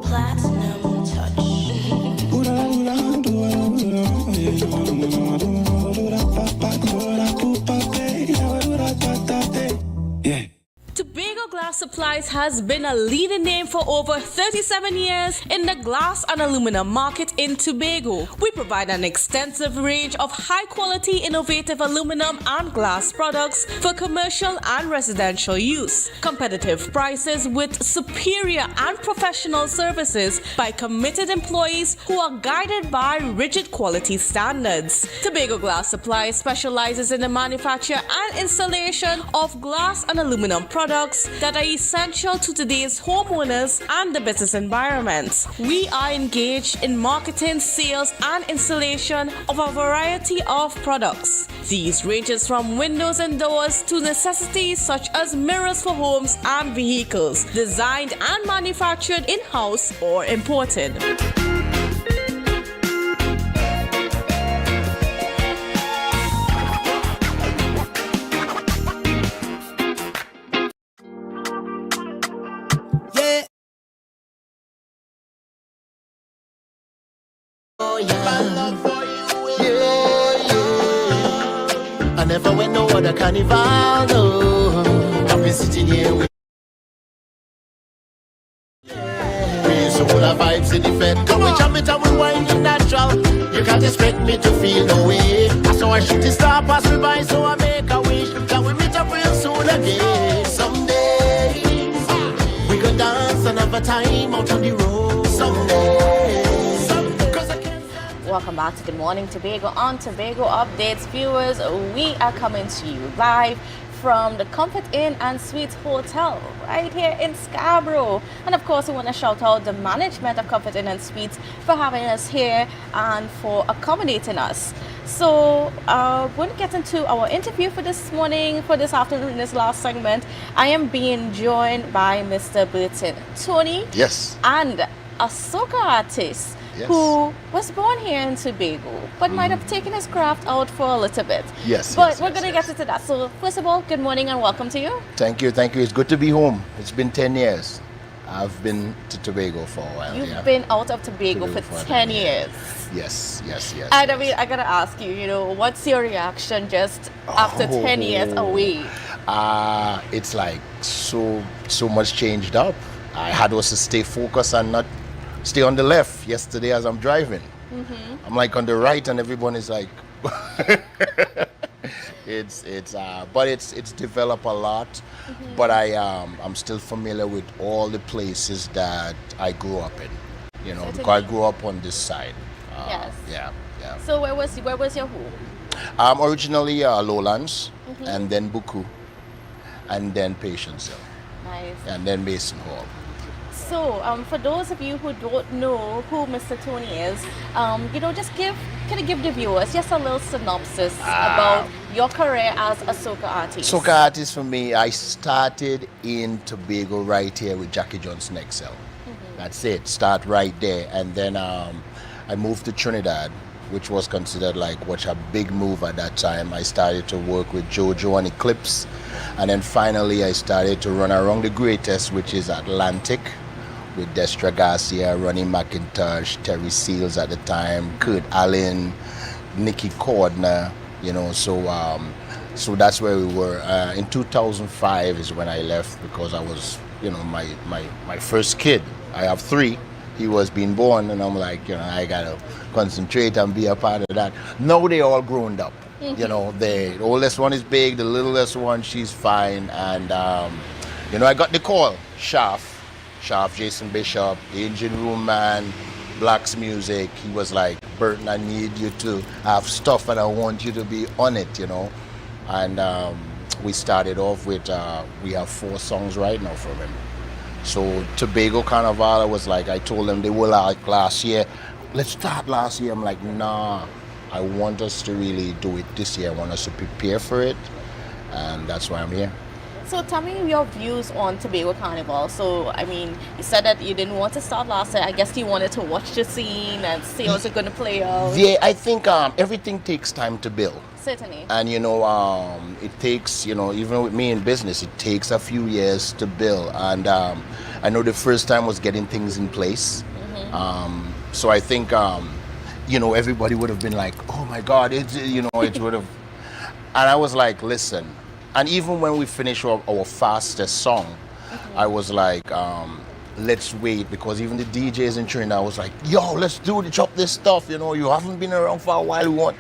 Platinum touch. yeah. Tobago Glass Supplies has been a leading name for over 37 years in the glass and aluminum market in Tobago. We provide an extensive range of high-quality, innovative aluminum and glass products for commercial and residential use. Competitive prices with superior and professional services by committed employees who are guided by rigid quality standards. Tobago Glass Supplies specializes in the manufacture and installation of glass and aluminum products that are essential to today's homeowners and the business environment. We are engaged in marketing, sales, and installation of a variety of products. These ranges from windows and doors to necessities such as mirrors for homes and vehicles, designed and manufactured in-house or imported. I never went no other carnival, no. I've been sitting here with we so full of vibes in the fed. Come we jump it and we wind in natural. You can't expect me to feel no way. So I shoot the star pass me by, so I make a wish that we meet up real soon again. Someday we go dance another time out on the road. Someday. Welcome back to Good Morning Tobago on Tobago Updates. Viewers, we are coming to you live from the Comfort Inn and Suites Hotel right here in Scarborough. And of course, we want to shout out the management of Comfort Inn and Suites for having us here and for accommodating us. So we're going to get into our interview for this morning, for this afternoon, in this last segment. I am being joined by Mr. Burton Tony. Yes. And a soca artist. Yes. Who was born here in Tobago, but might have taken his craft out for a little bit. Yes. But we're going to get into that. So first of all, good morning and welcome to you. Thank you. It's good to be home. It's been 10 years. I've been to Tobago for a while. You've been out of Tobago for 10 years. Yes. And I mean, I got to ask you, what's your reaction just after 10 years away? It's like so much changed up. I had also stay focused and not stay on the left. Yesterday as I'm driving, I'm like on the right and everyone is like but it's developed a lot. But I'm still familiar with all the places that I grew up in. you know, Certainly. because I grew up on this side. Yes. Yeah. So where was your home? Originally Lowlands, Mhm. and then Buku, and then Patience Hill, Nice. and then Mason Hall. So, for those of you who don't know who Mr. Tony is, just give the viewers just a little synopsis about your career as a soca artist. Soca artist for me, I started in Tobago right here with Jackie Johnson XL. That's it, start right there. And then I moved to Trinidad, which was considered like a big move at that time. I started to work with JoJo and Eclipse. And then finally I started to run around the greatest, which is Atlantic, with Destra Garcia, Ronnie McIntosh, Terry Seals at the time, Kurt Allen, Nikki Cordner, so that's where we were. In 2005 is when I left, because I was, my first kid. I have 3. He was being born, and I'm like, I gotta concentrate and be a part of that. Now they all grown up. The oldest one is big, the littlest one, she's fine. And, I got the call, Shaft, Jason Bishop, the Engine Room Man, Black's Music. He was like, Burton, I need you to have stuff and I want you to be on it, And we started off with, we have 4 songs right now from him. So Tobago Carnival, I told them they were like last year. Let's start last year. I'm like, nah, I want us to really do it this year. I want us to prepare for it. And that's why I'm here. So tell me your views on Tobago Carnival. So, you said that you didn't want to start last year. I guess you wanted to watch the scene and see how it's going to play out. Yeah, I think everything takes time to build. Certainly. And, it takes, even with me in business, it takes a few years to build. And I know the first time was getting things in place. So I think, everybody would have been like, oh my God, it would have. And I was like, listen. And even when we finished our fastest song, I was like, let's wait, because even the DJs in Trinidad was like, yo, let's chop this stuff, you haven't been around for a while, we want.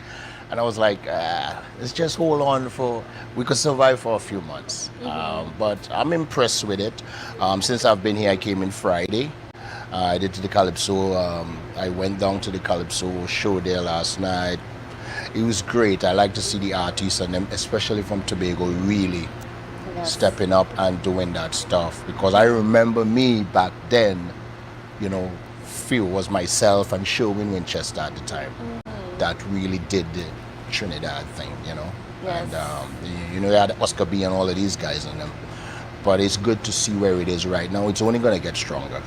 And I was like, let's just hold on we could survive for a few months. But I'm impressed with it. Since I've been here, I came in Friday. I did the Calypso. I went down to the Calypso show there last night. It was great. I like to see the artists, and them, especially from Tobago, really stepping up and doing that stuff. Because I remember me back then, Phil was myself and Sherwin Winchester at the time that really did the Trinidad thing, Yes. And, you had Oscar B and all of these guys in them. But it's good to see where it is right now. It's only going to get stronger.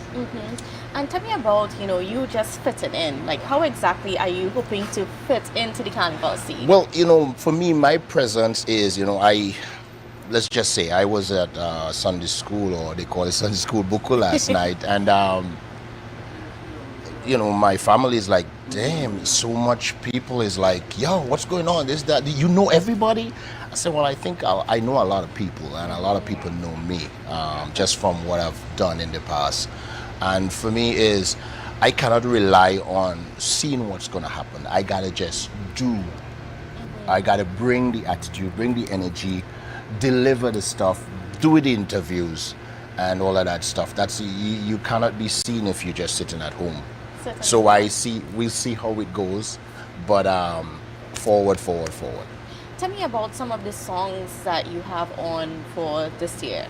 And tell me about, you just fitting in. Like, how exactly are you hoping to fit into the carnival scene? Well, for me, my presence is, let's just say I was at Sunday school, or they call it Sunday school Buku last night. And, my family is like, damn, so much people is like, yo, what's going on? This, that, you know everybody? I said, well, I think I know a lot of people, and a lot of people know me, just from what I've done in the past. And for me is, I cannot rely on seeing what's going to happen. I got to just do. I got to bring the attitude, bring the energy, deliver the stuff, do the interviews, and all of that stuff. That's you cannot be seen if you're just sitting at home. Certainly. So we'll see how it goes, but forward. Tell me about some of the songs that you have on for this year.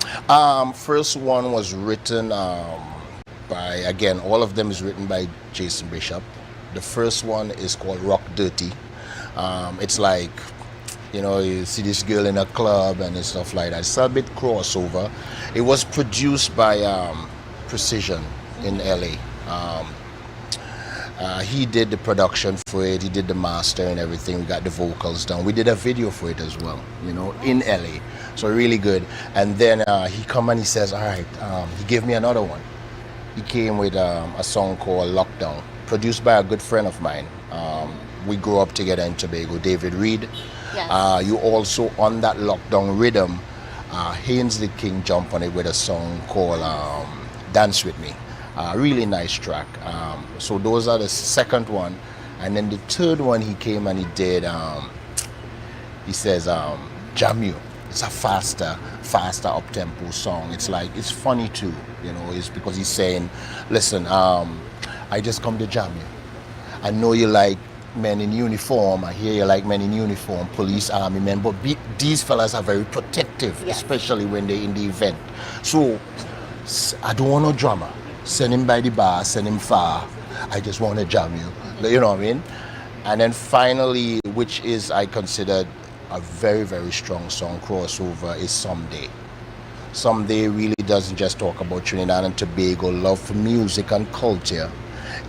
First one was written by, again, all of them is written by Jason Bishop. The first one is called Rock Dirty. It's like, you see this girl in a club and stuff like that. It's a bit crossover. It was produced by Precision in LA. He did the production for it, he did the master and everything, we got the vocals done. We did a video for it as well, in LA. So really good. And then he come and he says, all right, he gave me another one. He came with a song called Lockdown, produced by a good friend of mine. We grew up together in Tobago, David Reed. Yes. You also, on that Lockdown rhythm, Haynes the King jumped on it with a song called Dance With Me. Really nice track. So those are the second one. And then the third one he came and he did, he says, Jam You. It's a faster up-tempo song. It's like, it's funny too, it's because he's saying, listen, I just come to jam you. I know you like men in uniform. I hear you like men in uniform, police, army men. But these fellas are very protective, especially when they're in the event. So I don't want no drama. Send him by the bar, send him far. I just want to jam you. You know what I mean? And then finally, which is I considered a very, very strong song crossover, is Someday. Someday really doesn't just talk about Trinidad and Tobago love for music and culture.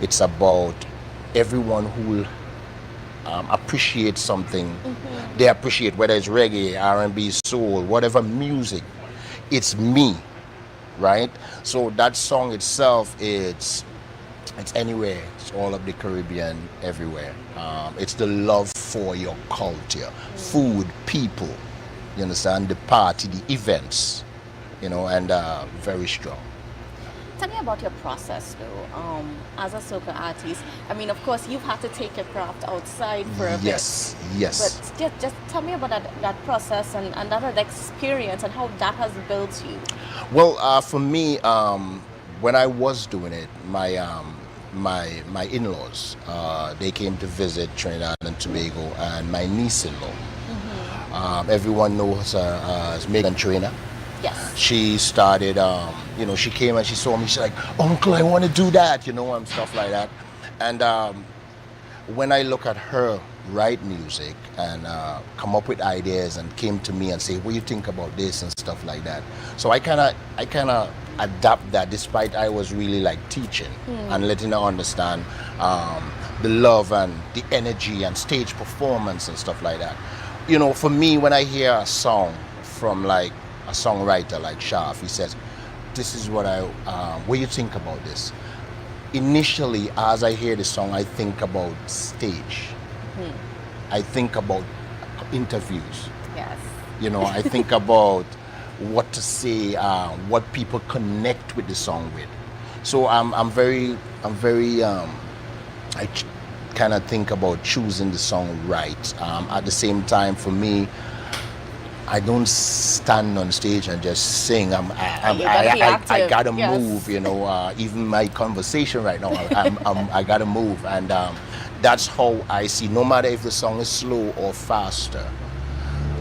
It's about everyone who appreciates something. They appreciate, whether it's reggae, R&B, soul, whatever music. It's me, right? So that song itself, it's anywhere. It's all of the Caribbean, everywhere. It's the love for your culture, food, people. You understand? The party, the events. You know, and very strong. Tell me about your process, though. As a soca artist, I mean, of course, you've had to take your craft outside for a bit. Yes. But just tell me about that process and that experience and how that has built you. Well, for me, when I was doing it, my in-laws, they came to visit Trinidad and Tobago, and my niece-in-law. Everyone knows her as Megan Trainer. Yes. She started, she came and she saw me. She's like, "Uncle, I want to do that," and stuff like that. And when I look at her write music and come up with ideas and came to me and say, "What do you think about this?" and stuff like that. So I kind of adapt that, despite I was really like teaching and letting her understand the love and the energy and stage performance and stuff like that. You know, for me, when I hear a song from like a songwriter like Shaf, he says, "This is what what do you think about this?" Initially, as I hear the song, I think about stage. I think about interviews. Yes. You know, I think about what to say, what people connect with the song with. So I kind of think about choosing the song right. At the same time, for me, I don't stand on stage and just sing. I gotta move. You know, even my conversation right now, I gotta move, and that's how I see. No matter if the song is slow or faster,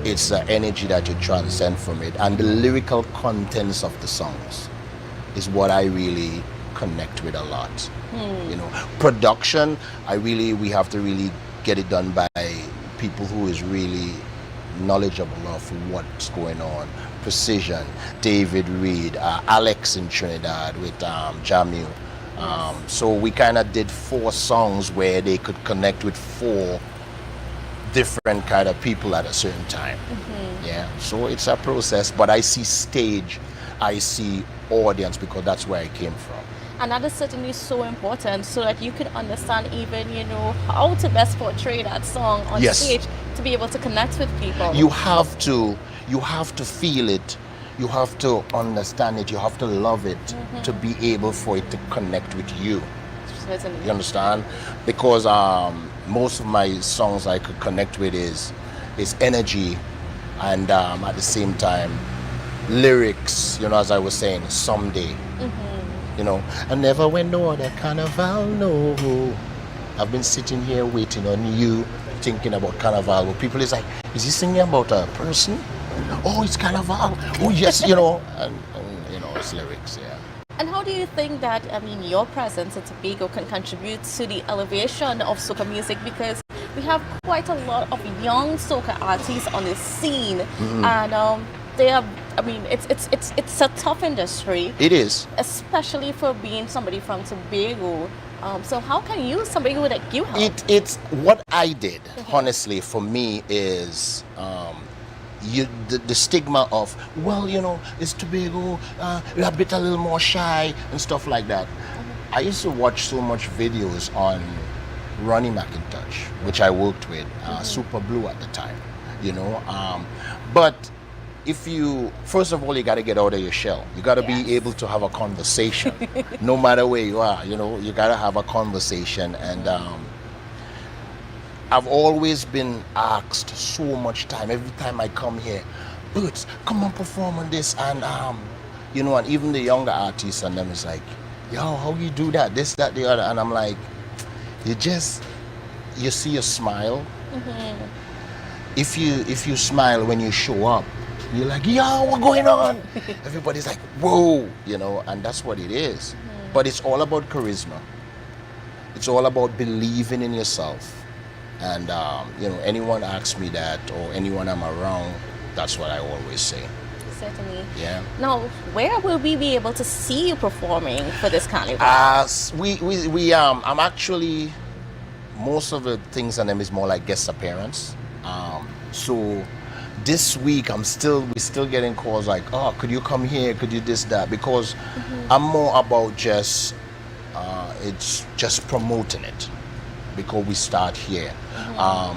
it's the energy that you transcend from it, and the lyrical contents of the songs is what I really connect with a lot. You know, production, we have to really get it done by people who is really knowledgeable of what's going on. Precision, David Reed, Alex in Trinidad with Jamil. So we kind of did 4 songs where they could connect with 4 different kind of people at a certain time. Yeah, so it's a process, but I see stage, I see audience, because that's where I came from. And that is certainly so important, so that you can understand even, how to best portray that song on stage to be able to connect with people. You have to feel it, you have to understand it, you have to love it to be able for it to connect with you. Certainly. You understand? Because most of my songs I could connect with is energy, and at the same time lyrics, as I was saying, someday. I never went no other carnival, no. I've been sitting here waiting on you, thinking about carnival. Where people is like, is he singing about a person? Oh, it's carnival. Oh, yes, and it's lyrics, yeah. And how do you think that, your presence in Tobago can contribute to the elevation of soca music? Because we have quite a lot of young soca artists on the scene, and they are, it's a tough industry. It is. Especially for being somebody from Tobago. So how can somebody like you help? It's what I did, honestly, for me is the stigma of, it's Tobago, you're a little more shy and stuff like that. I used to watch so much videos on Ronnie McIntosh, which I worked with, Super Blue at the time, but first of all, you got to get out of your shell. You got to be able to have a conversation, no matter where you are. You got to have a conversation. And I've always been asked so much time. Every time I come here, Boots, come and perform on this. And and even the younger artists and them is like, yo, how you do that? This, that, the other. And I'm like, you see a smile. If you smile when you show up, you're like, yo, what's going on? Everybody's like, whoa, you know, and that's what it is. But it's all about charisma. It's all about believing in yourself. And, you know, anyone asks me that or anyone I'm around, that's what I always say. Certainly. Yeah. Now, where will we be able to see you performing for this carnival? I'm actually, most of the things on them is more like guest appearance. So this week we're still getting calls like, oh, could you come here? Could you this, that? Because I'm more about it's just promoting it because we start here.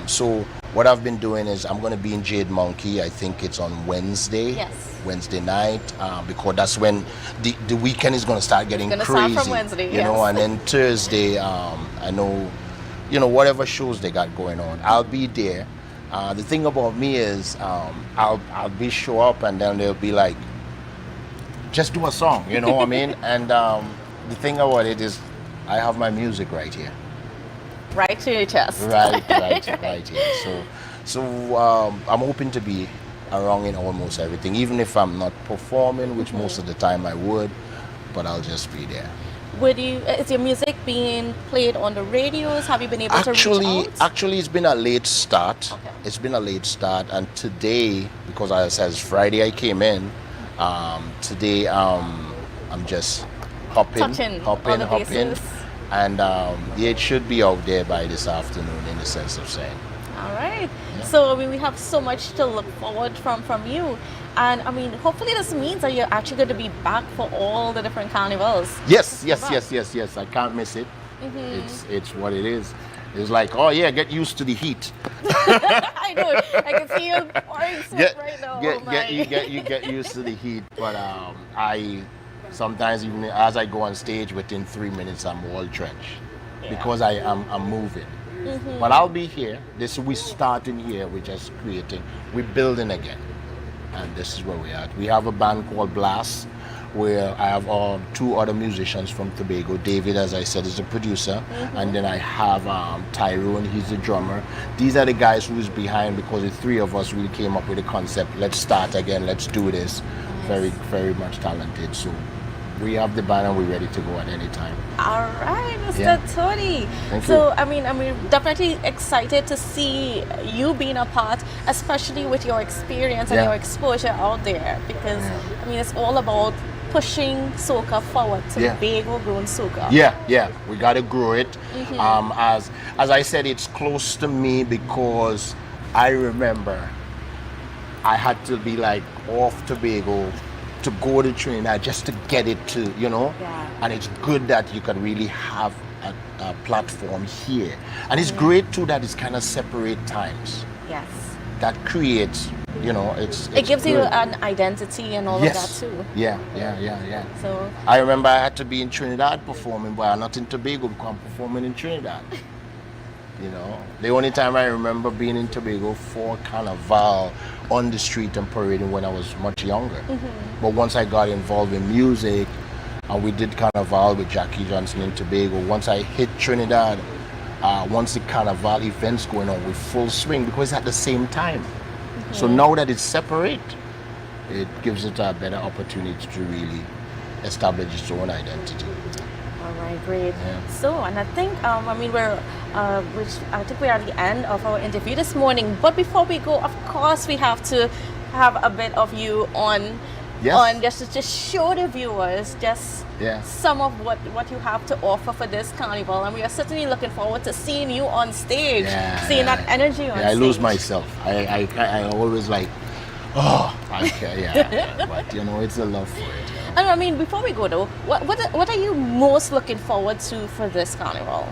So what I've been doing is I'm going to be in Jade Monkey. I think it's on Wednesday night, because that's when the weekend is going to start getting crazy. Start from Wednesday, you know, and then Thursday, I know, you know, whatever shows they got going on, I'll be there. The thing about me is I'll be show up and then they'll be like, just do a song, you know what I mean? And the thing about it is I have my music right here. Right to your chest. Right here. So I'm hoping to be around in almost everything, even if I'm not performing, which most of the time I would, but I'll just be there. Is your music being played on the radios? Have you been able to reach out? Actually, it's been a late start. Okay. It's been a late start, and today, because as I said, it's Friday I came in, today I'm just hopping, and it should be out there by this afternoon in the sense of saying. All right. Yeah. So I mean, we have so much to look forward from you. And I mean, hopefully this means that you're actually going to be back for all the different carnivals. Yes. I can't miss it. It's what it is. It's like, oh yeah, get used to the heat. I know. I can see you pouring sweat right now. Get used to the heat. But I sometimes even as I go on stage, within 3 minutes I'm all drenched because I'm moving. But I'll be here. We're starting here. We're just creating. We're building again. And this is where we're at. We have a band called Blast, where I have 2 other musicians from Tobago. David, as I said, is the producer. And then I have Tyrone, he's the drummer. These are the guys who's behind, because the 3 of us really came up with a concept. Let's start again, let's do this. Very, very much talented. So we have the band and we're ready to go at any time. All right, Mr. Tony. Thank you. I mean, definitely excited to see you being a part, especially with your experience and your exposure out there, because I mean, it's all about pushing soca forward, Tobago grown soca. Yeah, we gotta grow it. As I said, it's close to me because I remember I had to be like off Tobago to go to Trinidad just to get it to, you know, and it's good that you can really have a platform here. And it's great too that it's kind of separate times. Yes. That creates, you know, it gives good. you an identity and all of that too. Yeah. So I remember I had to be in Trinidad performing, but I'm not in Tobago because I'm performing in Trinidad. You know, the only time I remember being in Tobago for Carnival on the street and parading when I was much younger. But once I got involved in music and we did Carnival with Jackie Johnson in Tobago, once I hit Trinidad, once the Carnival events going on with full swing, because it's at the same time. So now that it's separate, it gives it a better opportunity to really establish its own identity. All right, great. So, and I think, I mean, we're at the end of our interview this morning. But before we go, of course, we have to have a bit of you on just to show the viewers some of what you have to offer for this carnival. And we are certainly looking forward to seeing you on stage, seeing that energy on stage. I lose myself. I always like, but you know, it's a love for it. And I mean, before we go though, what are you most looking forward to for this carnival?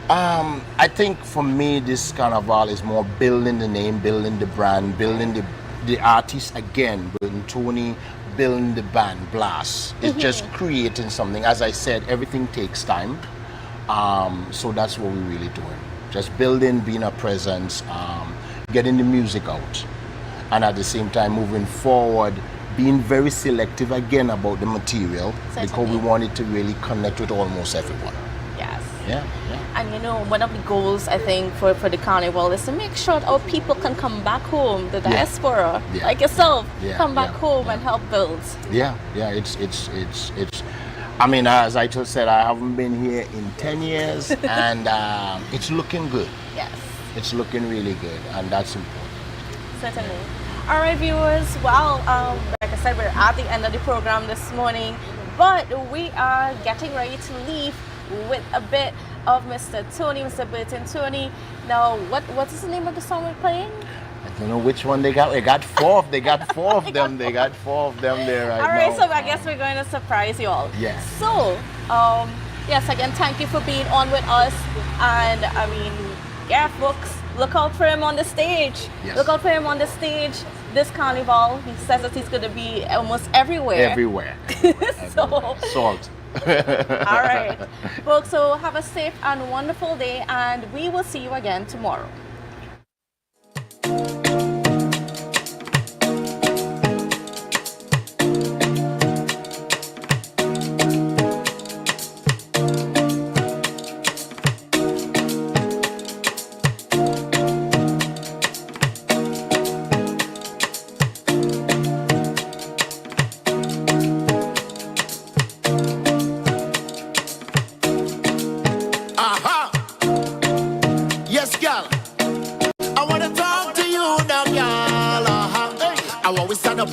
I think for me, this carnival is more building the name, building the brand, building the artist again, building Tony, building the band, Blast. It's just creating something. As I said, everything takes time. So that's what we're really doing. Just building, being a presence, getting the music out. And at the same time, moving forward, being very selective again about the material because Certainly. we want it to really connect with almost everyone. Yes. Yeah. And you know, one of the goals I think for the carnival is to make sure that our people can come back home, the diaspora, like yourself, come back home and help build. Yeah. It's. I mean, as I just said, I haven't been here in 10 years, and it's looking good. Yes. It's looking really good, and that's important. Certainly. All right, viewers. Well, like I said, we're at the end of the program this morning, but we are getting ready to leave with a bit of Mr. Burton Tony. Now, what is the name of the song we're playing? I don't know which one they got. They got four of them. They got four of them there right now. All right, so I guess we're going to surprise you all. Yes. So, yes, again, thank you for being on with us. And I mean, yeah, folks, look out for him on the stage. Yes. Look out for him on the stage this carnival. He says that he's going to be almost everywhere. Everywhere. So, Salt. all right, folks, so have a safe and wonderful day, and we will see you again tomorrow.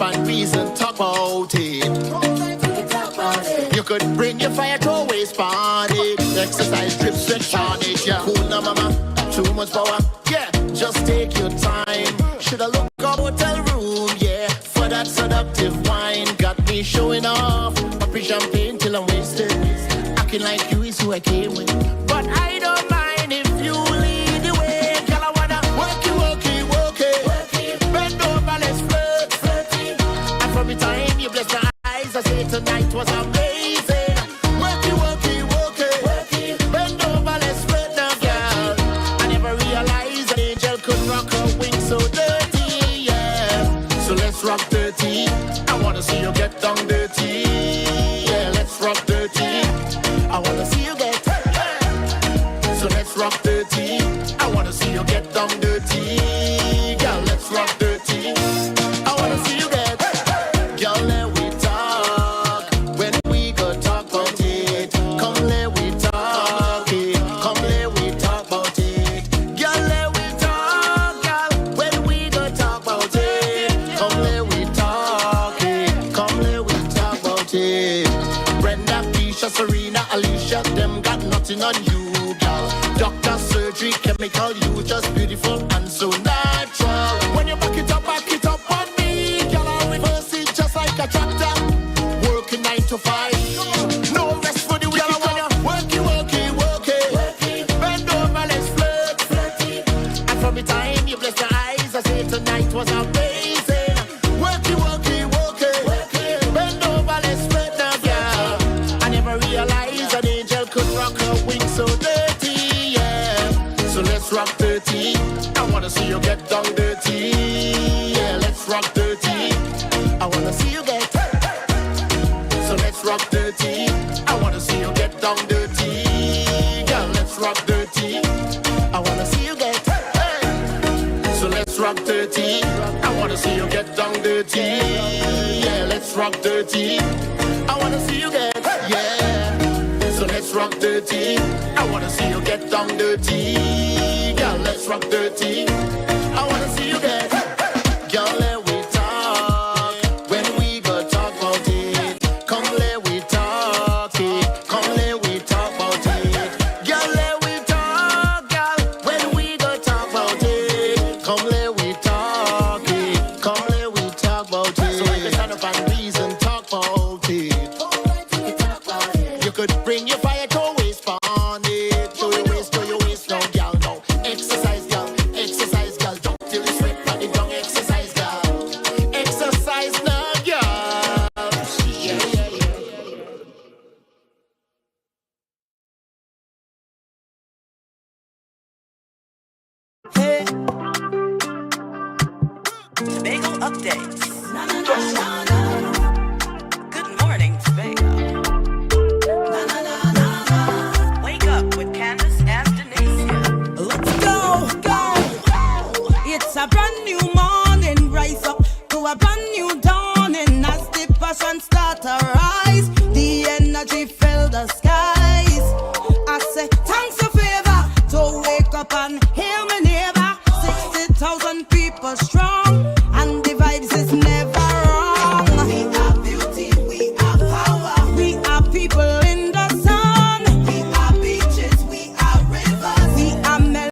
And reason, talk about it. You could bring your fire to a waste party. Exercise, drip, sweat, carnage. Yeah, cool now, mama. Too much power. Yeah, just take your time. Shoulda looked up hotel room. Yeah, for that seductive wine. Got me showing off. Poppy champagne till I'm wasted. Acting like you is who I came with. But I don't mind if you lead the way. Girl, I wanna work it. Bend over, let's flirt. From the time you bless my eyes, I say tonight was amazing. Work it. Bend over, let's flirt now, girl. I never realized an angel could rock her wings so dirty, yeah. So let's rock dirty. I wanna see you get down dirty. Yeah, let's rock dirty. I wanna see you get. So let's rock dirty. I wanna see you get down dirty. Girl, let's rock dirty. I wanna see you get. Girl, let we talk. When we go talk about it. Come let we talk it. Come let we talk about it. Girl, let we talk, girl. When we go talk about it. Come let we talk it. Come let we talk about it. Brenda, Keisha, Serena, Alicia, them got nothing on you, girl. Doctor, surgery, chemical, you just beautiful and so natural. When you back it up on me, girl, I reverse it just like a tractor. Working 9 to 5, no rest for the wicked. Girl, I wanna work it. Bend over, let's flirt. And from the time you bless my eyes, I say tonight was amazing. Work it. Bend over, let's flirt now, girl. I never realized an angel could rock her wings so dirty, yeah. So let's rock dirty. I wanna see you get down dirty. Yeah, let's rock dirty. I wanna see you get. So let's rock dirty. I wanna see you get down dirty. Girl, let's rock dirty. I wanna see you get. So let's rock dirty. I wanna see you get down dirty. Yeah, let's rock dirty. I wanna see you get. Yeah. So let's rock dirty. I wanna see you get down dirty. Girl, let's rock dirty. I wanna see you get. Girl, let we talk. When we go talk about it. Come let we talk it. Come let we talk about it. Girl, let we talk, girl. When we go talk about it. Come let we talk it. Come let we talk about it. So if you stand up and reason, talk about it. You could bring your fire to a waste on it. To your waist, no, girl, no. Exercise, girl. Don't till you sweat on the dung. Exercise, girl. Exercise now, girl. Yeah. Hey. Tobago updates. It's a brand new morning, rise up to a brand new